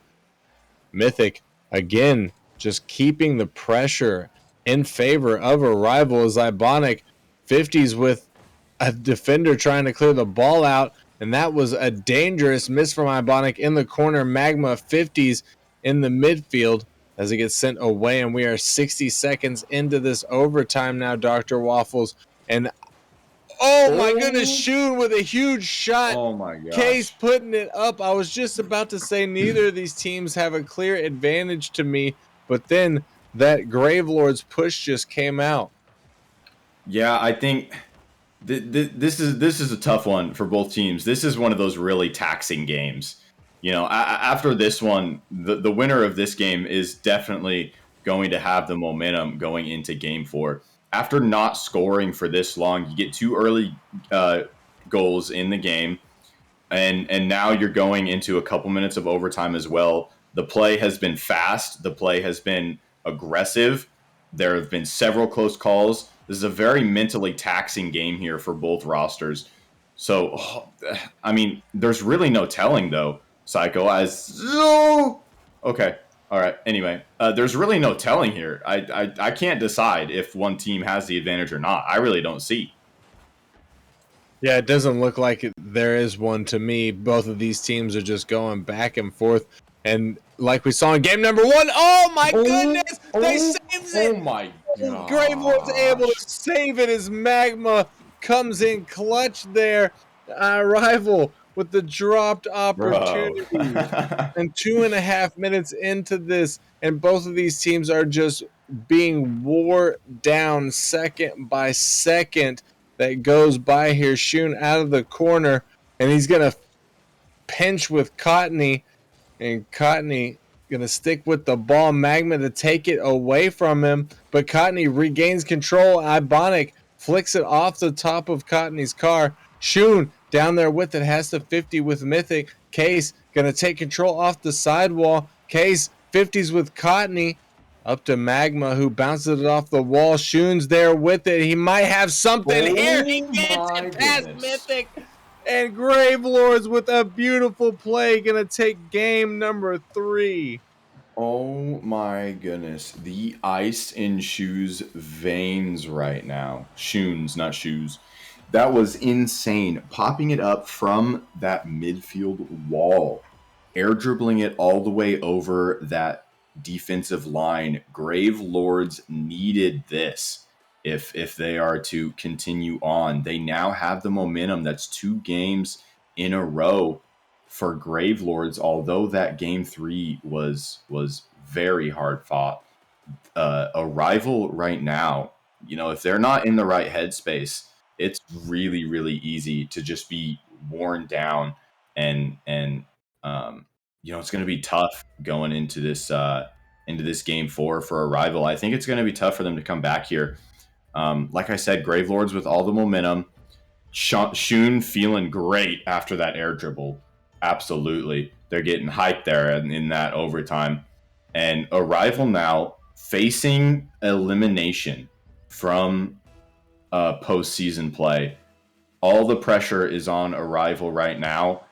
Mythic, again, just keeping the pressure in favor of Arrival as Ibonic 50s with a defender trying to clear the ball out, and that was a dangerous miss from Ibonic in the corner. Magma 50s in the midfield as it gets sent away, and we are 60 seconds into this overtime now, Dr. Waffles. And oh my goodness, Shun with a huge shot. Oh my gosh. Case putting it up. I was just about to say neither of these teams have a clear advantage to me, but then that Gravelord's push just came out. Yeah, I think this is a tough one for both teams. This is one of those really taxing games. After this one, the winner of this game is definitely going to have the momentum going into game 4. After not scoring for this long, you get 2 early goals in the game, and now you're going into a couple minutes of overtime as well. The play has been fast. The play has been aggressive. There have been several close calls. This is a very mentally taxing game here for both rosters. So, I mean, there's really no telling, though, Psycho. Okay. All right. Anyway, there's really no telling here. I can't decide if one team has the advantage or not. I really don't see. Yeah, it doesn't look like there is one to me. Both of these teams are just going back and forth. And like we saw in game number 1, oh my goodness, they saved it. Oh my god. Gravelord's able to save it as Magma comes in clutch there. Arrival with the dropped opportunity. And 2.5 minutes into this, and both of these teams are just being wore down second by second that goes by here. Shun out of the corner, and he's going to pinch with Cotney, and Cotney going to stick with the ball. Magma to take it away from him, but Cotney regains control. Ibonic flicks it off the top of Cotney's car. Shun down there with it, has to 50 with Mythic. Case going to take control off the sidewall. Case 50s with Cotney. Up to Magma, who bounces it off the wall. Shun's there with it. He might have something here. He gets it past Mythic. And Gravelords with a beautiful play going to take game number 3. Oh my goodness. The ice in Shu's veins right now. Shuns, not shoes. That was insane. Popping it up from that midfield wall. Air dribbling it all the way over that defensive line. Gravelords needed this if they are to continue on. They now have the momentum. That's 2 games in a row for Gravelords, although that game 3 was very hard fought. Arrival right now, if they're not in the right headspace, it's really, really easy to just be worn down, and it's going to be tough going into this game 4 for Arrival. I think it's going to be tough for them to come back here. Like I said, Gravelords with all the momentum. Shun feeling great after that air dribble. Absolutely. They're getting hyped there in that overtime. And Arrival now facing elimination from postseason play. All the pressure is on Arrival right now.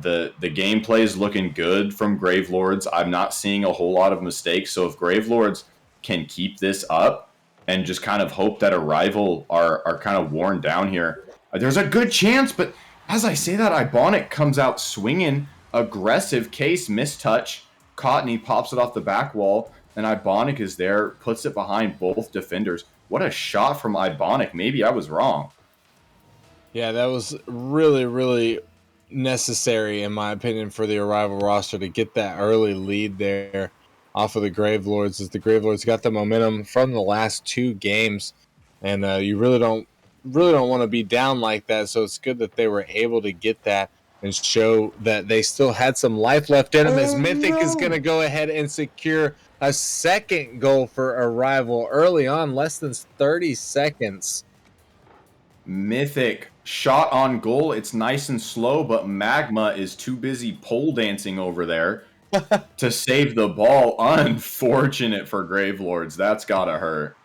The gameplay is looking good from Gravelords. I'm not seeing a whole lot of mistakes. So if Gravelords can keep this up and just kind of hope that Arrival are kind of worn down here, there's a good chance. But as I say that, Ibonic comes out swinging, aggressive. Case mistouch. Cottony pops it off the back wall, and Ibonic is there, puts it behind both defenders. What a shot from Ibonic. Maybe I was wrong. Yeah, that was really, really necessary, in my opinion, for the Arrival roster to get that early lead there off of the Gravelords, as the Gravelords got the momentum from the last 2 games, and you really don't want to be down like that. So it's good that they were able to get that and show that they still had some life left in them. As Mythic is going to go ahead and secure a second goal for Arrival early on, less than 30 seconds. Mythic shot on goal. It's nice and slow, but Magma is too busy pole dancing over there to save the ball. Unfortunate for Gravelords. That's gotta hurt.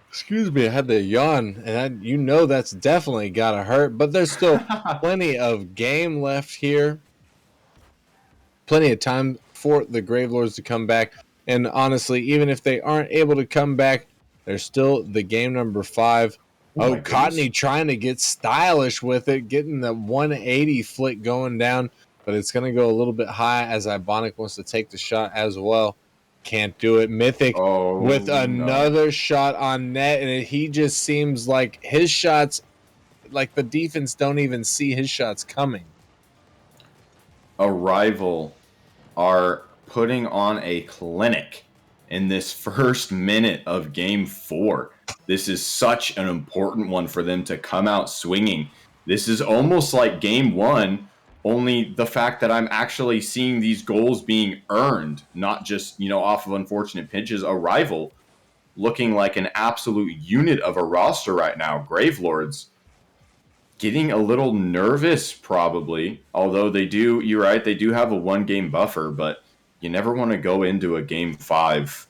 Excuse me, I had to yawn, and that's definitely gotta hurt. But there's still plenty of game left here. Plenty of time for the Gravelords to come back. And honestly, even if they aren't able to come back, there's still the game number 5. Oh, Cottony trying to get stylish with it, getting the 180 flick going down, but it's going to go a little bit high as Ibonic wants to take the shot as well. Can't do it. Mythic with another shot on net, and he just seems like his shots, like the defense don't even see his shots coming. Arrival are putting on a clinic in this first minute of game 4. This is such an important one for them to come out swinging. This is almost like game 1, only the fact that I'm actually seeing these goals being earned, not just, off of unfortunate pitches. Arrival looking like an absolute unit of a roster right now. Gravelords getting a little nervous probably, although you're right, they do have a 1-game buffer, but you never want to go into a game 5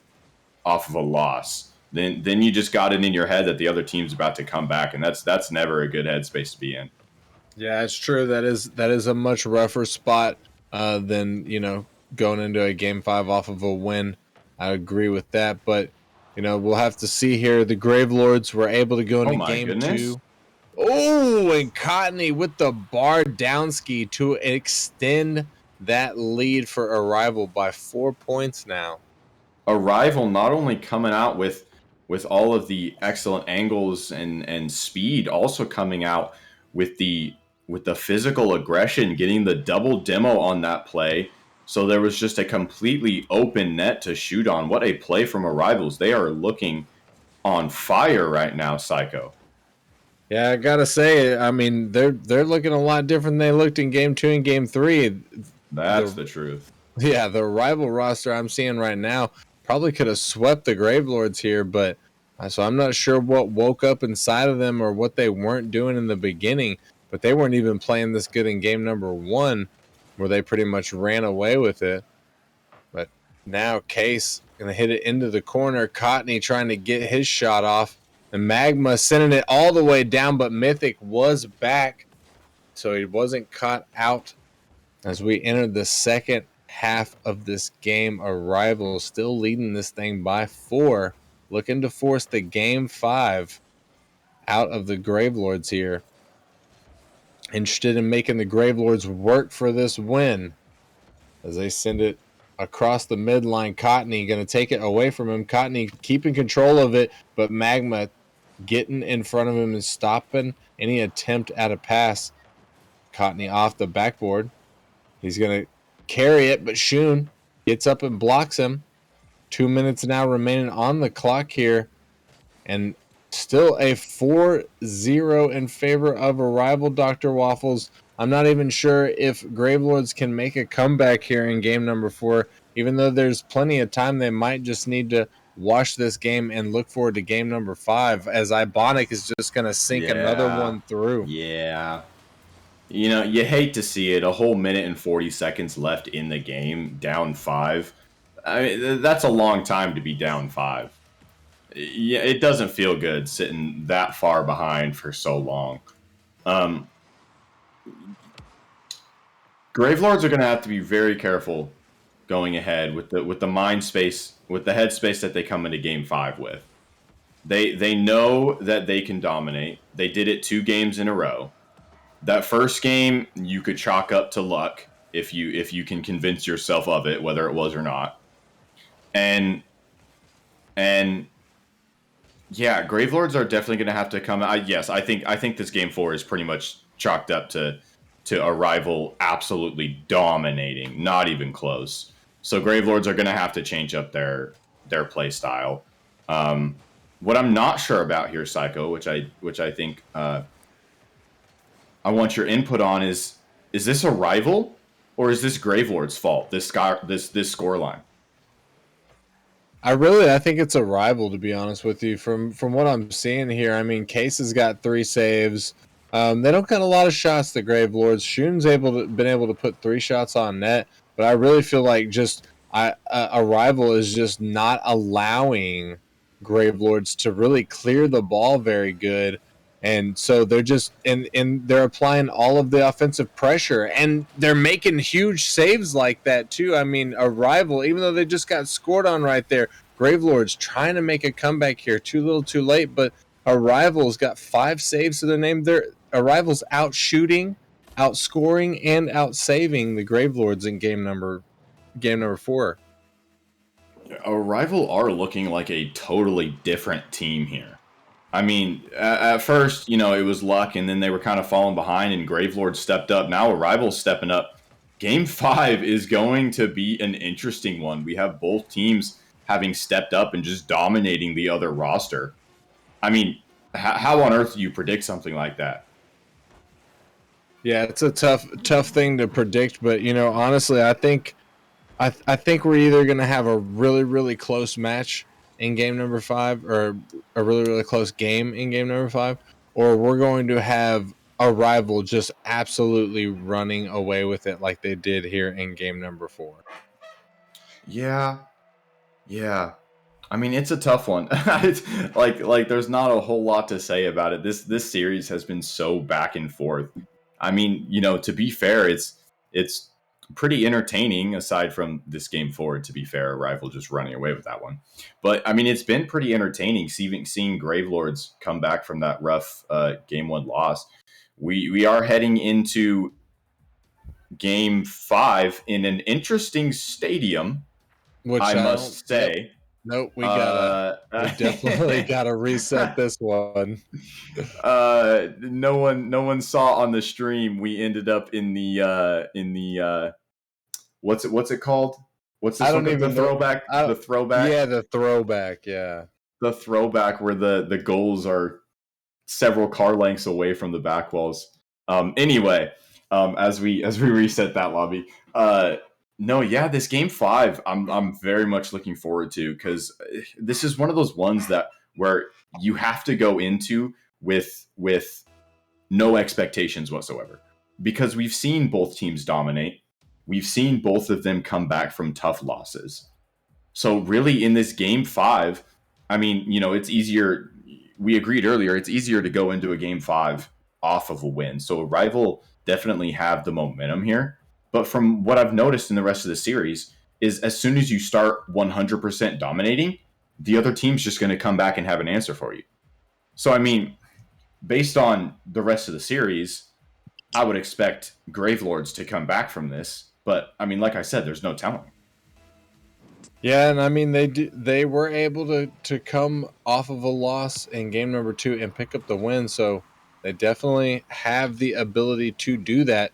off of a loss. Then you just got it in your head that the other team's about to come back, and that's never a good headspace to be in. Yeah, it's true. That is a much rougher spot than going into a game 5 off of a win. I agree with that, but we'll have to see here. The Gravelords were able to go into game 2. Oh, and Cottony with the bar down ski to extend that lead for Arrival by 4 points now. Arrival not only coming out with all of the excellent angles and speed, also coming out with the physical aggression, getting the double demo on that play. So there was just a completely open net to shoot on. What a play from Arrivals. They are looking on fire right now, Psycho. Yeah, I gotta say, I mean, they're looking a lot different than they looked in game 2 and game 3. That's the truth. Yeah, the Arrival roster I'm seeing right now probably could have swept the Gravelords here, but so I'm not sure what woke up inside of them or what they weren't doing in the beginning, but they weren't even playing this good in game number 1, where they pretty much ran away with it. But now Case gonna hit it into the corner. Cottony trying to get his shot off. And Magma sending it all the way down, but Mythic was back, so he wasn't caught out. As we entered the second half of this game, Arrival still leading this thing by 4, looking to force the game 5 out of the Gravelords here. Interested in making the Gravelords work for this win as they send it across the midline. Cottony going to take it away from him. Cottony keeping control of it, but Magma getting in front of him and stopping any attempt at a pass. Cotney off the backboard. He's going to carry it, but Shun gets up and blocks him. 2 minutes now remaining on the clock here. And still a 4-0 in favor of a rival, Dr. Waffles. I'm not even sure if Gravelords can make a comeback here in game number 4. Even though there's plenty of time, they might just need to wash this game and look forward to game number 5, as Ibonic is just going to sink another one through. Yeah. You know, you hate to see it. A whole minute and 40 seconds left in the game, down 5. I mean, that's a long time to be down 5. Yeah, it doesn't feel good sitting that far behind for so long. Gravelords are going to have to be very careful going ahead with the mind space, with the headspace that they come into Game 5 with. They know that they can dominate. They did it 2 games in a row. That first game you could chalk up to luck if you can convince yourself of it, whether it was or not. And yeah, Gravelords are definitely going to have to come. Yes, I think this game 4 is pretty much chalked up to a rival absolutely dominating, not even close. So Gravelords are going to have to change up their play style. What I'm not sure about here, Psycho, which I think I want your input on is this a rival or is this Gravelord's fault? This score line. I think it's a rival, to be honest with you. From what I'm seeing here, I mean, Case has got 3 saves. They don't got a lot of shots, the Gravelords. Shun's been able to put 3 shots on net, but I really feel like just a rival is just not allowing Gravelords to really clear the ball very good. And so they're just and they're applying all of the offensive pressure, and they're making huge saves like that too. I mean, a rival, even though they just got scored on right there, Gravelords trying to make a comeback here. Too little, too late. But a rival's got 5 saves to their name. A rival's out shooting, outscoring, and outsaving the Gravelords in game number 4. A rival are looking like a totally different team here. I mean, at first, you know, it was luck, and then they were kind of falling behind, and Gravelord stepped up. Now a rival's stepping up. Game 5 is going to be an interesting one. We have both teams having stepped up and just dominating the other roster. I mean, how on earth do you predict something like that? Yeah, it's a tough thing to predict, but you know, honestly, I think we're either going to have a really, really close match in game number 5, or a really, really close game in game number 5, or we're going to have a rival just absolutely running away with it like they did here in game number 4. Yeah. I mean, it's a tough one. It's like there's not a whole lot to say about it. This series has been so back and forth. I mean, you know, to be fair, it's pretty entertaining aside from this game 4, to be fair, a rival just running away with that one. But I mean, it's been pretty entertaining seeing Gravelords come back from that rough game 1 loss. We are heading into game 5 in an interesting stadium, Which I must say. Nope, we definitely gotta reset this one. No one saw on the stream. We ended up in the what's it called? What's this? I don't one? even The throwback. The throwback. Yeah, the throwback. Yeah, the throwback where the goals are several car lengths away from the back walls. Anyway, as we reset that lobby, no, yeah, this game 5, I'm very much looking forward to, because this is one of those ones that where you have to go into with no expectations whatsoever, because we've seen both teams dominate. We've seen both of them come back from tough losses. So really, in this game 5, I mean, you know, it's easier. We agreed earlier, it's easier to go into a game 5 off of a win. So a rival definitely have the momentum here. But from what I've noticed in the rest of the series is, as soon as you start 100% dominating, the other team's just going to come back and have an answer for you. So, I mean, based on the rest of the series, I would expect Gravelords to come back from this. But, I mean, like I said, there's no telling. Yeah, and I mean, they were able to come off of a loss in game number 2 and pick up the win. So They definitely have the ability to do that.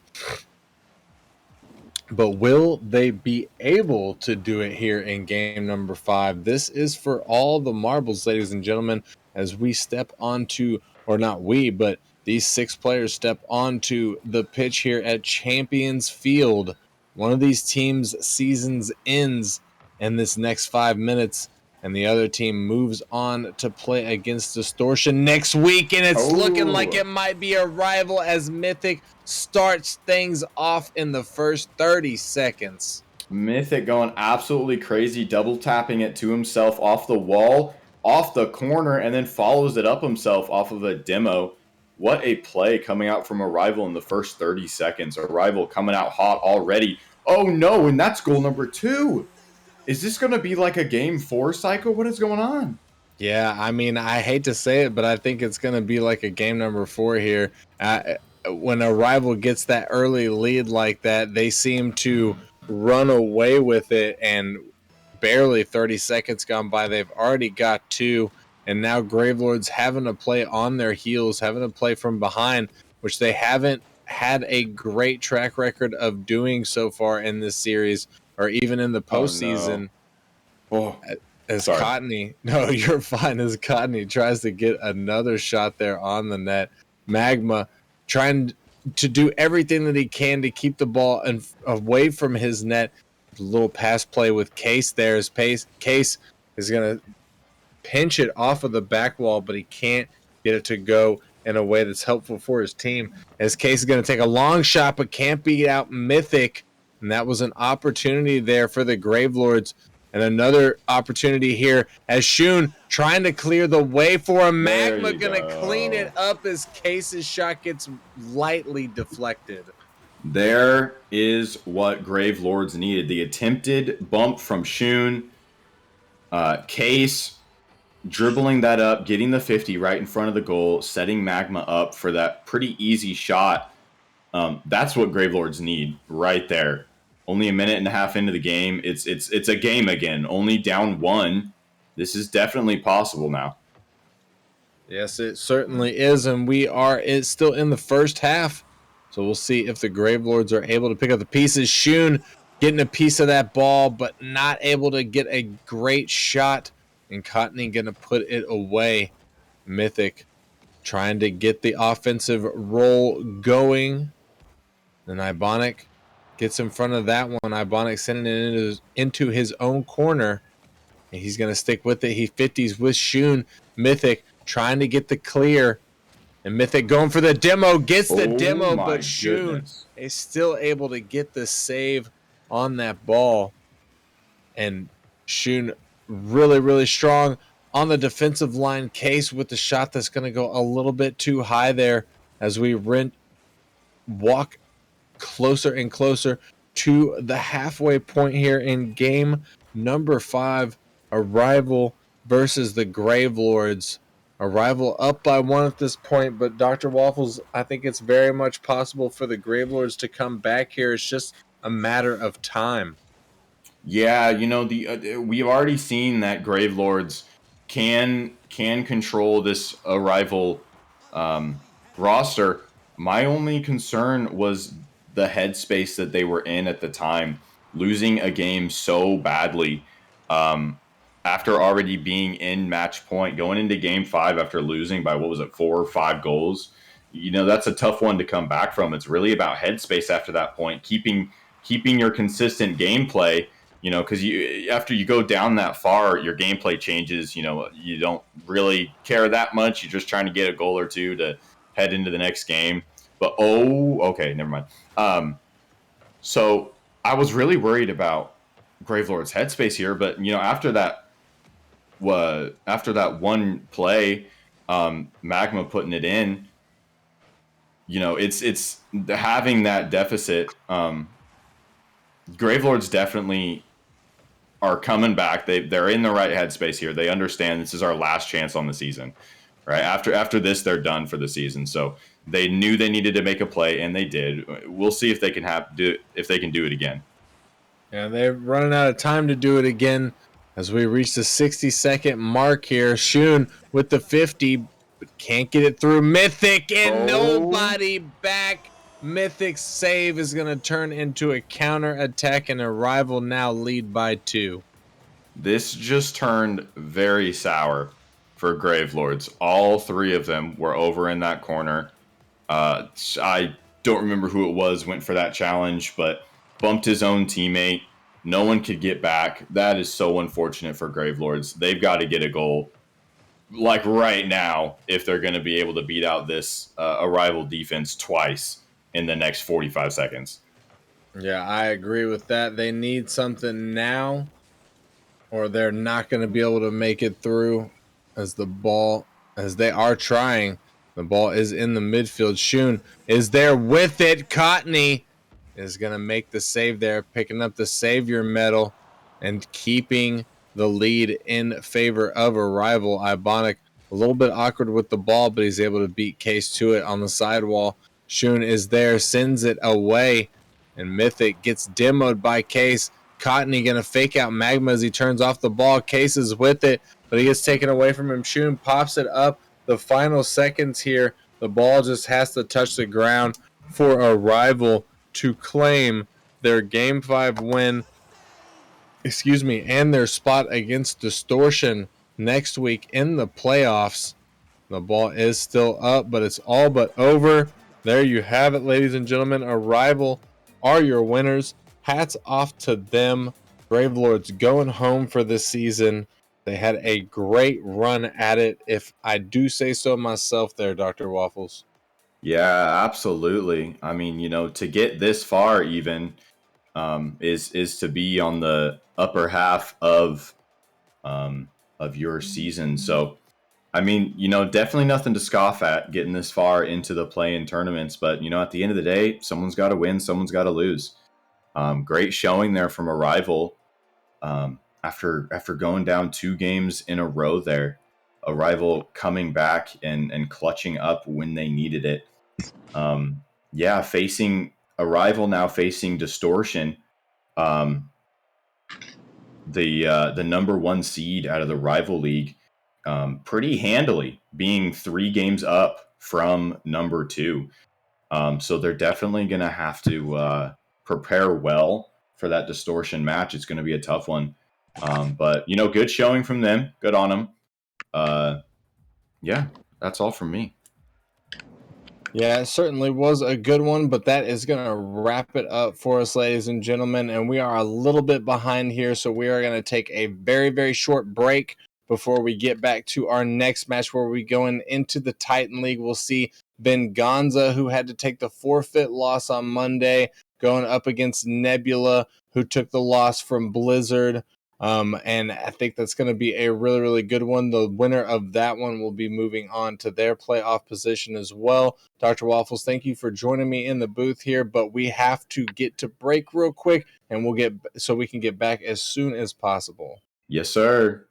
But will they be able to do it here in game number 5? This is for all the marbles, ladies and gentlemen, as we step onto, or not we, but these 6 players step onto the pitch here at Champions Field. One of these teams' seasons ends in this next 5 minutes, and the other team moves on to play against Distortion next week, and it's looking like it might be a rival as Mythic starts things off in the first 30 seconds. Mythic going absolutely crazy, double tapping it to himself off the wall, off the corner, and then follows it up himself off of a demo. What a play coming out from Arrival in the first 30 seconds. Arrival coming out hot already. Oh no, and that's goal number 2. Is this going to be like a game 4 cycle? What is going on? Yeah, I mean, I hate to say it, but I think it's going to be like a game number 4 here. When a rival gets that early lead like that, they seem to run away with it, and barely 30 seconds gone by, they've already got 2, and now Gravelord's having to play on their heels, having to play from behind, which they haven't had a great track record of doing so far in this series or even in the postseason. Oh, As sorry. Cotney, no, you're fine. As Cotney tries to get another shot there on the net, Magma trying to do everything that he can to keep the ball away from his net. A little pass play with Case there. His Case is going to pinch it off of the back wall, but he can't get it to go in a way that's helpful for his team. As Case is going to take a long shot, but can't beat out Mythic. And that was an opportunity there for the Gravelords. And another opportunity here as Shun trying to clear the way for a Magma, going to clean it up as Case's shot gets lightly deflected. There is what Gravelords needed. The attempted bump from Shun. Case dribbling that up, getting the 50 right in front of the goal, setting Magma up for that pretty easy shot. That's what Gravelords need right there. Only a minute and a half into the game. It's a game again. Only down 1. This is definitely possible now. Yes, it certainly is, and it's still in the first half. So we'll see if the Gravelords are able to pick up the pieces. Shun getting a piece of that ball, but not able to get a great shot. And Cotney going to put it away. Mythic trying to get the offensive roll going. And Ibonic gets in front of that one. Ibonic sending it into his own corner. And he's going to stick with it. He 50s with Shun. Mythic trying to get the clear. And Mythic going for the demo. Gets the demo, but Shun is still able to get the save on that ball. And Shun really, really strong on the defensive line. Case with the shot that's going to go a little bit too high there as we walk closer and closer to the halfway point here in game number 5. Arrival versus the Gravelords. Arrival up by 1 at this point, but Dr. Waffles, I think it's very much possible for the Gravelords to come back here. It's just a matter of time. Yeah, we've already seen that Gravelords can control this Arrival roster. My only concern was the headspace that they were in at the time, losing a game so badly after already being in match point, going into game 5 after losing by 4 or 5 goals. That's a tough one to come back from. It's really about headspace after that point, keeping your consistent gameplay. Because after you go down that far, your gameplay changes. You don't really care that much. You're just trying to get a goal or 2 to head into the next game. But okay, never mind. So I was really worried about Gravelord's headspace here, but after that one play, Magma putting it in, it's having that deficit. Gravelords definitely are coming back. They're in the right headspace here. They understand this is our last chance on the season, right? After this, they're done for the season. So they knew they needed to make a play, and they did. We'll see if they can do it again. Yeah, they're running out of time to do it again as we reach the 60-second mark here. Shun with the 50, but can't get it through. Mythic and Oh. nobody back. Mythic's save is going to turn into a counter attack, and a rival now lead by 2. This just turned very sour for Gravelords. All 3 of them were over in that corner. I don't remember who it was went for that challenge, but bumped his own teammate. No one could get back. That is so unfortunate for Gravelords. They've got to get a goal like right now if they're going to be able to beat out this Arrival defense twice in the next 45 seconds. Yeah, I agree with that. They need something now, or they're not going to be able to make it through. As they are trying, the ball is in the midfield. Shun is there with it. Cottony is going to make the save there, picking up the savior medal and keeping the lead in favor of a rival. Ibonic a little bit awkward with the ball, but he's able to beat Case to it on the sidewall. Shun is there, sends it away, and Mythic gets demoed by Case. Cottony going to fake out Magma as he turns off the ball. Case is with it, but he gets taken away from him. Shun pops it up. The final seconds here, the ball just has to touch the ground for a rival to claim their Game 5 win, and their spot against Distortion next week in the playoffs. The ball is still up, but it's all but over. There you have it, ladies and gentlemen. Arrival are your winners. Hats off to them. Gravelords going home for this season. They had a great run at it, if I do say so myself there, Dr. Waffles. Yeah, absolutely. I mean, to get this far even is to be on the upper half of your season. So, I mean, definitely nothing to scoff at getting this far into the play-in tournaments. But at the end of the day, someone's got to win, someone's got to lose. Great showing there from a rival. After going down 2 games in a row there, a rival coming back and clutching up when they needed it. Facing a rival now facing Distortion, the number 1 seed out of the rival league, pretty handily, being 3 games up from number 2. So they're definitely going to have to prepare well for that Distortion match. It's going to be a tough one. But, good showing from them. Good on them. Yeah, that's all from me. Yeah, it certainly was a good one, but that is going to wrap it up for us, ladies and gentlemen. And we are a little bit behind here, so we are going to take a very, very short break before we get back to our next match where we go into the Titan League. We'll see Venganza, who had to take the forfeit loss on Monday, going up against Nebula, who took the loss from Blizzard. And I think that's going to be a really, really good one. The winner of that one will be moving on to their playoff position as well. Dr. Waffles, thank you for joining me in the booth here, but we have to get to break real quick, and we can get back as soon as possible. Yes, sir.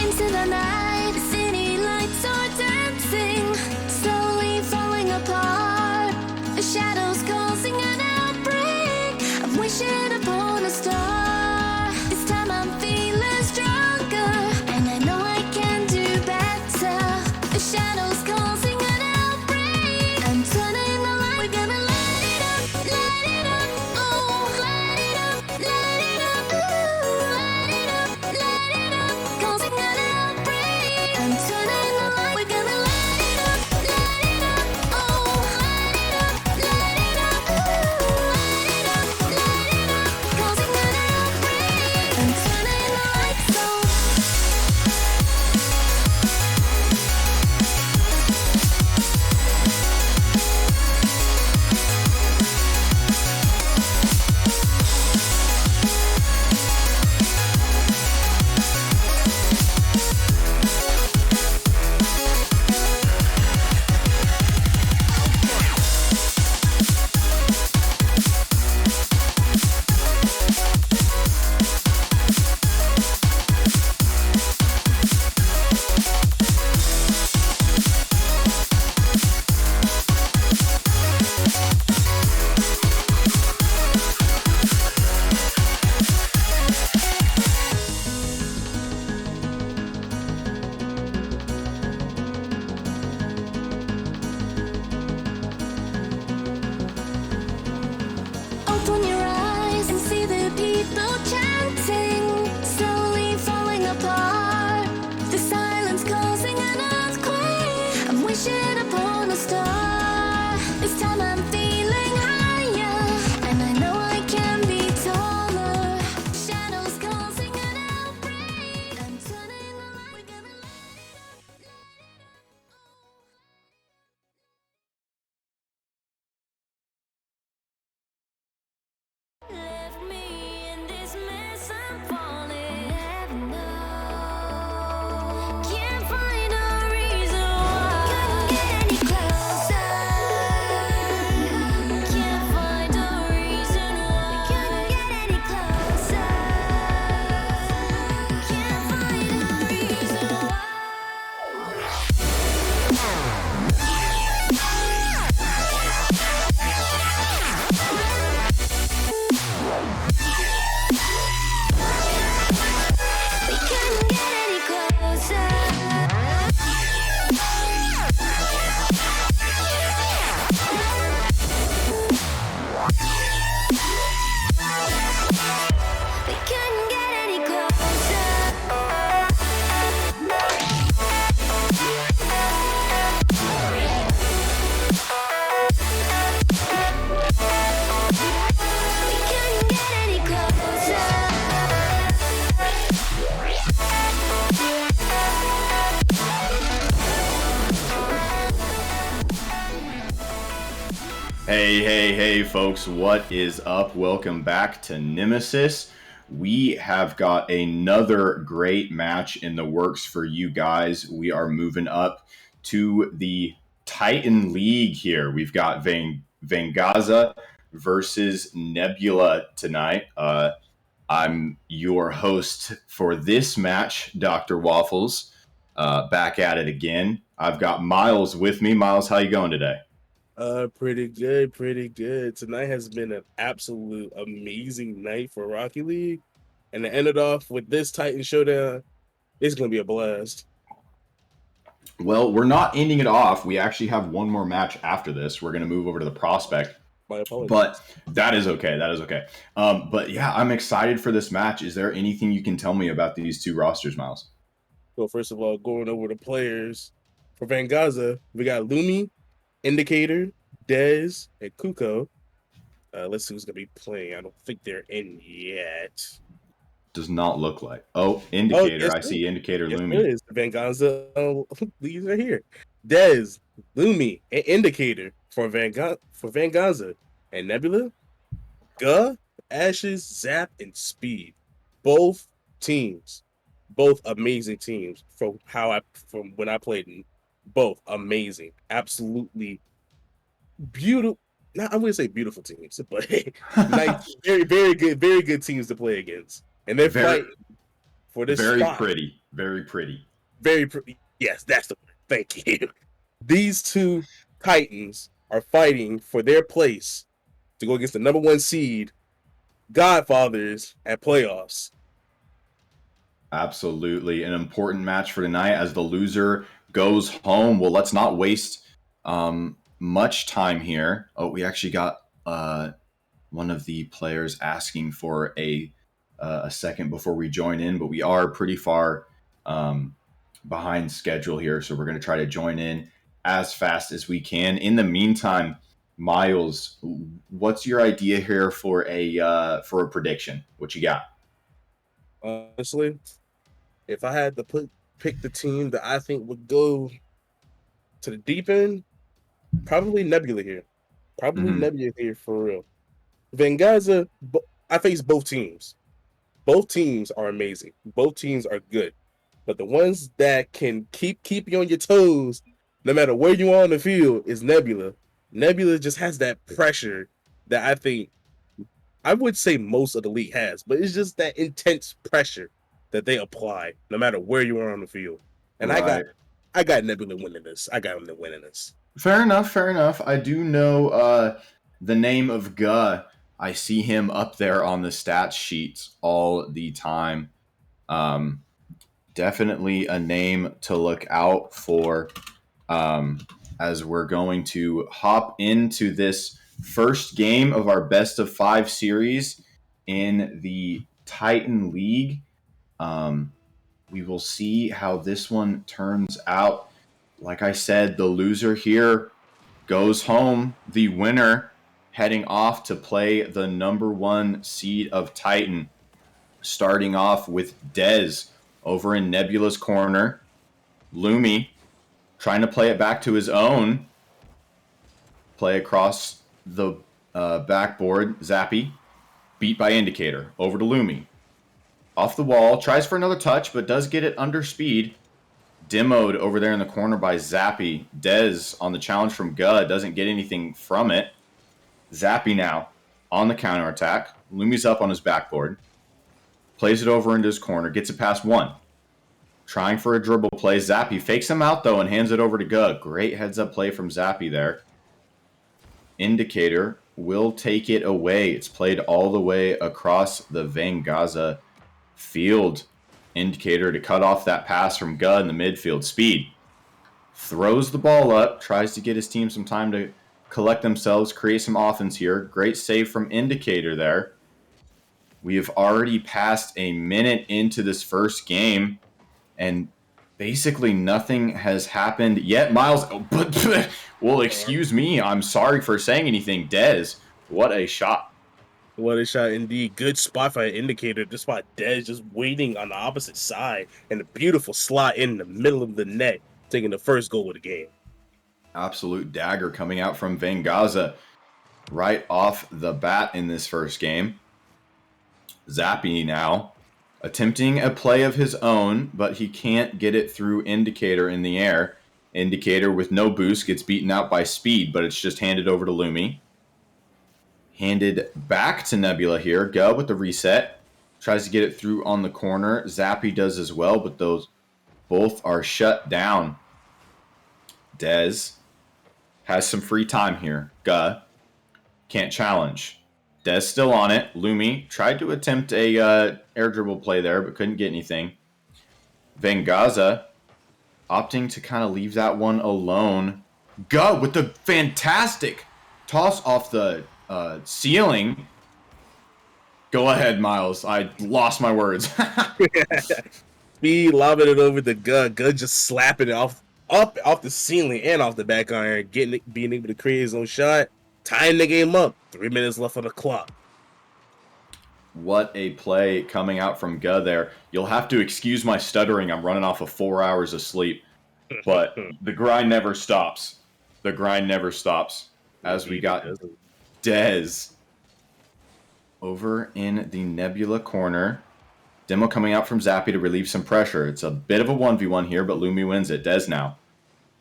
into the night. The city lights are dancing, slowly falling apart. The shadows causing an outbreak. I'm wishing upon a star. This time I'm feeling stronger, and I know I can do better. The shadows causing an outbreak. I'm turning the light. We're gonna light it up, oh, light it up, ooh, light it up, causing an outbreak. I'm turning the light. We're gonna light it up, oh, light it up, ooh, light it up, causing an outbreak. I'm turning the lights on. Open your eyes and see the people chanting, slowly falling apart. The silence causing an earthquake. I'm wishing upon a star. This time I'm feeling higher, and I know I can be taller. Shadows causing an outbreak. I'm turning the light. We're gonna light it up. Left me in this mess, I'm falling. Never know. Can't find a reason why. Couldn't get any closer. Can't find a reason why. Couldn't get any closer. Can't find a reason why. We couldn't get any closer. We couldn't get any closer. We couldn't get any closer. Hey, folks, what is up? Welcome back to Nemesis. We have got another great match in the works for you guys. We are moving up to the Titan League here. We've got Vengaza versus Nebula tonight. I'm your host for this match, Dr. Waffles. Back at it again. I've got Miles with me. Miles, how you going today? Pretty good, pretty good. Tonight has been an absolute amazing night for Rocky League, and to end it off with this Titan showdown, it's gonna be a blast. Well, we're not ending it off. We actually have one more match after this. We're going to move over to the prospect. My apologies. But that is okay. That is okay. But yeah, I'm excited for this match. Is there anything you can tell me about these two rosters, Miles? So first of all, going over the players for Vengaza, we got Lumi, Indicator, Dez, and Kuko. Let's see who's gonna be playing. I don't think they're in yet. Does not look like. Oh, Indicator. yes, I see Indicator Yes, Lumi. it is. Venganza. These are here. Dez, Lumi, and Indicator for Venganza, and Nebula, Guh, Ashes, Zap, and Speed. Both teams, both amazing teams from when I played them. Both amazing, absolutely beautiful. Not I wouldn't say beautiful teams, but nice, very good teams to play against, and they're Very- fighting for this Very spot. pretty. Very pretty. Very pretty. Yes, that's the word. Thank you. These two Titans are fighting for their place to go against the number 1 seed, Godfathers, at playoffs. Absolutely. An important match for tonight as the loser goes home. Well, let's not waste much time here. Oh, we actually got one of the players asking for a second before we join in, but we are pretty far behind schedule here, so we're going to try to join in as fast as we can. In the meantime, Miles, what's your idea here for a prediction? What you got? Honestly, if I had to pick the team that I think would go to the deep end, probably Nebula here. Probably Mhm. Nebula here for real. Vengaza, I face both teams. Both teams are amazing. Both teams are good. But the ones that can keep you on your toes, no matter where you are on the field, is Nebula. Nebula just has that pressure that I think I would say most of the league has, but it's just that intense pressure that they apply no matter where you are on the field. And Right. I got Nebula winning this. I got him to winning this. Fair enough. Fair enough. I do know the name of Guh. I see him up there on the stats sheets all the time. Um, Definitely a name to look out for as we're going to hop into this first game of our best of 5 series in the Titan League. We will see how this one turns out. Like I said, the loser here goes home. The winner heading off to play the number 1 seed of Titan. Starting off with Dez over in Nebula's corner. Lumi trying to play it back to his own. Play across the backboard. Zappy beat by Indicator. Over to Lumi. Off the wall. Tries for another touch, but does get it under speed. Demoed over there in the corner by Zappy. Dez on the challenge from Gud doesn't get anything from it. Zappy now on the counterattack. Lumi's up on his backboard. Plays it over into his corner. Gets it past 1. Trying for a dribble play. Zappy fakes him out, though, and hands it over to Gud. Great heads-up play from Zappy there. Indicator will take it away. It's played all the way across the Vengaza field. Indicator to cut off that pass from Gud in the midfield. Speed. Throws the ball up. Tries to get his team some time to collect themselves, create some offense here. Great save from Indicator there. We have already passed a minute into this first game, and basically nothing has happened yet. Miles, well, excuse me. I'm sorry for saying anything. Dez, what a shot. What a shot indeed. Good spot for an Indicator. This spot Dez just waiting on the opposite side and a beautiful slot in the middle of the net, taking the first goal of the game. Absolute dagger coming out from Vengaza right off the bat in this first game. Zappy now attempting a play of his own, but he can't get it through Indicator in the air. Indicator with no boost gets beaten out by Speed, but it's just handed over to Lumi. Handed back to Nebula here. Go with the reset. Tries to get it through on the corner. Zappy does as well, but those both are shut down. Dez has some free time here. Guh can't challenge. Dez still on it. Lumi tried to attempt a air dribble play there, but couldn't get anything. Vengaza opting to kind of leave that one alone. Guh with the fantastic toss off the ceiling. Go ahead, Miles. I lost my words. Speed lobbing it over the Gud. Gud just slapping it off the ceiling and off the back iron, being able to create his own shot. Tying the game up. 3 minutes left on the clock. What a play coming out from Gud there. You'll have to excuse my stuttering. I'm running off of 4 hours of sleep. But the grind never stops. The grind never stops. As we got Dez over in the Nebula corner. Demo coming out from Zappy to relieve some pressure. It's a bit of a 1v1 here, but Lumi wins it. Dez now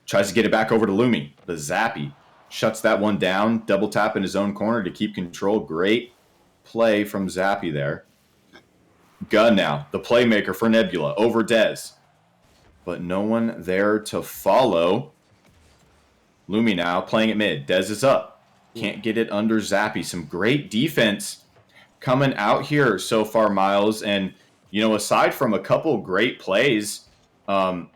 tries to get it back over to Lumi. But Zappy shuts that one down. Double tap in his own corner to keep control. Great play from Zappy there. Gun now, the playmaker for Nebula over Dez. But no one there to follow. Lumi now playing it mid. Dez is up. Can't get it under Zappy. Some great defense coming out here so far, Miles. And, aside from a couple great plays for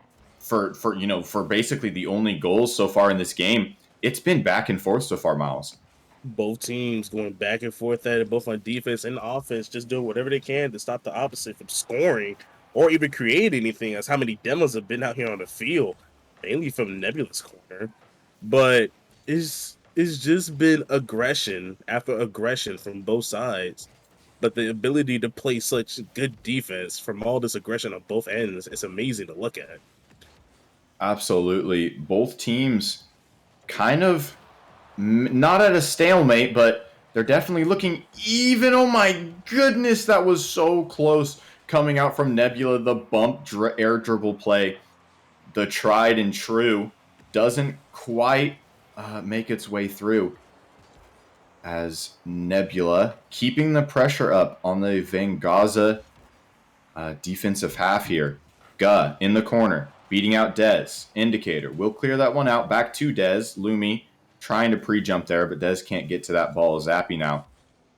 basically the only goals so far in this game, it's been back and forth so far, Miles. Both teams going back and forth at it, both on defense and offense, just doing whatever they can to stop the opposite from scoring or even create anything. As how many demos have been out here on the field, mainly from Nebula's corner. But it's just been aggression after aggression from both sides. But the ability to play such good defense from all this aggression on both ends is amazing to look at. Absolutely. Both teams kind of not at a stalemate, but they're definitely looking even. Oh my goodness, that was so close coming out from Nebula. The bump air dribble play, the tried and true, doesn't quite make its way through. As Nebula keeping the pressure up on the Vengaza defensive half here. Guh in the corner, beating out Dez. Indicator will clear that one out. Back to Dez. Lumi trying to pre-jump there, but Dez can't get to that ball. Zappy now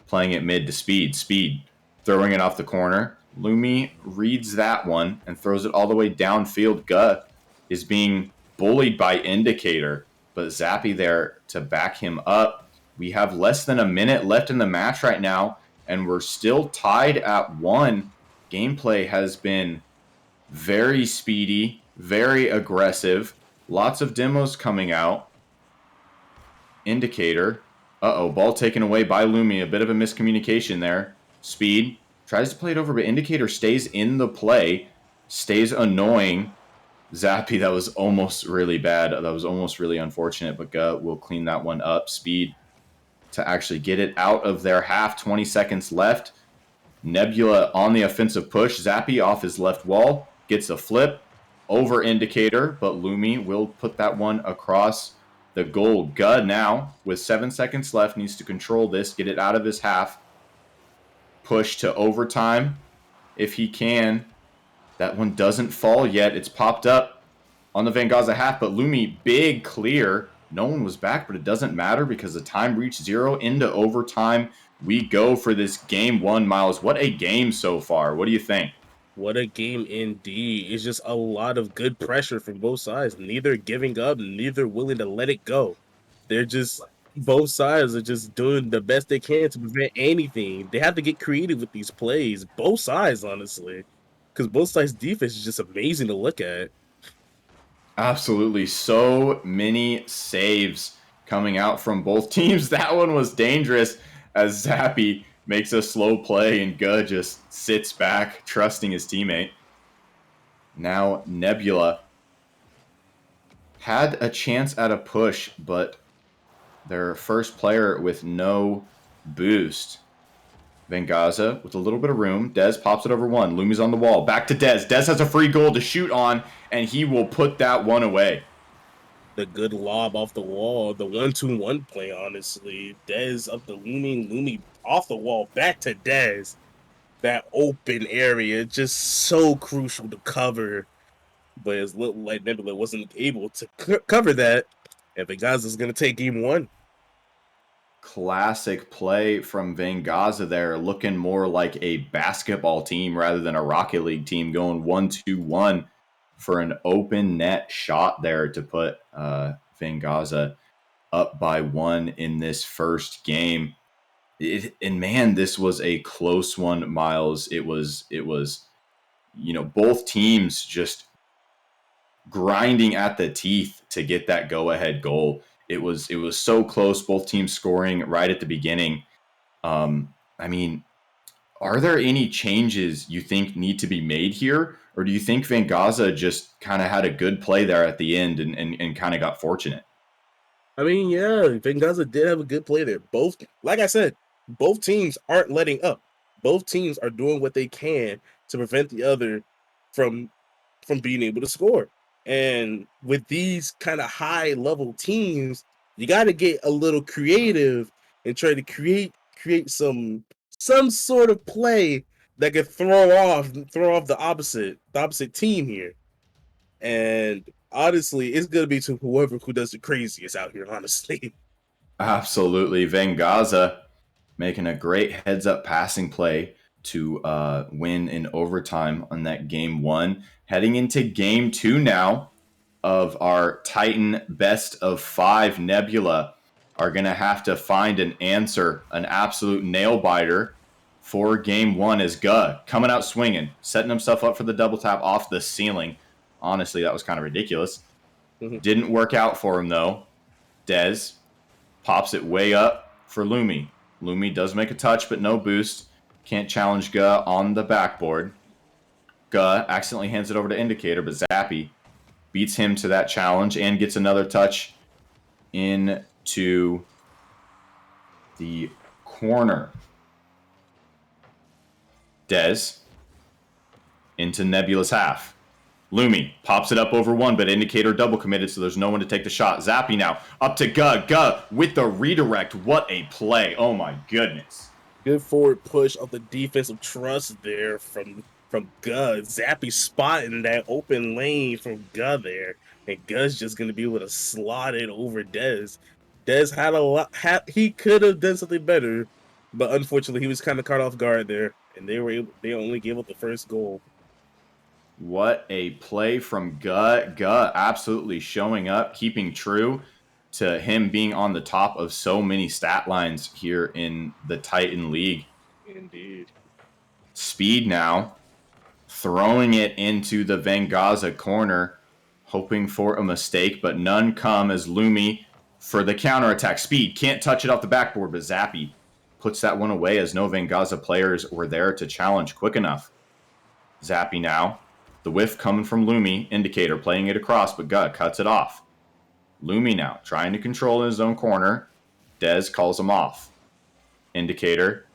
playing it mid to Speed. Speed throwing it off the corner. Lumi reads that one and throws it all the way downfield. Guh is being bullied by Indicator, but Zappy there to back him up. We have less than a minute left in the match right now, and we're still tied at 1. Gameplay has been very speedy, very aggressive. Lots of demos coming out. Indicator. Ball taken away by Lumi. A bit of a miscommunication there. Speed tries to play it over, but Indicator stays in the play. Stays annoying. Zappy, that was almost really bad. That was almost really unfortunate, but Gut will clean that one up. Speed to actually get it out of their half. 20 seconds left. Nebula on the offensive push. Zappy off his left wall. Gets a flip over Indicator, but Lumi will put that one across the goal. Gud now, with 7 seconds left, needs to control this, get it out of his half. Push to overtime if he can. That one doesn't fall yet. It's popped up on the Vengaza half, but Lumi, big clear. No one was back, but it doesn't matter because the time reached 0 into overtime. We go for this game 1, Miles. What a game so far. What do you think? What a game indeed. It's just a lot of good pressure from both sides. Neither giving up, neither willing to let it go. They're just, both sides are just doing the best they can to prevent anything. They have to get creative with these plays. Both sides, honestly. Because both sides' defense is just amazing to look at. Absolutely. So many saves coming out from both teams. That one was dangerous as Zappy makes a slow play and Good just sits back, trusting his teammate. Now Nebula had a chance at a push, but their first player with no boost. Vengaza with a little bit of room. Dez pops it over one. Lumi's on the wall. Back to Dez. Dez has a free goal to shoot on, and he will put that one away. The good lob off the wall, the 1-2-1 play, honestly. Dez up to Lumi, Lumi off the wall, back to Dez. That open area, just so crucial to cover. But it's looked like Nebula wasn't able to cover that. And Vengaza's going to take game 1. Classic play from Vengaza there, looking more like a basketball team rather than a Rocket League team, going 1-2-1 for an open net shot there to put Vengaza up by 1 in this first game. And man, this was a close one, Miles. It was, both teams just grinding at the teeth to get that go-ahead goal. It was so close, both teams scoring right at the beginning. Are there any changes you think need to be made here? Or do you think Vengaza just kind of had a good play there at the end and kind of got fortunate? Yeah, Vengaza did have a good play there. Both, like I said, both teams aren't letting up. Both teams are doing what they can to prevent the other from being able to score. And with these kind of high level teams, you got to get a little creative and try to create some sort of play that could throw off the opposite team here. And honestly, it's gonna be to whoever who does the craziest out here. Honestly, Absolutely. Vengaza making a great heads up passing play to win in overtime on that game one. Heading into game two now of our Titan best of five, Nebula are going to have to find an answer, an absolute nail biter for game one as Guh coming out swinging, setting himself up for the double tap off the ceiling. Honestly, that was kind of ridiculous. Didn't work out for him though. Dez pops it way up for Lumi. Lumi does make a touch, but no boost. Can't challenge Guh on the backboard. Guh accidentally hands it over to Indicator, but Zappy beats him to that challenge and gets another touch into the corner. Dez into Nebula's half. Lumi pops it up over one, but Indicator double committed, so there's no one to take the shot. Zappy now up to Guh. Guh with the redirect. What a play. Oh my goodness. good forward push of the defensive trust there from Guh. Zappy spotting that open lane from Guh there, and Guh's just gonna be able to slot it over Dez. Dez had a lot. He could have done something better, but unfortunately, he was kind of caught off guard there, and they only gave up the first goal. What a play from Guh. Guh absolutely showing up, keeping true to him being on the top of so many stat lines here in the Titan League. Indeed. Speed now, throwing it into the Vengaza corner, hoping for a mistake, but none come as Lumi for the counterattack. Speed can't touch it off the backboard, but Zappy puts that one away as no Vengaza players were there to challenge quick enough. Zappy now. The whiff coming from Lumi, Indicator playing it across, but Guh cuts it off. Lumi now trying to control his own corner. Dez calls him off. Indicator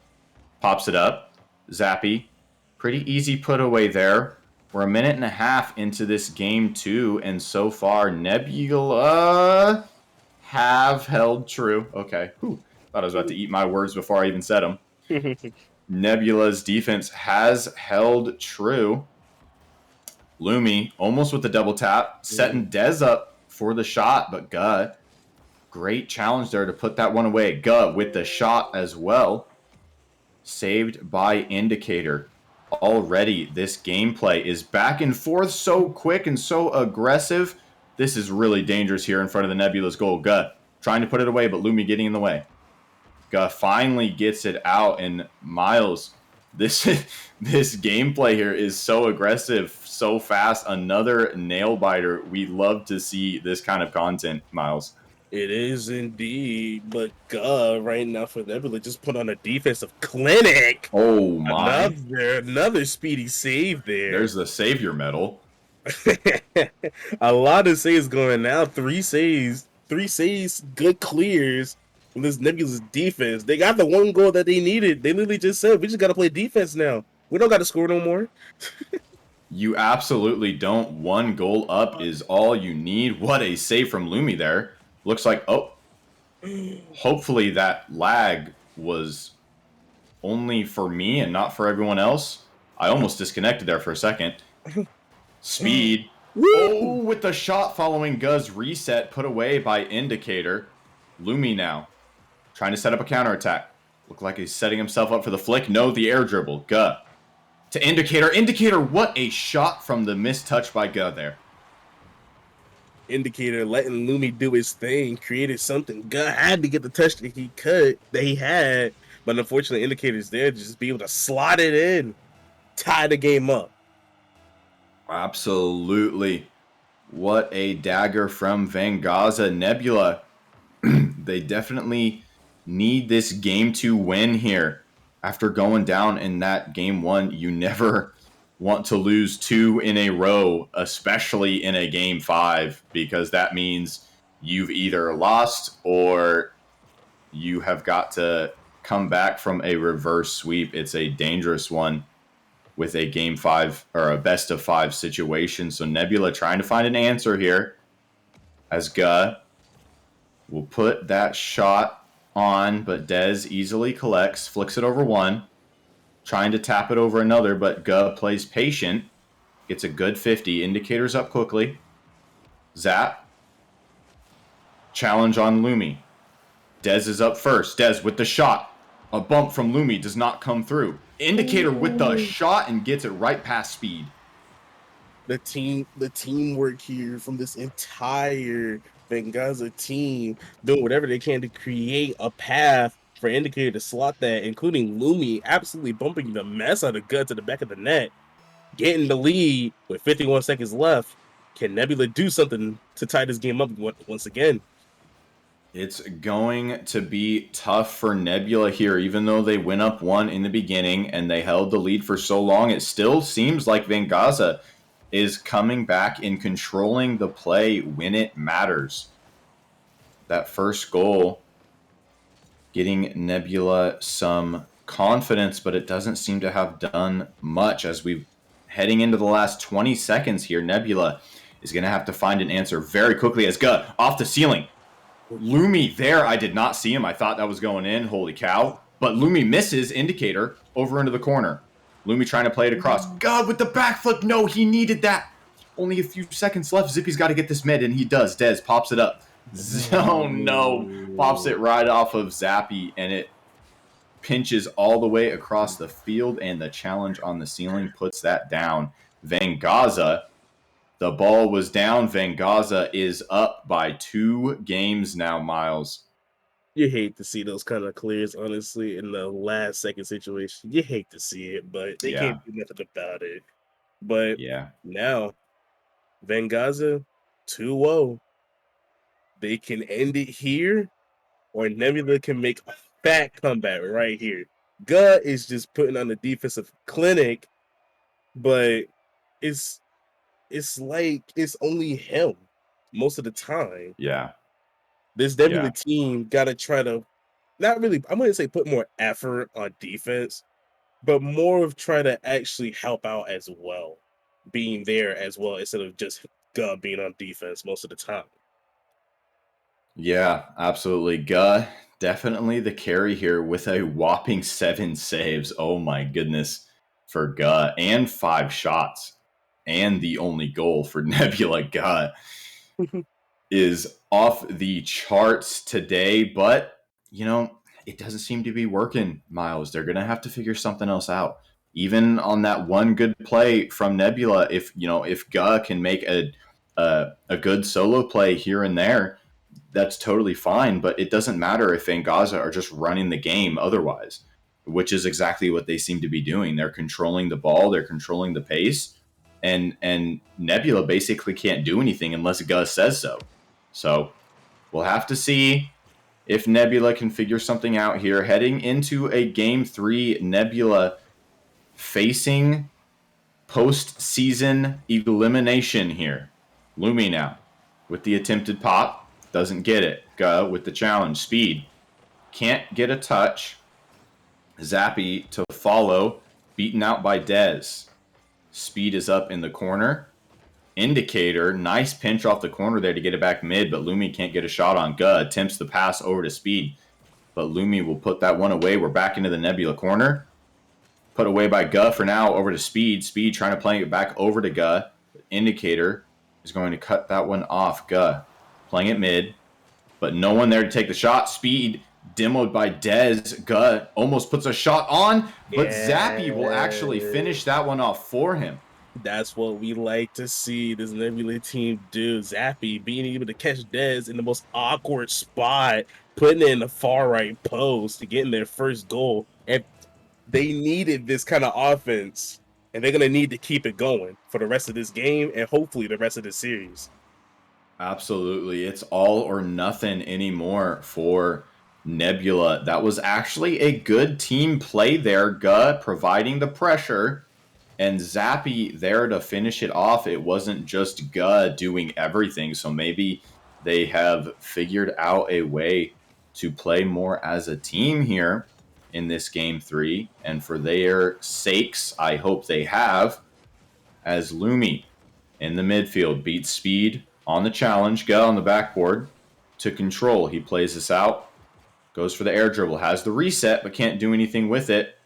pops it up. Zappy, pretty easy put away there. We're a minute and a half into this game two, and so far Nebula have held true. Okay, thought I was about to eat my words before I even said them. Nebula's defense has held true. Lumi almost with the double tap, setting Dez up for the shot, but Guh, great challenge there to put that one away. Guh with the shot as well, saved by Indicator. Already this gameplay is back and forth so quick and so aggressive. This is really dangerous here in front of the Nebula's goal. Guh trying to put it away, but Lumi getting in the way. Guh finally gets it out, and Miles, this gameplay here is so aggressive, so fast. Another nail biter. We love to see this kind of content, Miles. It is indeed, but Guh right now for Nebula just put on a defensive clinic. Oh my! Another speedy save there. There's the savior medal. A lot of saves going now. Three saves, good clears from this Nebula's defense. They got the one goal that they needed. They literally just said, we just got to play defense now. We don't got to score no more. You absolutely don't. One goal up is all you need. What a save from Lumi there. Looks like, hopefully that lag was only for me and not for everyone else. I almost disconnected there for a second. Speed. Oh, with the shot following Guh's reset, put away by Indicator. Lumi now trying to set up a counterattack. Look like he's setting himself up for the flick. No, the air dribble. Guh to Indicator. Indicator, what a shot from the missed touch by Guh there. Indicator letting Lumi do his thing, created something. Guh had to get the touch that he had, but unfortunately Indicator's there to just be able to slot it in, tie the game up. Absolutely. What a dagger from Vengaza. Nebula, they definitely need this game to win here. After going down in that game one, you never want to lose two in a row, especially in a game five, because that means you've either lost or you have got to come back from a reverse sweep. It's a dangerous one with a game five or a best of five situation. So Nebula trying to find an answer here as Guh will put that shot on, but Dez easily collects, flicks it over one. trying to tap it over another, but Guh plays patient. Gets a good 50. Indicators up quickly. Zap. Challenge on Lumi. Dez is up first. Dez with the shot. A bump from Lumi does not come through. Indicator with the shot and gets it right past Speed. The teamwork here from this entire Vengaza team doing whatever they can to create a path for Indicator to slot that, including Lumi absolutely bumping the mess out of Gut to the back of the net, getting the lead with 51 seconds left. Can Nebula do something to tie this game up once again? It's going to be tough for Nebula here, even though they went up one in the beginning and they held the lead for so long. It still seems like Vengaza is coming back and controlling the play when it matters. That first goal getting Nebula some confidence, but it doesn't seem to have done much as we've heading into the last 20 seconds here. Nebula is going to have to find an answer very quickly as Gut off the ceiling. Lumi there, I did not see him. I thought that was going in. Holy cow. But Lumi misses. Indicator over into the corner. Lumi trying to play it across. God, with the backflip. No, he needed that. Only a few seconds left. Zippy's got to get this mid, and he does. Dez pops it up. Oh, no. Pops it right off of Zappy, and it pinches all the way across the field, and the challenge on the ceiling puts that down. Vengaza, the ball was down. Vengaza is up by 2 games now, Miles. You hate to see those kind of clears, honestly, in the last second situation. You hate to see it, but they can't do nothing about it. But now, Vengaza 2-0. They can end it here, or Nebula can make a fat comeback right here. Gut is just putting on the defensive clinic, but it's like it's only him most of the time. Yeah. This Nebula team got to try to not really, I'm going to say put more effort on defense, but more of try to actually help out as well, being there as well instead of just Gut being on defense most of the time. Yeah, absolutely. Guh, definitely the carry here with a whopping 7 saves. Oh my goodness, for Guh, and 5 shots. And the only goal for Nebula. Guh is off the charts today, but it doesn't seem to be working, Miles. They're gonna have to figure something else out. Even on that one good play from Nebula, if Guh can make a good solo play here and there, that's totally fine, but it doesn't matter if Vengaza are just running the game otherwise, which is exactly what they seem to be doing. They're controlling the ball, they're controlling the pace, and Nebula basically can't do anything unless Gus says so. So we'll have to see if Nebula can figure something out here. Heading into a Game 3, Nebula facing postseason elimination here. Lumi now with the attempted pop. Doesn't get it. Go with the challenge. Speed. Can't get a touch. Zappy to follow. Beaten out by Dez. Speed is up in the corner. Indicator. Nice pinch off the corner there to get it back mid, but Lumi can't get a shot on Guh. Attempts the pass over to Speed, but Lumi will put that one away. We're back into the Nebula corner. Put away by Guh for now. Over to Speed. Speed trying to play it back over to Guh. Indicator is going to cut that one off. Guh playing it mid, but no one there to take the shot. Speed demoed by Dez. Guh almost puts a shot on, but Zappy will actually finish that one off for him. That's what we like to see this Nebula team do. Zappy being able to catch Dez in the most awkward spot, putting it in the far right post to getting their first goal. And they needed this kind of offense, and they're going to need to keep it going for the rest of this game and hopefully the rest of the series. Absolutely. It's all or nothing anymore for Nebula. That was actually a good team play there. Guh providing the pressure and Zappy there to finish it off. It wasn't just Guh doing everything. So maybe they have figured out a way to play more as a team here in this Game 3. And for their sakes, I hope they have, as Lumi in the midfield beats Speed on the challenge. Guh on the backboard to control. He plays this out. Goes for the air dribble. Has the reset, but can't do anything with it.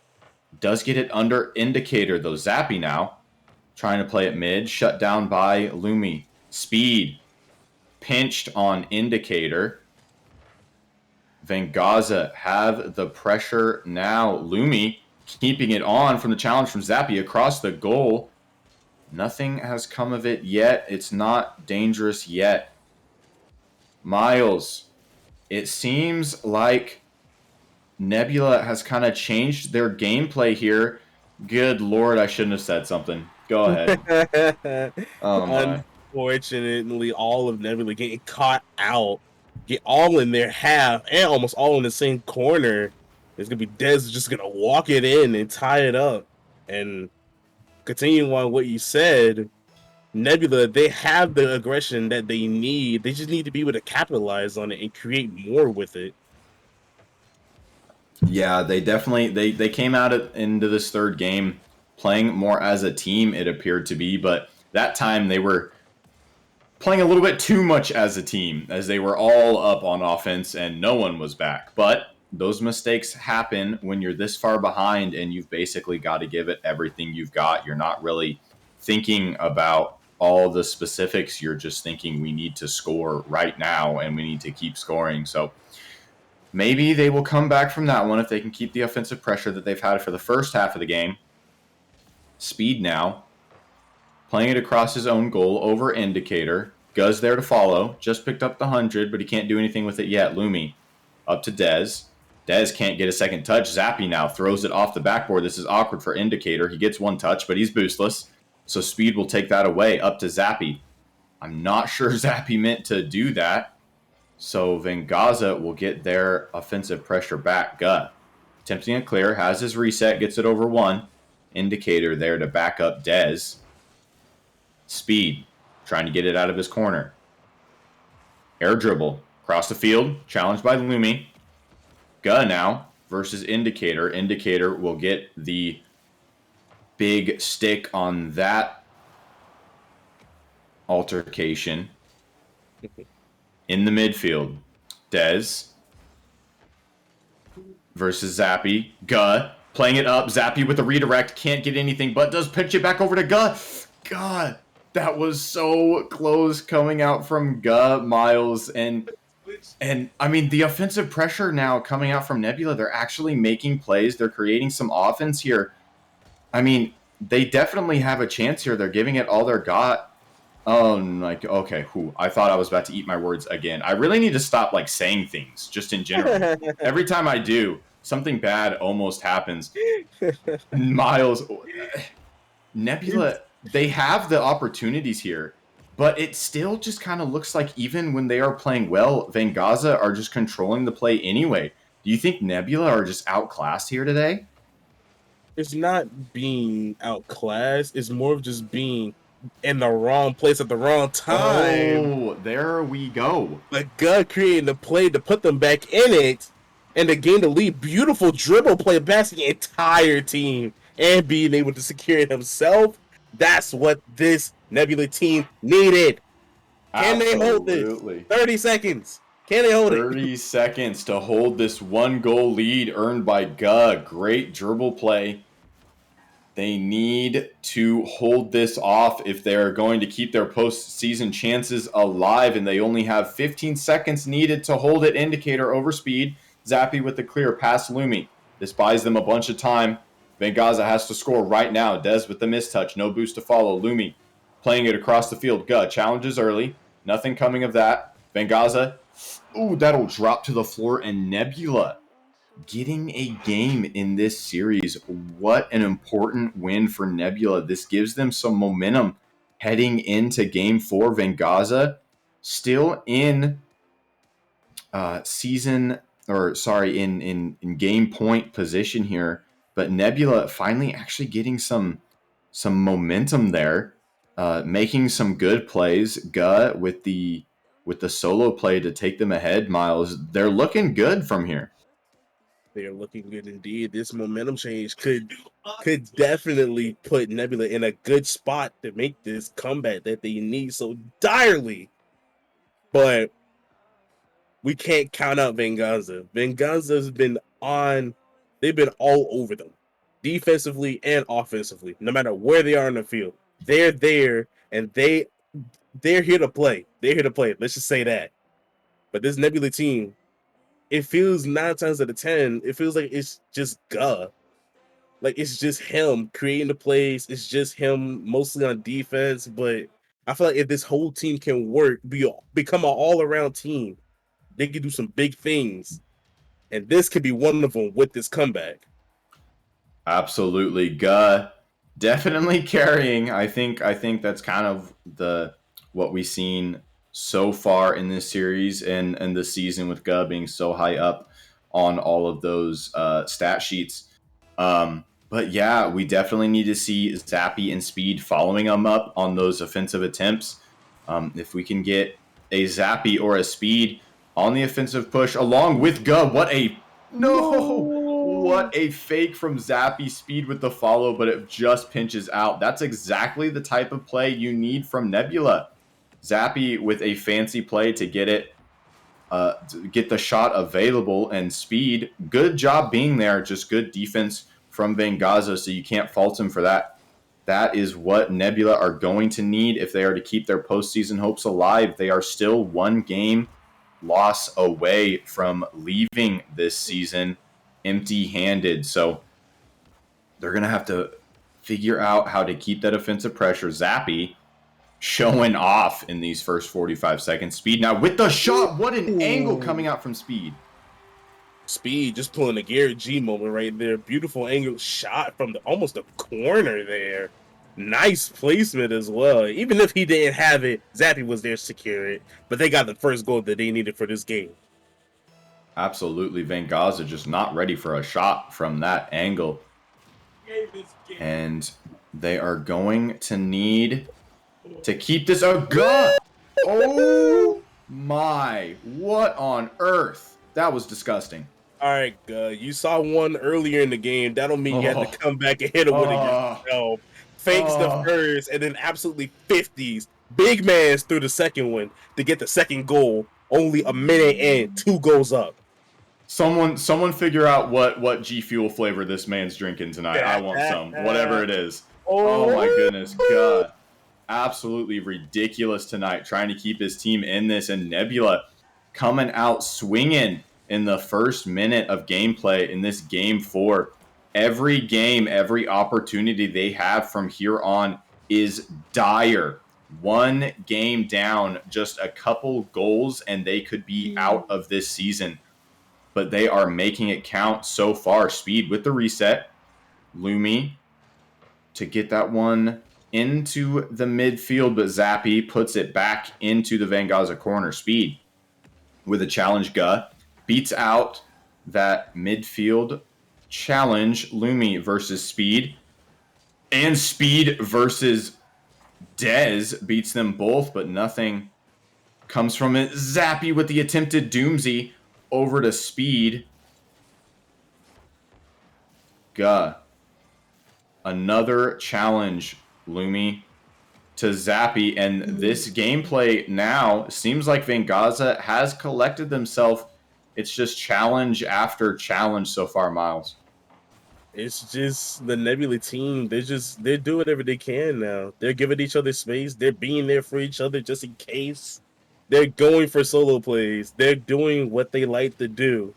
Does get it under indicator though. Zappy now trying to play it mid, shut down by Lumi. Speed pinched on indicator. Vengaza have the pressure now. Lumi keeping it on from the challenge from Zappy across the goal. Nothing has come of it yet. It's not dangerous yet. Miles, it seems like Nebula has kind of changed their gameplay here. Good Lord, I shouldn't have said something. Go ahead. Oh my. Unfortunately, all of Nebula getting caught out, get all in their half, and almost all in the same corner. It's gonna be Dez just gonna walk it in and tie it up. And continuing on what you said, Nebula, they have the aggression that they need. They just need to be able to capitalize on it and create more with it. Yeah, they definitely they came out into this third game playing more as a team. It appeared to be, but that time they were playing a little bit too much as a team as they were all up on offense and no one was back. But those mistakes happen when you're this far behind and you've basically got to give it everything you've got. You're not really thinking about all the specifics. You're just thinking we need to score right now and we need to keep scoring. So maybe they will come back from that one if they can keep the offensive pressure that they've had for the first half of the game. Speed now playing it across his own goal over indicator. Guz there to follow. Just picked up the 100, but he can't do anything with it yet. Lumi up to Dez. Dez can't get a second touch. Zappy now throws it off the backboard. This is awkward for indicator. He gets one touch, but he's boostless. So Speed will take that away up to Zappy. I'm not sure Zappy meant to do that. So Vengaza will get their offensive pressure back. Gut attempting a clear, has his reset, gets it over one. Indicator there to back up Dez. Speed, trying to get it out of his corner. Air dribble, across the field, challenged by Lumi. Guh now versus Indicator. Indicator will get the big stick on that altercation. In the midfield, Dez versus Zappy. Guh playing it up. Zappy with the redirect, can't get anything, but does pitch it back over to Guh. God, that was so close coming out from Guh, Miles, and I mean the offensive pressure now coming out from Nebula. They're actually making plays. They're creating some offense here. I mean, they definitely have a chance here. They're giving it all they're got. Oh, like okay, I thought I was about to eat my words again. I really need to stop like saying things just in general. Every time I do, something bad almost happens. Miles, Nebula, they have the opportunities here, but it still just kind of looks like even when they are playing well, Vengaza are just controlling the play anyway. Do you think Nebula are just outclassed here today? It's not being outclassed. It's more of just being in the wrong place at the wrong time. Oh, there we go. But God creating the play to put them back in it and to gain the lead. Beautiful dribble play past the entire team and being able to secure it himself. That's what this Nebula team needed. Can they hold this? 30 seconds. Can they hold 30 it? seconds to hold this 1-goal lead earned by Gug. Great dribble play. They need to hold this off if they're going to keep their postseason chances alive, and they only have 15 seconds needed to hold it. Indicator over Speed. Zappy with the clear past Lumi. This buys them a bunch of time. Vengaza has to score right now. Dez with the mistouch. No boost to follow. Lumi playing it across the field. Challenges early. Nothing coming of that. Vengaza. Ooh, that'll drop to the floor. And Nebula getting a game in this series. What an important win for Nebula. This gives them some momentum heading into game 4. Vengaza still in in game point position here, but Nebula finally actually getting some momentum there, making some good plays. Gut with the solo play to take them ahead. Miles, they're looking good from here. They're looking good indeed. This momentum change could definitely put Nebula in a good spot to make this comeback that they need so direly. But we can't count out Venganza. Venganza's been they've been all over them. defensively and offensively, no matter where they are in the field. They're there and they're here to play. They're here to play. Let's just say that. But this Nebula team, it feels 9 times out of 10, it feels like it's just like it's just him creating the plays. It's just him mostly on defense. But I feel like if this whole team can become an all around team, they can do some big things. And this could be one of them with this comeback. Absolutely, definitely carrying. I think that's kind of the what we've seen so far in this series and the season with being so high up on all of those stat sheets. But yeah, we definitely need to see Zappy and Speed following them up on those offensive attempts. If we can get a Zappy or a Speed on the offensive push along with what a no! What a fake from Zappy. Speed with the follow, but it just pinches out. That's exactly the type of play you need from Nebula. Zappy with a fancy play to get the shot available, and Speed, good job being there. Just good defense from Vengaza, so you can't fault him for that. That is what Nebula are going to need if they are to keep their postseason hopes alive. They are still one game loss away from leaving this season empty-handed. So they're going to have to figure out how to keep that offensive pressure. Zappy showing off in these first 45 seconds. Speed now with the shot. What an angle coming out from Speed. Speed just pulling a Garrett G moment right there. Beautiful angle shot from almost the corner there. Nice placement as well. Even if he didn't have it, Zappy was there to secure it. But they got the first goal that they needed for this game. Absolutely. Vengaza just not ready for a shot from that angle. And they are going to need to keep this. Oh, God! Oh, my. What on earth? That was disgusting. All right, you saw one earlier in the game. That don't mean you had to come back and hit him with it yourself. Fakes the first and then absolutely 50s. Big man's through the second one to get the second goal. Only a minute and 2 goals up. Someone figure out what G Fuel flavor this man's drinking tonight. I want some. Whatever it is. Oh my goodness. God. Absolutely ridiculous tonight. Trying to keep his team in this. And Nebula coming out swinging in the first minute of gameplay in this game 4. Every game, every opportunity they have from here on is dire. One game down, just a couple goals, and they could be out of this season. But they are making it count so far. Speed with the reset. Lumi to get that one into the midfield, but Zappy puts it back into the Vengaza corner. Speed with a challenge. Beats out that midfield challenge. Lumi versus Speed. And Speed versus Dez beats them both, but nothing comes from it. Zappy with the attempted doomsy over to Speed. Another challenge, Lumi to Zappy, and this gameplay now seems like Vengaza has collected themselves. It's just challenge after challenge so far, Miles. It's just the Nebula team. They're doing whatever they can now. They're giving each other space. They're being there for each other just in case. They're going for solo plays. They're doing what they like to do.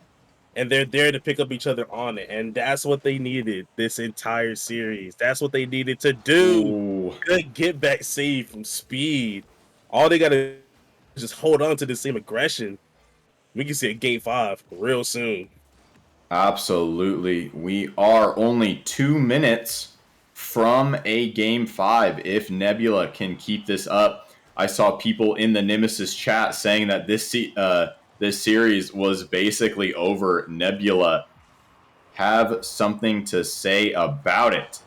And they're there to pick up each other on it. And that's what they needed this entire series. That's what they needed to do. Ooh. Good get back save from Speed. All they got to just hold on to the same aggression. We can see a game 5 real soon. Absolutely. We are only 2 minutes from a game 5 if Nebula can keep this up. I saw people in the Nemesis chat saying that this series was basically over. Nebula have something to say about it.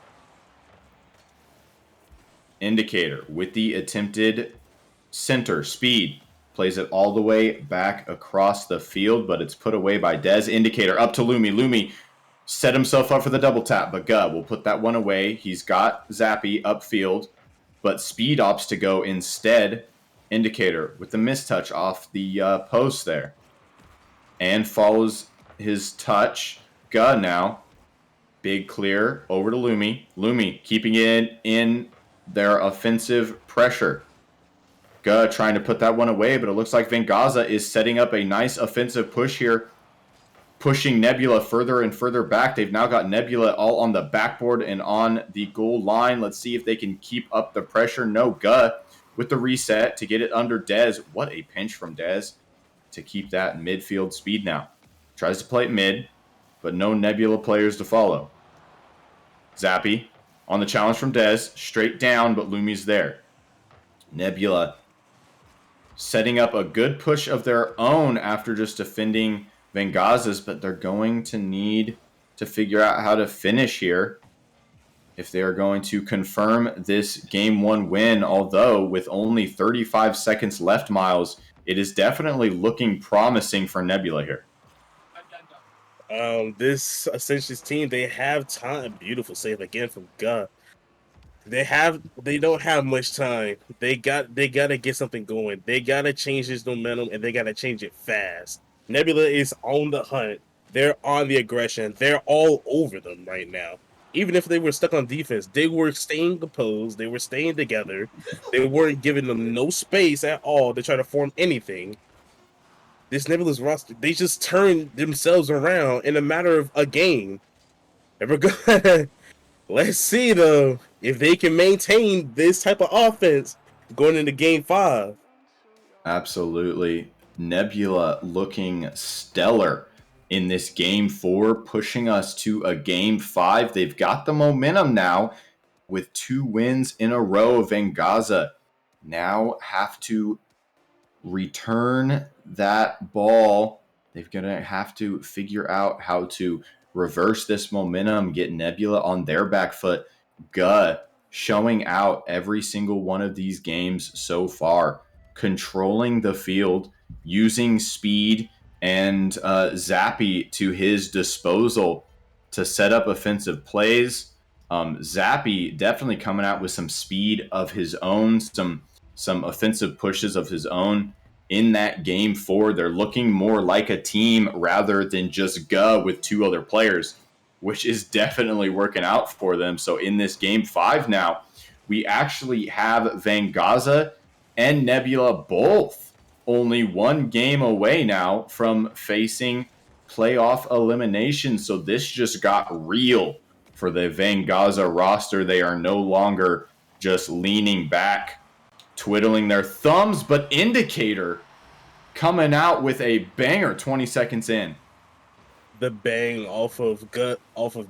Indicator with the attempted center. Speed plays it all the way back across the field, but it's put away by Dez. Indicator up to Lumi. Lumi set himself up for the double tap, but will put that one away. He's got Zappy upfield, but Speed opts to go instead. Indicator with the mistouch off the post there. And follows his touch. Now Big clear over to Lumi. Lumi keeping it in their offensive pressure. Guh trying to put that one away, but it looks like Vengaza is setting up a nice offensive push here, pushing Nebula further and further back. They've now got Nebula all on the backboard and on the goal line. Let's see if they can keep up the pressure. No, Guh with the reset to get it under Dez. What a pinch from Dez to keep that midfield speed now. Tries to play it mid, but no Nebula players to follow. Zappy on the challenge from Dez, straight down, but Lumi's there. Nebula setting up a good push of their own after just defending Vengaza's, but they're going to need to figure out how to finish here if they are going to confirm this Game 1 win. Although, with only 35 seconds left, Miles, it is definitely looking promising for Nebula here. This Ascension's team, they have time. Beautiful save again from Guh. They don't have much time. They gotta get something going. They gotta change this momentum, and they gotta change it fast. Nebula is on the hunt. They're on the aggression. They're all over them right now. Even if they were stuck on defense, they were staying composed. They were staying together. They weren't giving them no space at all to try to form anything. This Nebula's roster, they just turned themselves around in a matter of a game. And we're gonna let's see though if they can maintain this type of offense going into Game 5. Absolutely. Nebula looking stellar in this Game 4, pushing us to a Game 5. They've got the momentum now with 2 wins in a row. Vengaza now have to return that ball. They're going to have to figure out how to reverse this momentum, get Nebula on their back foot. Guh showing out every single one of these games so far, controlling the field, using speed and Zappy to his disposal to set up offensive plays. Zappy definitely coming out with some speed of his own, some offensive pushes of his own in that Game 4. They're looking more like a team rather than just Guh with 2 other players, which is definitely working out for them. So in this Game 5 now, we actually have Vengaza and Nebula both only 1 game away now from facing playoff elimination. So this just got real for the Vengaza roster. They are no longer just leaning back, twiddling their thumbs, but Indicator coming out with a banger 20 seconds in. The bang off of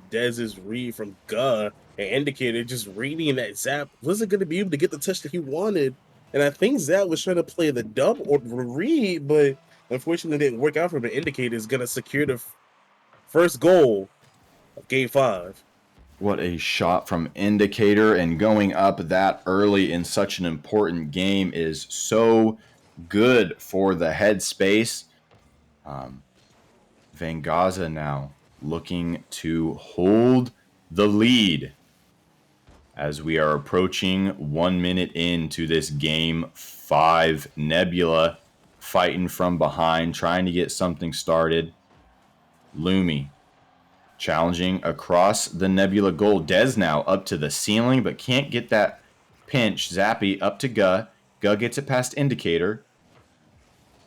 Dez's read from Guh, and Indicator just reading that Zap wasn't going to be able to get the touch that he wanted. And I think Zap was trying to play the dub or read, but unfortunately it didn't work out for him. Indicator is going to secure the first goal of Game 5. What a shot from Indicator, and going up that early in such an important game is so good for the headspace. Vengaza now looking to hold the lead as we are approaching 1 minute into this Game 5. Nebula fighting from behind, trying to get something started. Lumi challenging across the Nebula goal. Dez now up to the ceiling, but can't get that pinch. Zappy up to Guh. Guh gets it past Indicator.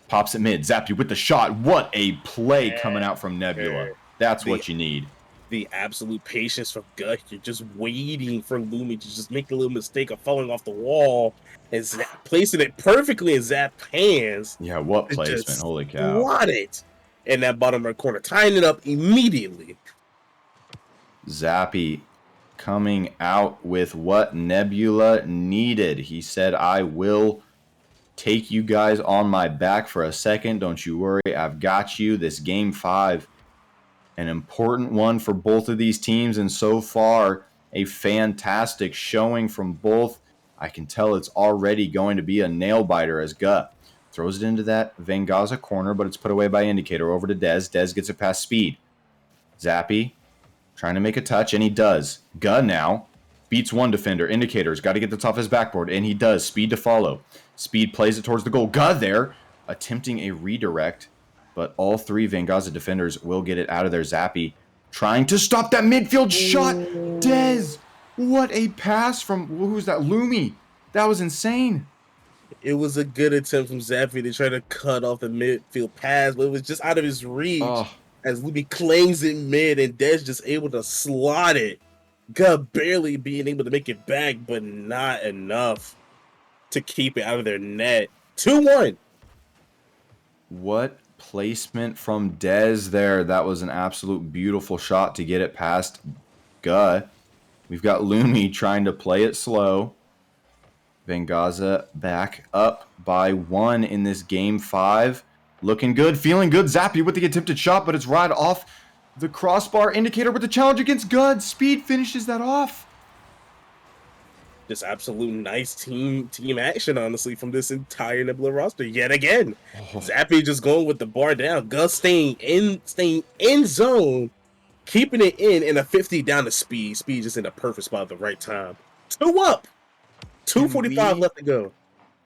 Pops it mid. Zappy with the shot. What a play coming out from Nebula. That's what you need. The absolute patience from Guh. You're just waiting for Lumi to just make a little mistake of falling off the wall and placing it perfectly in Zap's hands. Yeah, what placement. Holy cow. What it in that bottom right corner, tying it up immediately. Zappy coming out with what Nebula needed. He said, I will take you guys on my back for a second. Don't you worry. I've got you. This Game 5, an important one for both of these teams. And so far, a fantastic showing from both. I can tell it's already going to be a nail biter as Guh throws it into that Vengaza corner, but it's put away by Indicator over to Dez. Dez gets it past Speed. Zappy trying to make a touch, and he does. Guh now beats one defender. Indicator's got to get this off his backboard, and he does. Speed to follow. Speed plays it towards the goal. Guh there, attempting a redirect, but all 3 Vengaza defenders will get it out of there. Zappy trying to stop that midfield shot. Ooh. Dez, what a pass from, who's that? Lumi. That was insane. It was a good attempt from Zappy to try to cut off the midfield pass, but it was just out of his reach Oh, as Luby claims it mid and Dez just able to slot it. Gut barely being able to make it back, but not enough to keep it out of their net. 2-1. what placement from Dez there. That was an absolute beautiful shot to get it past Guh. We've got Lumi trying to play it slow. Vengaza back up by 1 in this game 5. Looking good, feeling good. Zappy with the attempted shot, but it's right off the crossbar. Indicator with the challenge against Gud. Speed finishes that off. Just absolute nice team action, honestly, from this entire Nebula roster. Yet again, Zappy just going with the bar down. Gus staying in zone, keeping it in, and a 50 down to Speed. Speed just in the perfect spot at the right time. 2 up. 2:45 left to go.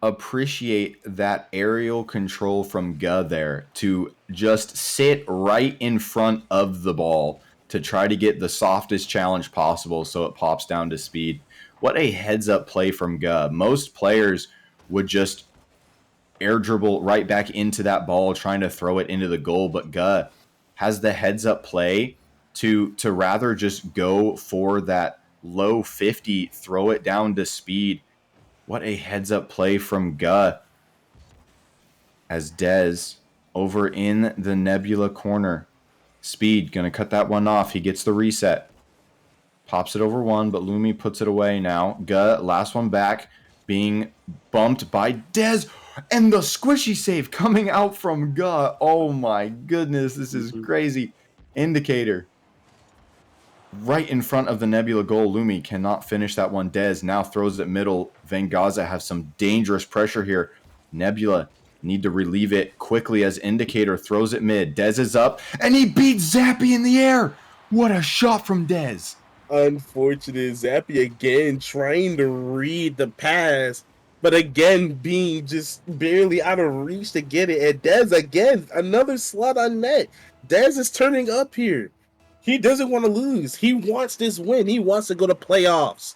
Appreciate that aerial control from Guh there to just sit right in front of the ball to try to get the softest challenge possible so it pops down to Speed. What a heads up play from Guh. Most players would just air dribble right back into that ball trying to throw it into the goal, but Guh has the heads up play to rather just go for that low 50, throw it down to Speed. What a heads up play from Guh as Dez over in the Nebula corner. Speed gonna cut that one off. He gets the reset. Pops it over 1, but Lumi puts it away now. Guh, last one back, being bumped by Dez. And the squishy save coming out from Guh. Oh my goodness, this is crazy. Indicator. Right in front of the Nebula goal. Lumi cannot finish that one. Dez now throws it middle. Vengaza has some dangerous pressure here. Nebula need to relieve it quickly as Indicator throws it mid. Dez is up, and he beats Zappy in the air. What a shot from Dez. Unfortunate. Zappy again trying to read the pass, but again being just barely out of reach to get it. And Dez again, another slot on net. Dez is turning up here. He doesn't want to lose. He wants this win. He wants to go to playoffs.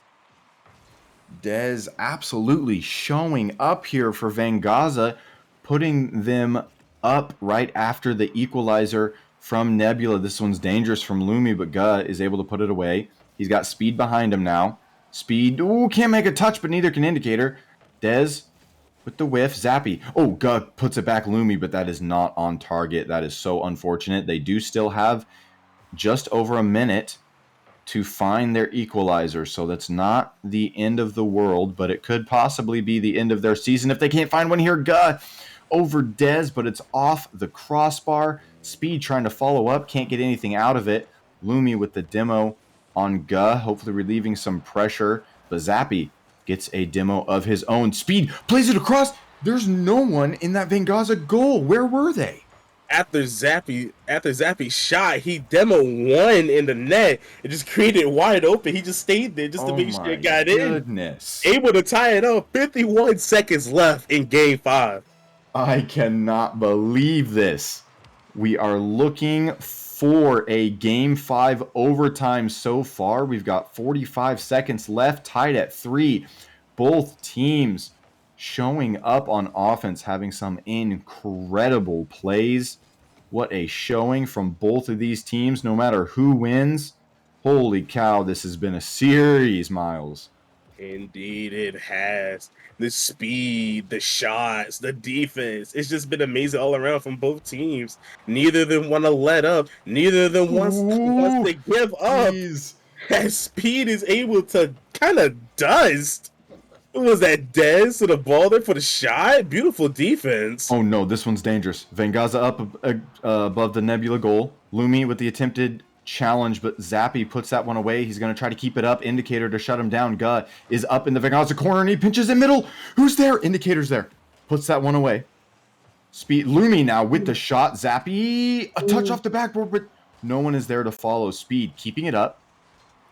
Dez absolutely showing up here for Vengaza, putting them up right after the equalizer from Nebula. This one's dangerous from Lumi, but Guh is able to put it away. He's got Speed behind him now. Speed, can't make a touch, but neither can Indicator. Dez with the whiff. Zappy. Guh puts it back Lumi, but that is not on target. That is so unfortunate. They do still have just over a minute to find their equalizer, so that's not the end of the world, but it could possibly be the end of their season if they can't find one here. Guh over Dez, but it's off the crossbar. Speed trying to follow up, can't get anything out of it. Lumi with the demo on Guh, hopefully relieving some pressure, but Zappy gets a demo of his own. Speed plays it across. There's no one in that Vengaza goal. Where were they? After Zappy shot, he demo 1 in the net. It just created it wide open. He just stayed there just to make sure it got in. Able to tie it up. 51 seconds left in game 5. I cannot believe this. We are looking for a game 5 overtime so far. We've got 45 seconds left, tied at 3. Both teams showing up on offense, having some incredible plays. What a showing from both of these teams, no matter who wins. Holy cow, this has been a series, Miles. Indeed, it has. The speed, the shots, the defense. It's just been amazing all around from both teams. Neither of them want to let up. Neither of them wants to give up. Please. As Speed is able to kind of dust. What was that, Dez to the ball there for the shot? Beautiful defense. Oh no, this one's dangerous. Vengaza up above the Nebula goal. Lumi with the attempted challenge, but Zappy puts that one away. He's going to try to keep it up. Indicator to shut him down. Guh is up in the Vengaza corner, and he pinches in middle. Who's there? Indicator's there. Puts that one away. Speed. Lumi now with the shot. Zappy, a touch off the backboard, but no one is there to follow. Speed keeping it up.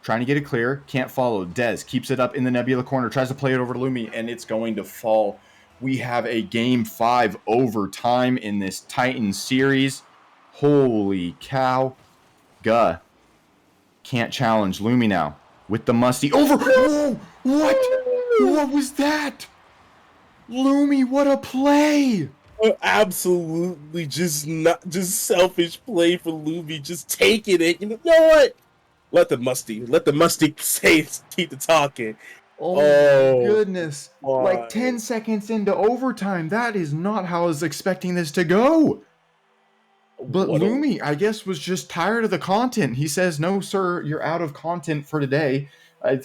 Trying to get it clear. Can't follow. Dez keeps it up in the Nebula corner. Tries to play it over to Lumi, and it's going to fall. We have a game 5 overtime in this Titan series. Holy cow. Guh Can't challenge. Lumi now with the musty over. Whoa! What? What was that? Lumi, what a play! Absolutely just not just selfish play for Luby, just taking it. You know what? Let the musty say keep the talking. Oh my Oh goodness. Like my 10 seconds into overtime. That is not how I was expecting this to go. But what a Lumi, I guess, was just tired of the content. He says, "No, sir, you're out of content for today." I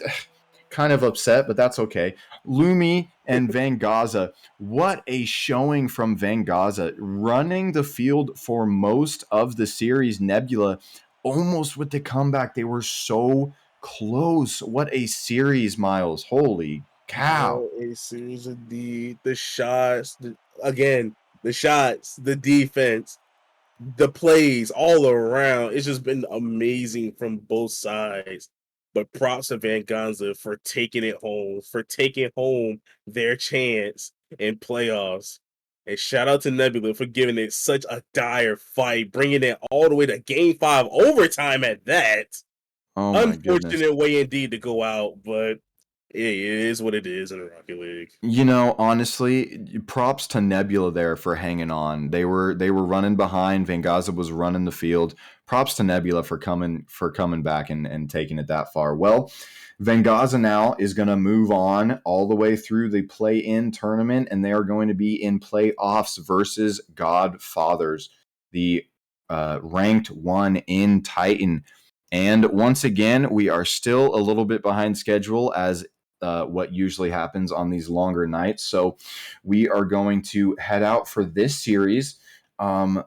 kind of upset, but that's okay. Lumi and Van Gaza. What a showing from Van Gaza, running the field for most of the series. Nebula almost with the comeback. They were so close. What a series, Miles. Holy cow. what a series of the shots, the shots, the defense, the plays all around. It's just been amazing from both sides. But props to Van Gonza for taking home their chance in playoffs. And shout out to Nebula for giving it such a dire fight, bringing it all the way to Game 5 overtime at that. Oh my goodness. Unfortunate way indeed to go out, but it is what it is in the Rocket League. You know, honestly, props to Nebula there for hanging on. They were running behind. Van Gaza was running the field. Props to Nebula for coming back and taking it that far. Well, Van Gaza now is going to move on all the way through the play-in tournament, and they are going to be in playoffs versus Godfathers, the ranked one in Titan. And once again, we are still a little bit behind schedule as what usually happens on these longer nights. So we are going to head out for this series on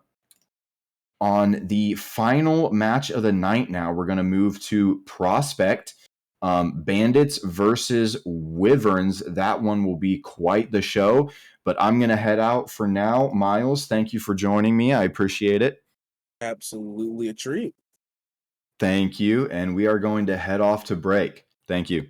the final match of the night now. We're going to move to Prospect. Bandits versus Wyverns. That one will be quite the show. But I'm going to head out for now. Miles, thank you for joining me. I appreciate it. Absolutely a treat. Thank you. And we are going to head off to break. Thank you.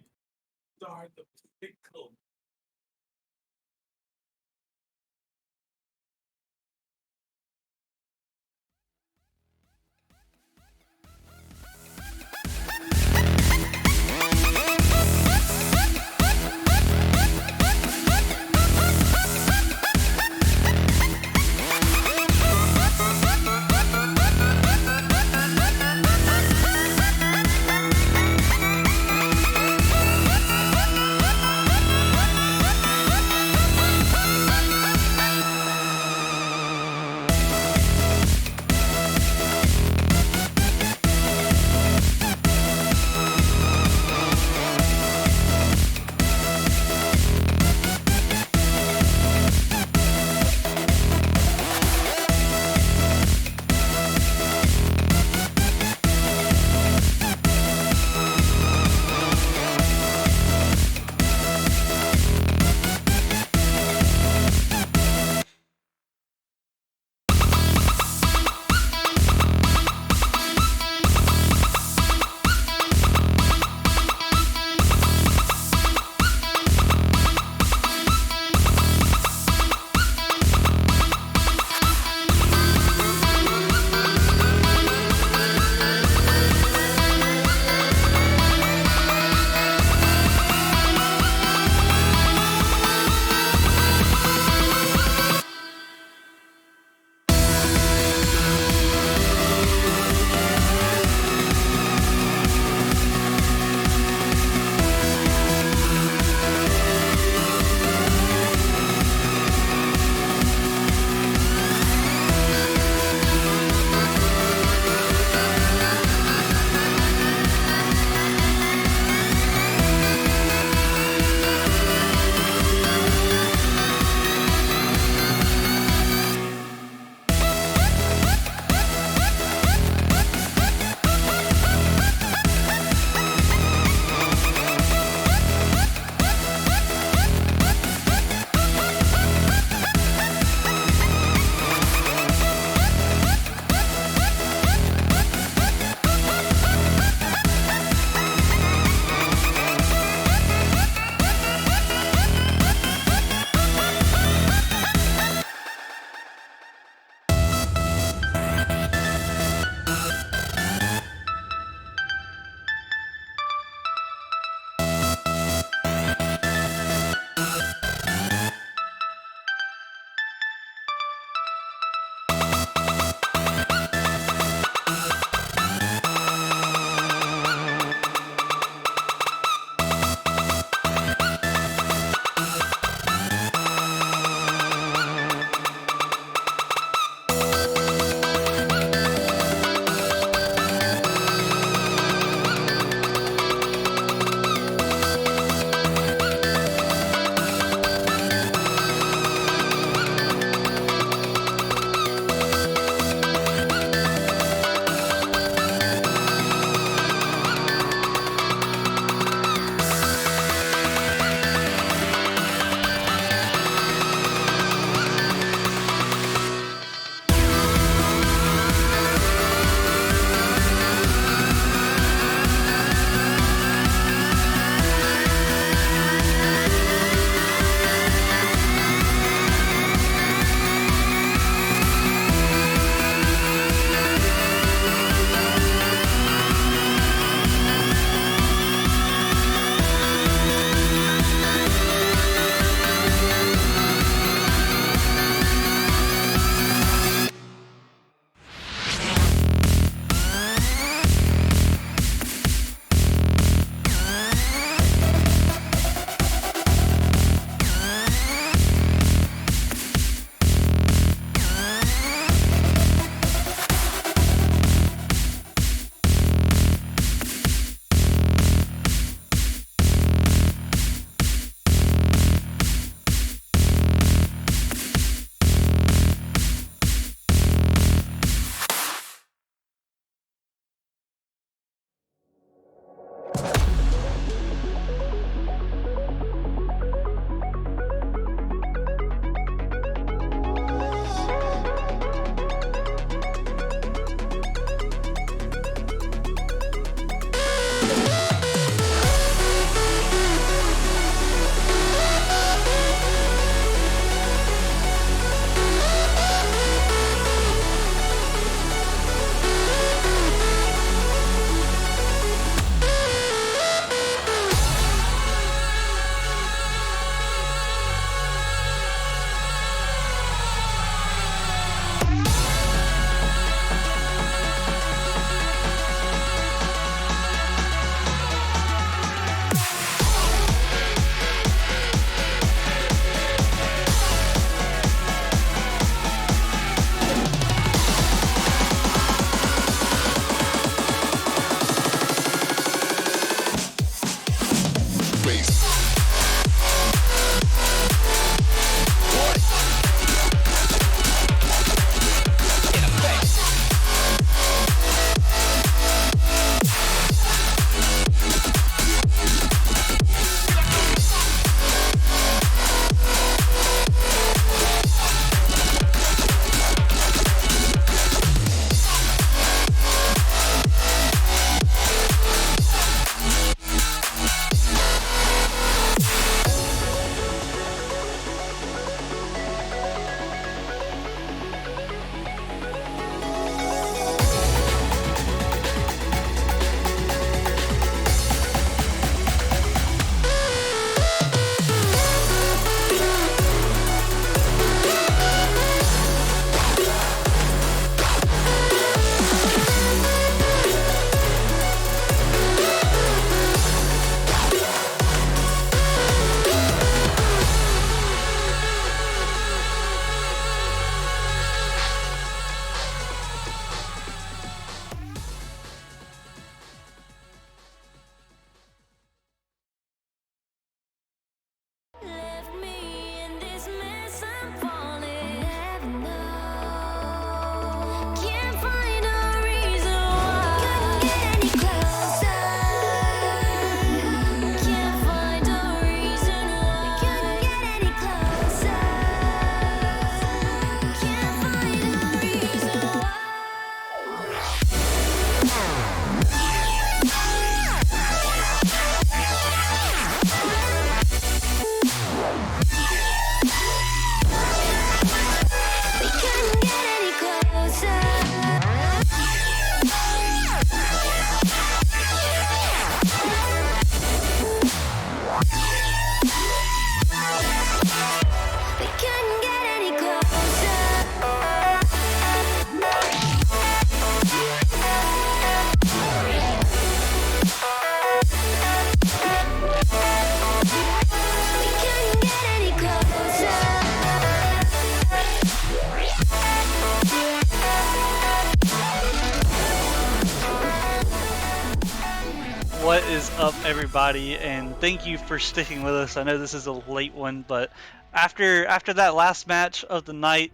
is up, everybody, and thank you for sticking with us. I know this is a late one, but after that last match of the night,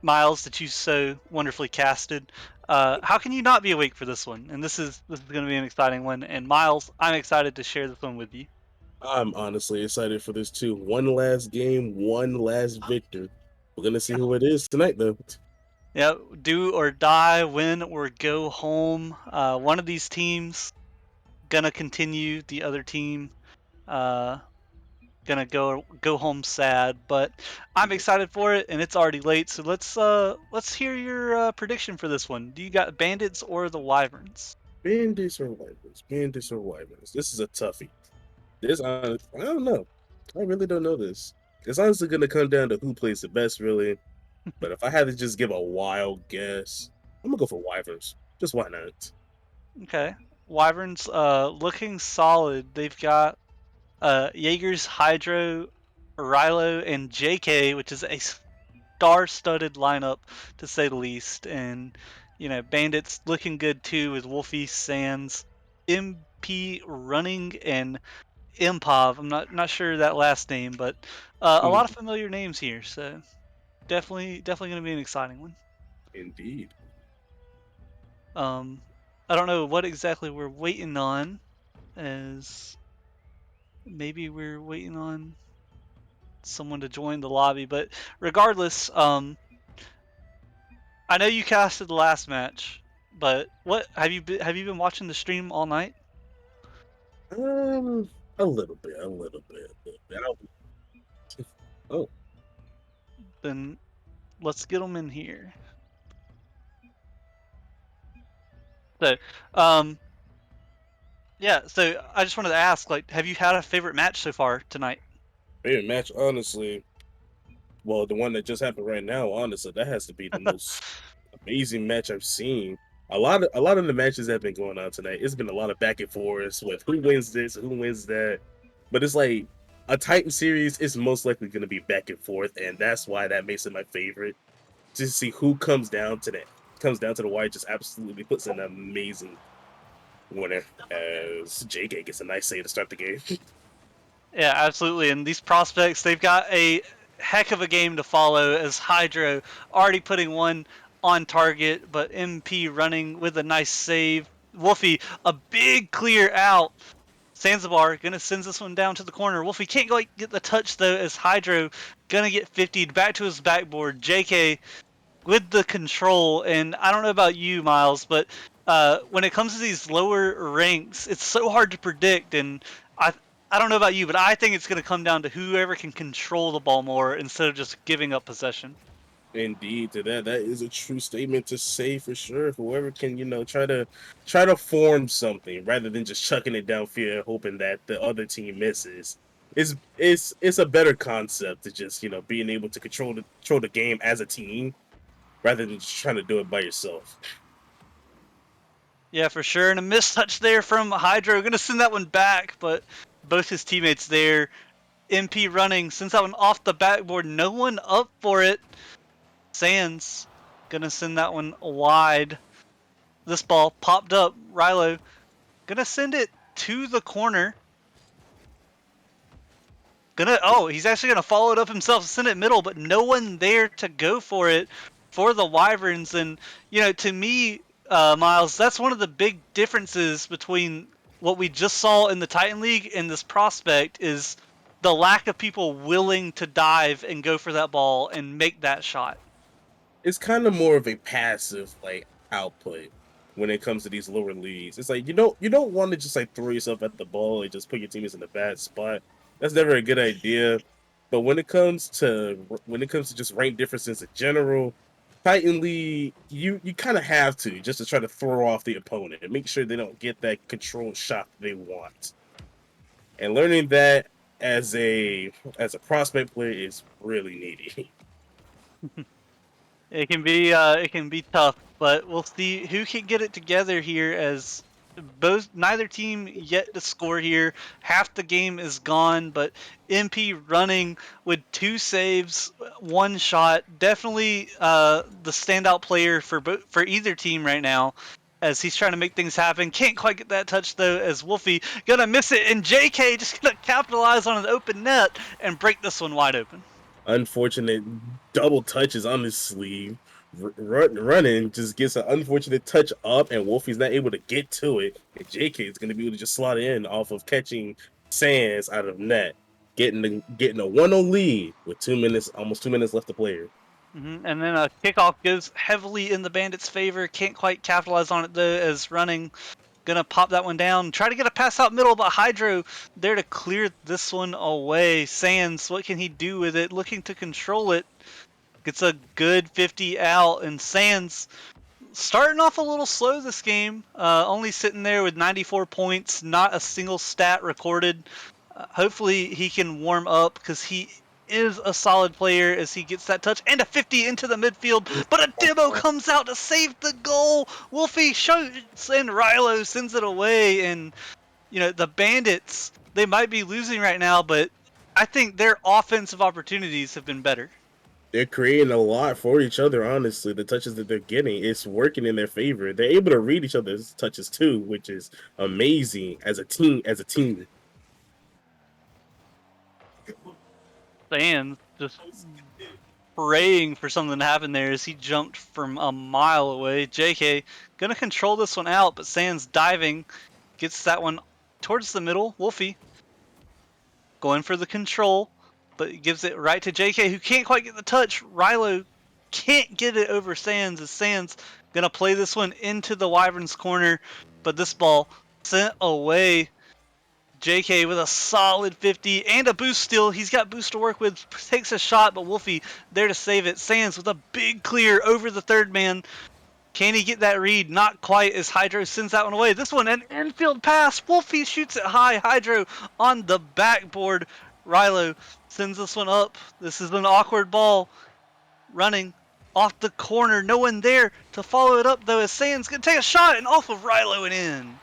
Miles, that you so wonderfully casted, how can you not be awake for this one? And this is going to be an exciting one. And Miles, I'm excited to share this one with you. I'm honestly excited for this too. One last game, one last victor. We're gonna see who it is tonight, though. Yeah, do or die, win or go home. One of these teams gonna continue. The other team, uh, gonna go home sad. But I'm excited for it, and it's already late. So let's hear your prediction for this one. Do you got Bandits or the Wyverns? Bandits or Wyverns? Bandits or Wyverns? This is a toughie. I don't know. I really don't know this. It's honestly gonna come down to who plays the best, really. But if I had to just give a wild guess, I'm gonna go for Wyverns. Just why not? Okay, Wyverns looking solid. They've got Jaeger's Hydro, Rilo, and JK, which is a star-studded lineup to say the least. And Bandits looking good too with Wolfie, Sands, MP running, and Impov. I'm not sure that last name, but a lot of familiar names here. So definitely going to be an exciting one. Indeed. I don't know what exactly we're waiting on, as maybe we're waiting on someone to join the lobby. But regardless, I know you casted the last match, but what have you been watching the stream all night? Um, a little bit, a little bit, a little bit. Oh, Then let's get them in here. So, yeah. So I just wanted to ask, like, have you had a favorite match so far tonight? favorite match, honestly. Well, the one that just happened right now, honestly, that has to be the most amazing match I've seen. A lot of the matches that have been going on tonight, it's been a lot of back and forth with who wins this, who wins that. But it's like a Titan series is most likely going to be back and forth, and that's why that makes it my favorite. Just to see who comes down to the wire, just absolutely puts an amazing winner. As JK gets a nice save to start the game. Yeah, absolutely. And these prospects, they've got a heck of a game to follow, as Hydro already putting one on target, but MP running with a nice save. Wolfie, a big clear out. Zanzibar gonna send this one down to the corner. Wolfie can't quite get the touch though, as Hydro gonna get 50'd back to his backboard. JK with the control, and I don't know about you, Miles, but when it comes to these lower ranks, it's so hard to predict. And I don't know about you, but I think it's going to come down to whoever can control the ball more instead of just giving up possession. Indeed, to that is a true statement to say for sure. Whoever can, try to form something rather than just chucking it downfield, hoping that the other team misses. It's a better concept to just being able to control the game as a team rather than just trying to do it by yourself. Yeah, for sure. And a missed touch there from Hydro. Going to send that one back, but both his teammates there. MP running, sends that one off the backboard. No one up for it. Sands going to send that one wide. This ball popped up. Rilo going to send it to the corner. He's actually gonna follow it up himself, send it middle, but no one there to go for it for the Wyverns. And to me, Miles, that's one of the big differences between what we just saw in the Titan League and this prospect is the lack of people willing to dive and go for that ball and make that shot. It's kind of more of a passive output when it comes to these lower leagues. It's like you don't want to just throw yourself at the ball and just put your teammates in a bad spot. That's never a good idea. But when it comes to just rank differences in general, Titan League, you kind of have to just to try to throw off the opponent and make sure they don't get that controlled shot they want. And learning that as a prospect player is really needy. It can be tough, but we'll see who can get it together here, as neither team yet to score here. Half the game is gone, but MP running with 2 saves, 1 shot, definitely the standout player for either team right now, as he's trying to make things happen. Can't quite get that touch though, as Wolfie gonna miss it, and JK just gonna capitalize on an open net and break this one wide open. Unfortunate double touches on his sleeve. Running just gets an unfortunate touch up, and Wolfie's not able to get to it. And JK is going to be able to just slot in off of catching Sands out of net, getting a 1-0 lead with 2 minutes, almost 2 minutes left to play here. And then a kickoff goes heavily in the Bandits' favor. Can't quite capitalize on it though, as Running gonna pop that one down. Try to get a pass out middle, but Hydro there to clear this one away. Sands, what can he do with it? Looking to control it. Gets a good 50 out, and Sands starting off a little slow this game. Only sitting there with 94 points, not a single stat recorded. Hopefully he can warm up, because he is a solid player as he gets that touch and a 50 into the midfield, but a demo comes out to save the goal. Wolfie shoots and Rilo sends it away, and the Bandits, they might be losing right now, but I think their offensive opportunities have been better. They're creating a lot for each other, honestly. The touches that they're getting, it's working in their favor. They're able to read each other's touches too, which is amazing as a team. Sands just praying for something to happen there as he jumped from a mile away. JK gonna control this one out, but Sands diving gets that one towards the middle. Wolfie going for the control, but gives it right to JK, who can't quite get the touch. Rilo can't get it over Sands, as Sands gonna play this one into the Wyverns corner, but this ball sent away. JK with a solid 50 and a boost still. He's got boost to work with. Takes a shot, but Wolfie there to save it. Sands with a big clear over the third man. Can he get that read? Not quite, as Hydro sends that one away. This one, an infield pass. Wolfie shoots it high. Hydro on the backboard. Rilo sends this one up. This is an awkward ball. Running off the corner. No one there to follow it up, though, as Sands going to take a shot and off of Rilo and in.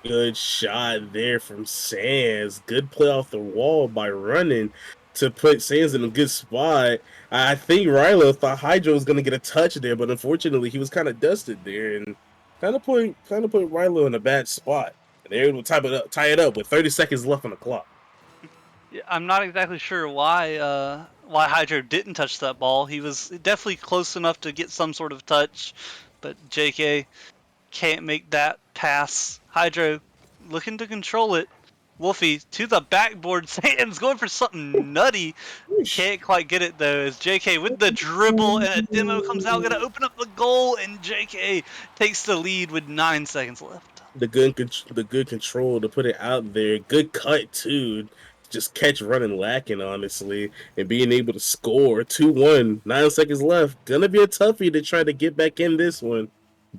Good shot there from Sands. Good play off the wall by Running to put Sands in a good spot. I think Rilo thought Hydro was going to get a touch there, but unfortunately he was kind of dusted there and kind of put Rilo in a bad spot. And they're able to tie it up with 30 seconds left on the clock. Yeah, I'm not exactly sure why Hydro didn't touch that ball. He was definitely close enough to get some sort of touch, but JK can't make that pass. Hydro looking to control it. Wolfie to the backboard. Sands going for something nutty. Can't quite get it though, as JK with the dribble and a demo comes out, gonna open up the goal, and JK takes the lead with 9 seconds left. The good control to put it out there. Good cut too. Just catch Running lacking, honestly, and being able to score 2-1, 9 seconds left. Gonna be a toughie to try to get back in this one.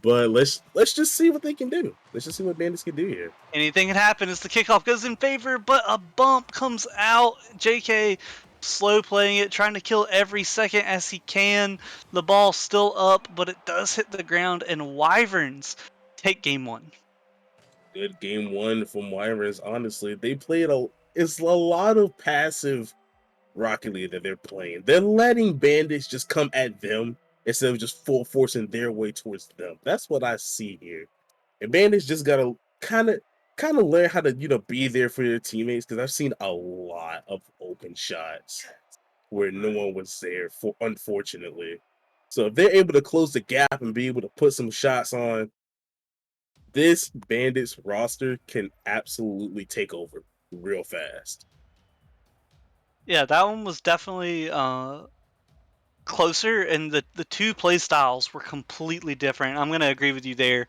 But let's just see what they can do. Let's just see what Bandits can do here. Anything can happen as the kickoff goes in favor, but a bump comes out. JK slow playing it, trying to kill every second as he can. The ball still up, but it does hit the ground, and Wyverns take game one. Good game one from Wyverns, honestly. They played it's a lot of passive Rocket League that they're playing. They're letting Bandits just come at them instead of just full forcing their way towards them. That's what I see here. And Bandits just gotta kind of learn how to be there for their teammates, because I've seen a lot of open shots where no one was there, for unfortunately. So if they're able to close the gap and be able to put some shots on, this Bandits roster can absolutely take over real fast. Yeah, that one was definitely closer, and the two play styles were completely different. I'm gonna agree with you there.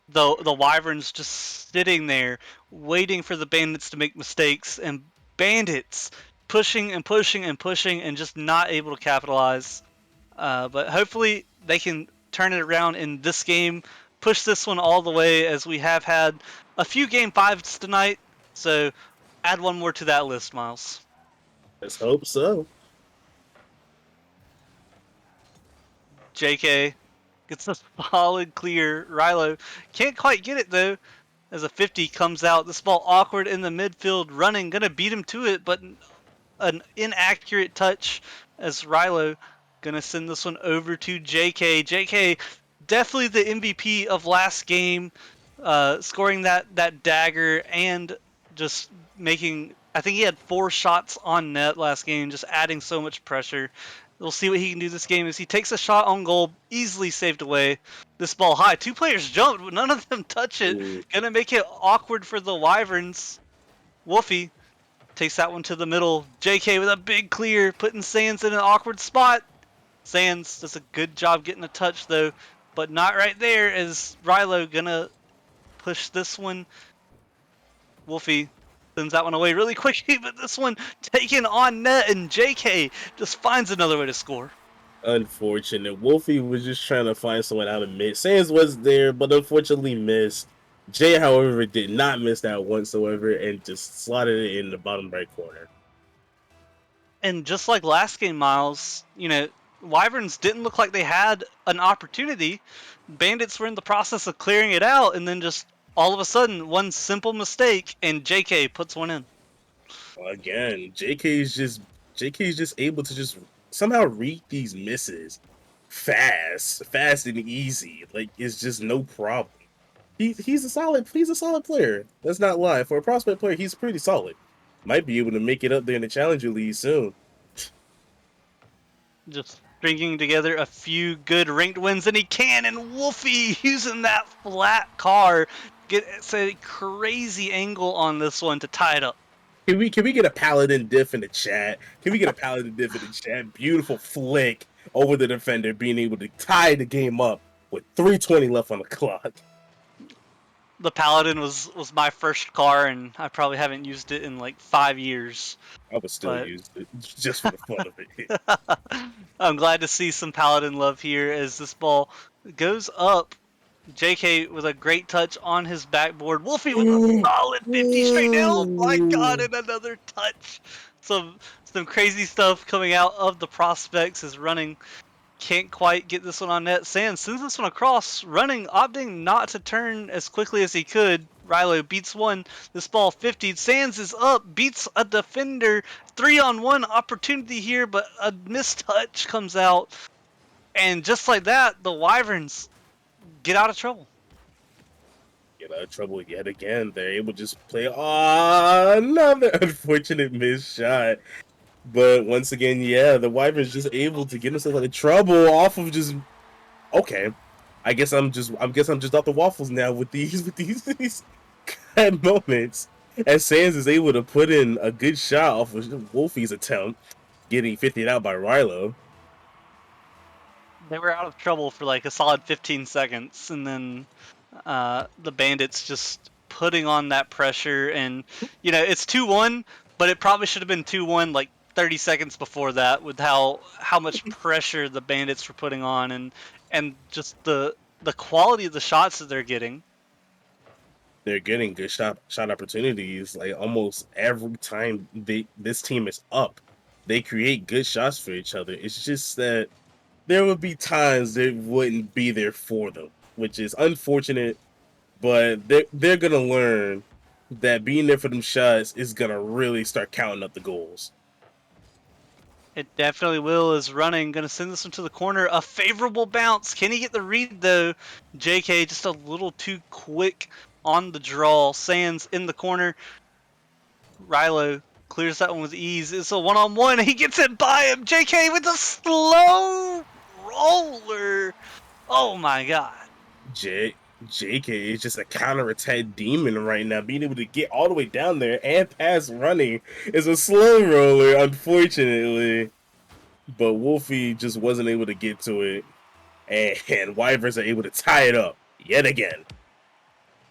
The Wyverns just sitting there waiting for the Bandits to make mistakes, and Bandits pushing and pushing and pushing and just not able to capitalize. But hopefully they can turn it around in this game, push this one all the way, as we have had a few game fives tonight. So add one more to that list, Miles. Let's hope so. JK gets a solid clear. Rilo can't quite get it though, as a 50 comes out. This ball awkward in the midfield. Running, gonna beat him to it, but an inaccurate touch as Rilo gonna send this one over to JK. JK definitely the MVP of last game, scoring that dagger and just making. I think he had 4 shots on net last game, just adding so much pressure. We'll see what he can do this game as he takes a shot on goal, easily saved away. This ball high. 2 players jumped, but none of them touch it. Ooh. Gonna make it awkward for the Wyverns. Wolfie takes that one to the middle. JK with a big clear, putting Sands in an awkward spot. Sands does a good job getting a touch though, but not right there. Is Rilo gonna push this one? Wolfie sends that one away really quickly, but this one taken on net, and JK just finds another way to score. Unfortunate. Wolfie was just trying to find someone out of mid. Sands was there, but unfortunately missed. Jay, however, did not miss that whatsoever and just slotted it in the bottom right corner. And just like last game, Miles, Wyverns didn't look like they had an opportunity. Bandits were in the process of clearing it out, and then just all of a sudden, one simple mistake, and JK puts one in. Again, JK is just able to just somehow read these misses fast and easy. Like it's just no problem. He's a solid player. Let's not lie. For a prospect player, he's pretty solid. Might be able to make it up there in the Challenger League soon. Just stringing together a few good ranked wins, and he can. And Wolfie using that flat car gets a crazy angle on this one to tie it up. Can we get a Paladin diff in the chat? Can we get a Paladin diff in the chat? Beautiful flick over the defender, being able to tie the game up with 3:20 left on the clock. The Paladin was my first car, and I probably haven't used it in like 5 years. I would still use it just for the fun of it. I'm glad to see some Paladin love here as this ball goes up. JK with a great touch on his backboard. Wolfie with a solid 50 straight down. Oh my god, and another touch. Some crazy stuff coming out of the prospects is running. Can't quite get this one on net. Sands sends this one across, running, opting not to turn as quickly as he could. Rilo beats one. This ball 50. Sands is up, beats a defender. 3-on-1 opportunity here, but a missed touch comes out. And just like that, the Wyverns get out of trouble. Get out of trouble yet again. They're able to just play another unfortunate missed shot. But once again, yeah, the Wyverns just able to get themselves out of trouble off of just okay. I guess I'm just off the waffles now with these kind of moments. As Sands is able to put in a good shot off of Wolfie's attempt, getting 50'd out by Rilo. They were out of trouble for like a solid 15 seconds, and then the Bandits just putting on that pressure. And it's 2-1, but it probably should have been 2-1 like 30 seconds before that, with how much pressure the Bandits were putting on, and just the quality of the shots that they're getting. They're getting good shot opportunities like almost every time this team is up. They create good shots for each other. It's just that there would be times they wouldn't be there for them, which is unfortunate. But they're gonna learn that being there for them shots is gonna really start counting up the goals. It definitely will. Is running, gonna send this one to the corner. A favorable bounce. Can he get the read though? JK just a little too quick on the draw. Sands in the corner. Rilo clears that one with ease. It's a 1-on-1. He gets it by him. JK with a slow roller. Oh my god. JK is just a counterattack demon right now. Being able to get all the way down there and pass running is a slow roller, unfortunately. But Wolfie just wasn't able to get to it. And Wyverns are able to tie it up yet again.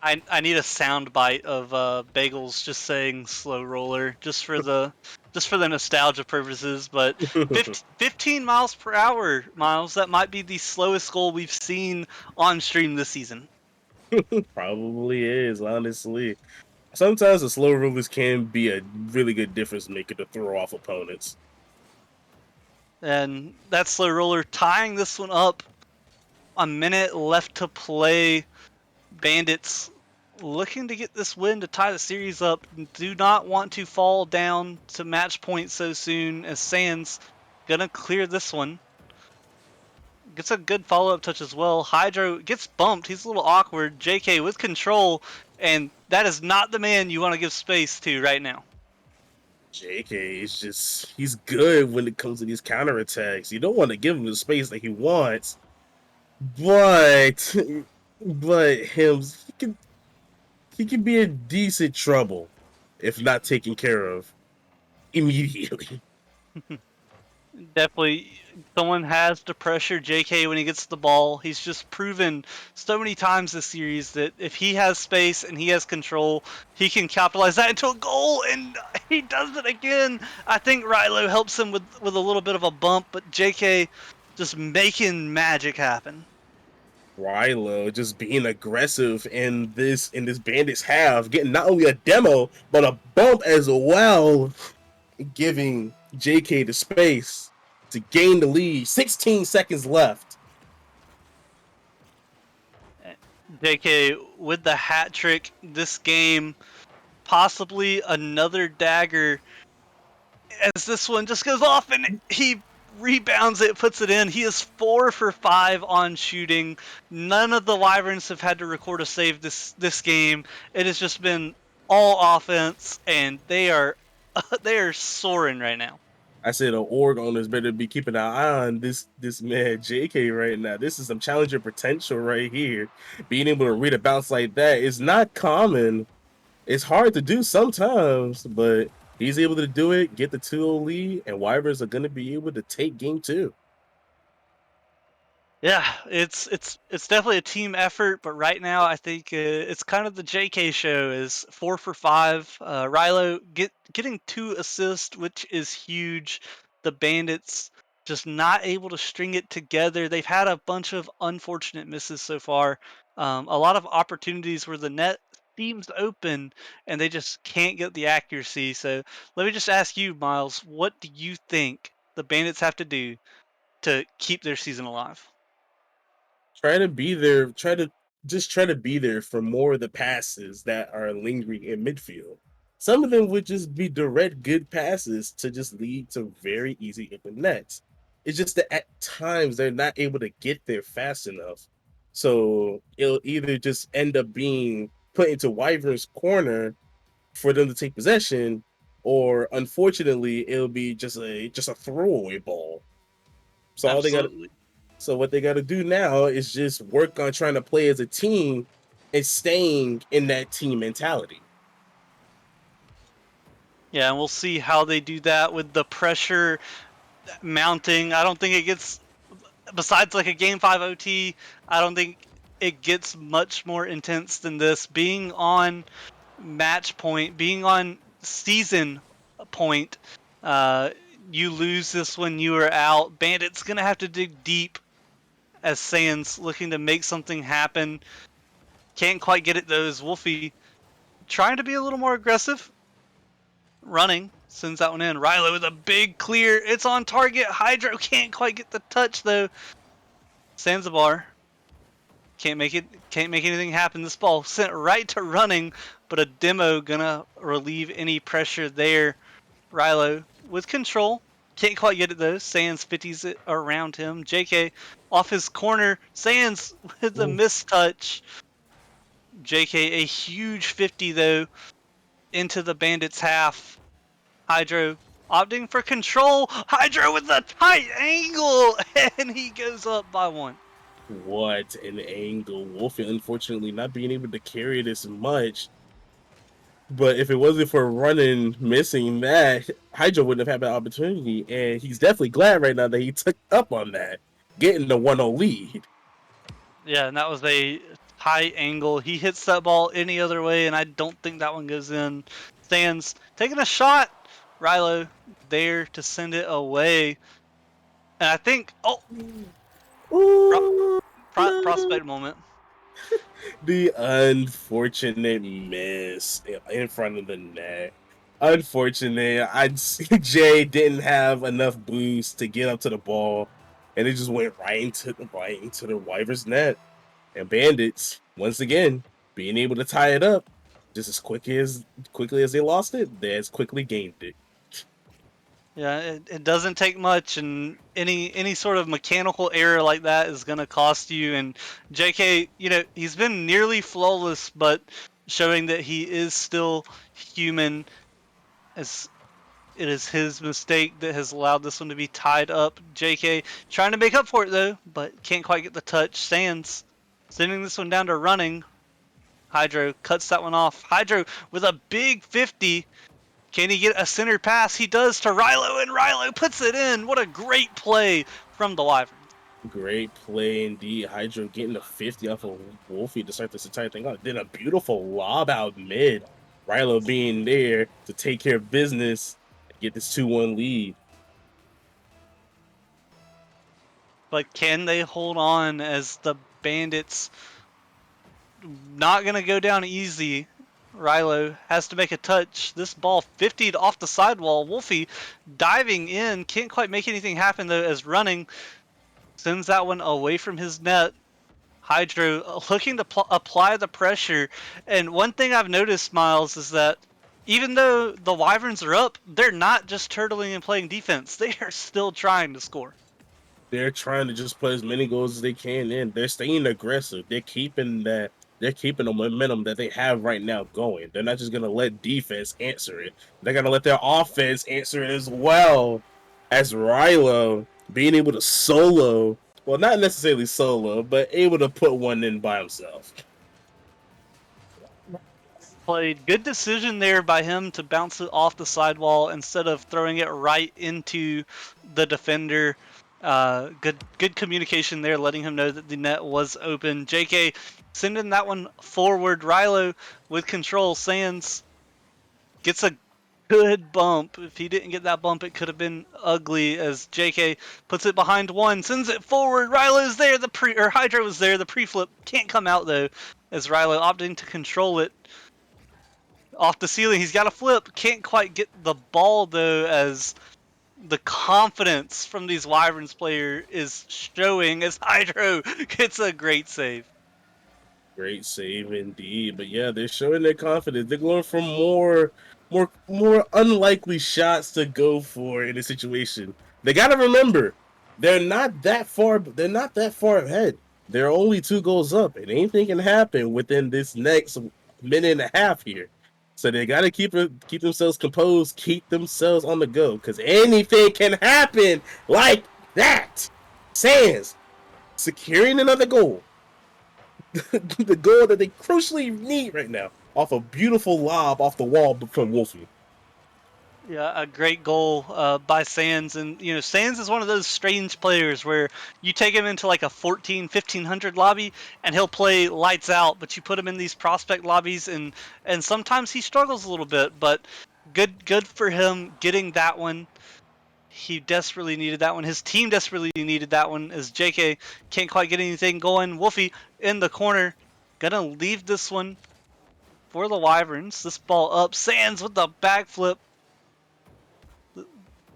I need a sound bite of Bagels just saying slow roller just for the nostalgia purposes. But 15 miles per hour, Miles, that might be the slowest goal we've seen on stream this season. Probably is, honestly. Sometimes the slow rollers can be a really good difference maker to throw off opponents. And that slow roller tying this one up. A minute left to play. Bandits looking to get this win to tie the series up. Do not want to fall down to match point so soon, as Sands gonna clear this one. gets a good follow up touch as well. Hydro gets bumped. He's a little awkward. JK with control, and that is not the man you want to give space to right now. JK is just he's good when it comes to these counterattacks. You don't want to give him the space that he wants, but he can be in decent trouble if not taken care of immediately. Definitely, someone has to pressure JK when he gets the ball. He's just proven so many times this series that if he has space and he has control, he can capitalize that into a goal, and he does it again. I think Rilo helps him with a little bit of a bump, but JK just making magic happen. Rilo just being aggressive in this Bandits half, getting not only a demo but a bump as well, giving JK the space to gain the lead. 16 seconds left. JK with the hat trick this game, possibly another dagger as this one just goes off and he rebounds it, puts it in. He is 4 for 5 on shooting. None of the Wyverns have had to record a save this game. It has just been all offense, and they are they are soaring right now. I said the org owners better be keeping an eye on this man JK right now. This is some challenger potential right here. Being able to read a bounce like that is not common. It's hard to do sometimes, but he's able to do it, get the 2-0 lead, and Wyverns are going to be able to take game 2. Yeah, it's definitely a team effort, but right now I think it's kind of the JK show. Is 4 for 5. Rilo getting 2 assists, which is huge. The Bandits just not able to string it together. They've had a bunch of unfortunate misses so far. A lot of opportunities where the net seems open and they just can't get the accuracy. So let me just ask you, Miles, what do you think the Bandits have to do to keep their season alive? Try to be there. Try to be there for more of the passes that are lingering in midfield. Some of them would just be direct good passes to just lead to very easy open nets. It's just that at times they're not able to get there fast enough. So it'll either just end up being put into Wyvern's corner for them to take possession, or unfortunately, it'll be just a throwaway ball. So all they got Absolutely. so what they got to do now is just work on trying to play as a team and staying in that team mentality. Yeah, and we'll see how they do that with the pressure mounting. I don't think it gets, besides like a game 5 OT, I don't think it gets much more intense than this. Being on match point, being on season point, uh, you lose this when you are out. Bandit's going to have to dig deep as Sans looking to make something happen. Can't quite get it though, as Wolfie trying to be a little more aggressive. Running, sends that one in. Rilo with a big clear. It's on target. Hydro can't quite get the touch though. Zanzibar can't make anything happen. This ball sent right to running, but a demo gonna relieve any pressure there. Rilo with control. Can't quite get it though. Sands 50s it around him. JK off his corner. Sands with a mistouch. JK a huge 50 though into the Bandits half. Hydro opting for control. Hydro with a tight angle, and he goes up by 1. What an angle. Wolfie unfortunately not being able to carry this much. But if it wasn't for running missing that, Hydro wouldn't have had that opportunity. And he's definitely glad right now that he took up on that, getting the 1-0 lead. Yeah, and that was a high angle. He hits that ball any other way, and I don't think that one goes in. Stands taking a shot. Rilo there to send it away. And I think, Ooh, prospect moment. the unfortunate miss in front of the net. Unfortunate. Jay didn't have enough boost to get up to the ball, and it just went right into the Wyver's net. And Bandits, once again, being able to tie it up just as quickly as they lost it, they as quickly gained it. Yeah, it doesn't take much, and any sort of mechanical error like that is gonna cost you. And JK, he's been nearly flawless, but showing that he is still human, as it is his mistake that has allowed this one to be tied up. JK trying to make up for it though, but can't quite get the touch. Sands sending this one down to running. Hydro cuts that one off. Hydro with a big 50. Can he get a center pass? He does to Rilo, and Rilo puts it in. What a great play from the Wyverns. Great play indeed. Hydro getting the 50 off of Wolfie to start this entire thing out. Did a beautiful lob out mid. Rilo being there to take care of business and get this 2-1 lead. But can they hold on as the Bandits not going to go down easy? Rilo has to make a touch. This ball 50'd off the sidewall. Wolfie diving in. Can't quite make anything happen though, as running sends that one away from his net. Hydro looking to apply the pressure. And one thing I've noticed, Miles, is that even though the Wyverns are up, they're not just turtling and playing defense. They are still trying to score. They're trying to just put as many goals as they can in. They're staying aggressive. They're keeping the momentum that they have right now going. They're not just gonna let defense answer it. They're gonna let their offense answer it as well. As Rilo being able to solo, well, not necessarily solo, but able to put one in by himself. Played good decision there by him to bounce it off the sidewall instead of throwing it right into the defender. Good communication there, letting him know that the net was open. JK sending that one forward. Rilo with control. Sands gets a good bump. If he didn't get that bump, it could have been ugly, as JK puts it behind one, sends it forward. Rilo's there, Hydro was there. The pre-flip can't come out though, as Rilo opting to control it off the ceiling. He's got a flip, can't quite get the ball though, as the confidence from these Wyverns player is showing as Hydro gets a great save. Great save indeed. But yeah, they're showing their confidence. They're going for more unlikely shots to go for in a situation. They gotta remember, they're not that far ahead. They're only 2 goals up, and anything can happen within this next minute and a half here. So they gotta keep themselves composed, keep themselves on the go, because anything can happen like that. Sands securing another goal. The goal that they crucially need right now, off a beautiful lob off the wall from Wolfie. Yeah, a great goal by Sands. And, Sands is one of those strange players where you take him into like a 1500 lobby and he'll play lights out, but you put him in these prospect lobbies and sometimes he struggles a little bit, but good for him getting that one. He desperately needed that one. His team desperately needed that one, as JK can't quite get anything going. Wolfie in the corner. Gonna leave this one for the Wyverns. This ball up. Sands with the backflip.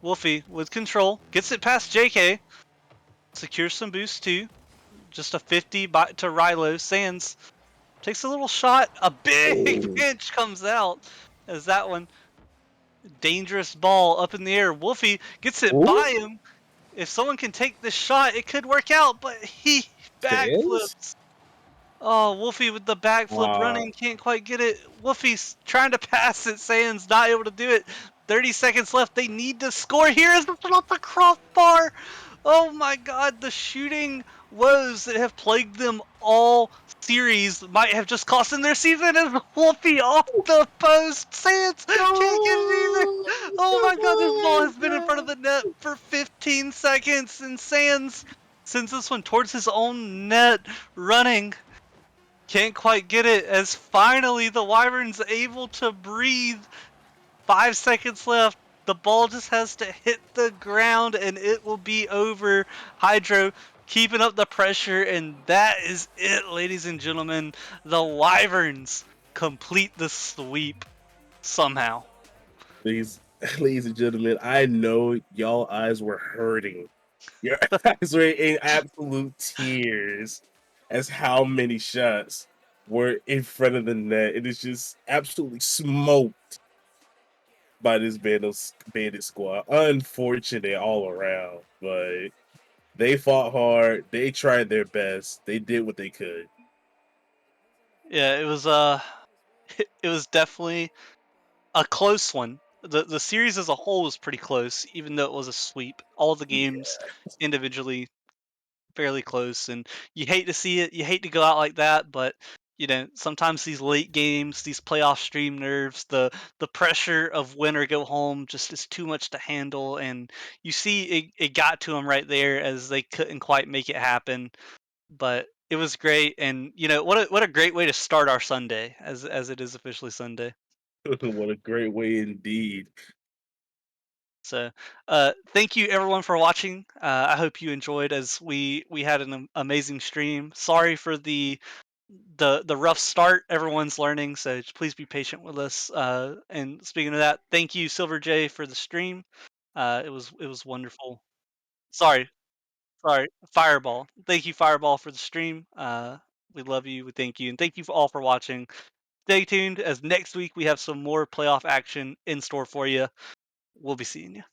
Wolfie with control. Gets it past JK. Secures some boost too. Just a 50 to Rilo. Sands takes a little shot. A big pinch comes out as that one. Dangerous ball up in the air. Wolfie gets it Ooh, by him. If someone can take this shot, it could work out, but he Sands? backflips. Oh, Wolfie with the backflip Wow. running, can't quite get it. Wolfie's trying to pass it, Sands not able to do it. 30 seconds left. They need to score here as it's off the crossbar. Oh my god, the shooting woes that have plagued them all series might have just cost them their season, as Wolfie off the post. Sands can't get it either. Oh my god, this ball has been in front of the net for 15 seconds, and Sands sends this one towards his own net, running. Can't quite get it, as finally the Wyvern's able to breathe. 5 seconds left. The ball just has to hit the ground and it will be over. Hydro keeping up the pressure, and that is it, ladies and gentlemen. The Wyverns complete the sweep somehow. Ladies, ladies and gentlemen, I know y'all eyes were hurting. Your eyes were in absolute tears as how many shots were in front of the net. It is just absolutely smoked by this bandit squad. Unfortunate all around, but they fought hard. They tried their best. They did what they could. Yeah, it was it was definitely a close one. The series as a whole was pretty close, even though it was a sweep. All the games individually fairly close, and you hate to see it. You hate to go out like that, but sometimes these late games, these playoff stream nerves, the pressure of win or go home just is too much to handle, and you see it got to them right there as they couldn't quite make it happen. But it was great, and what a great way to start our Sunday as it is officially Sunday. What a great way indeed. So, thank you everyone for watching. I hope you enjoyed as we had an amazing stream. Sorry for the rough start. Everyone's learning, so please be patient with us. And speaking of that, thank you Silver J for the stream. It was wonderful. Sorry, sorry, Fireball. Thank you Fireball for the stream. We love you. We thank you, and thank you all for watching. Stay tuned as next week we have some more playoff action in store for you. We'll be seeing you.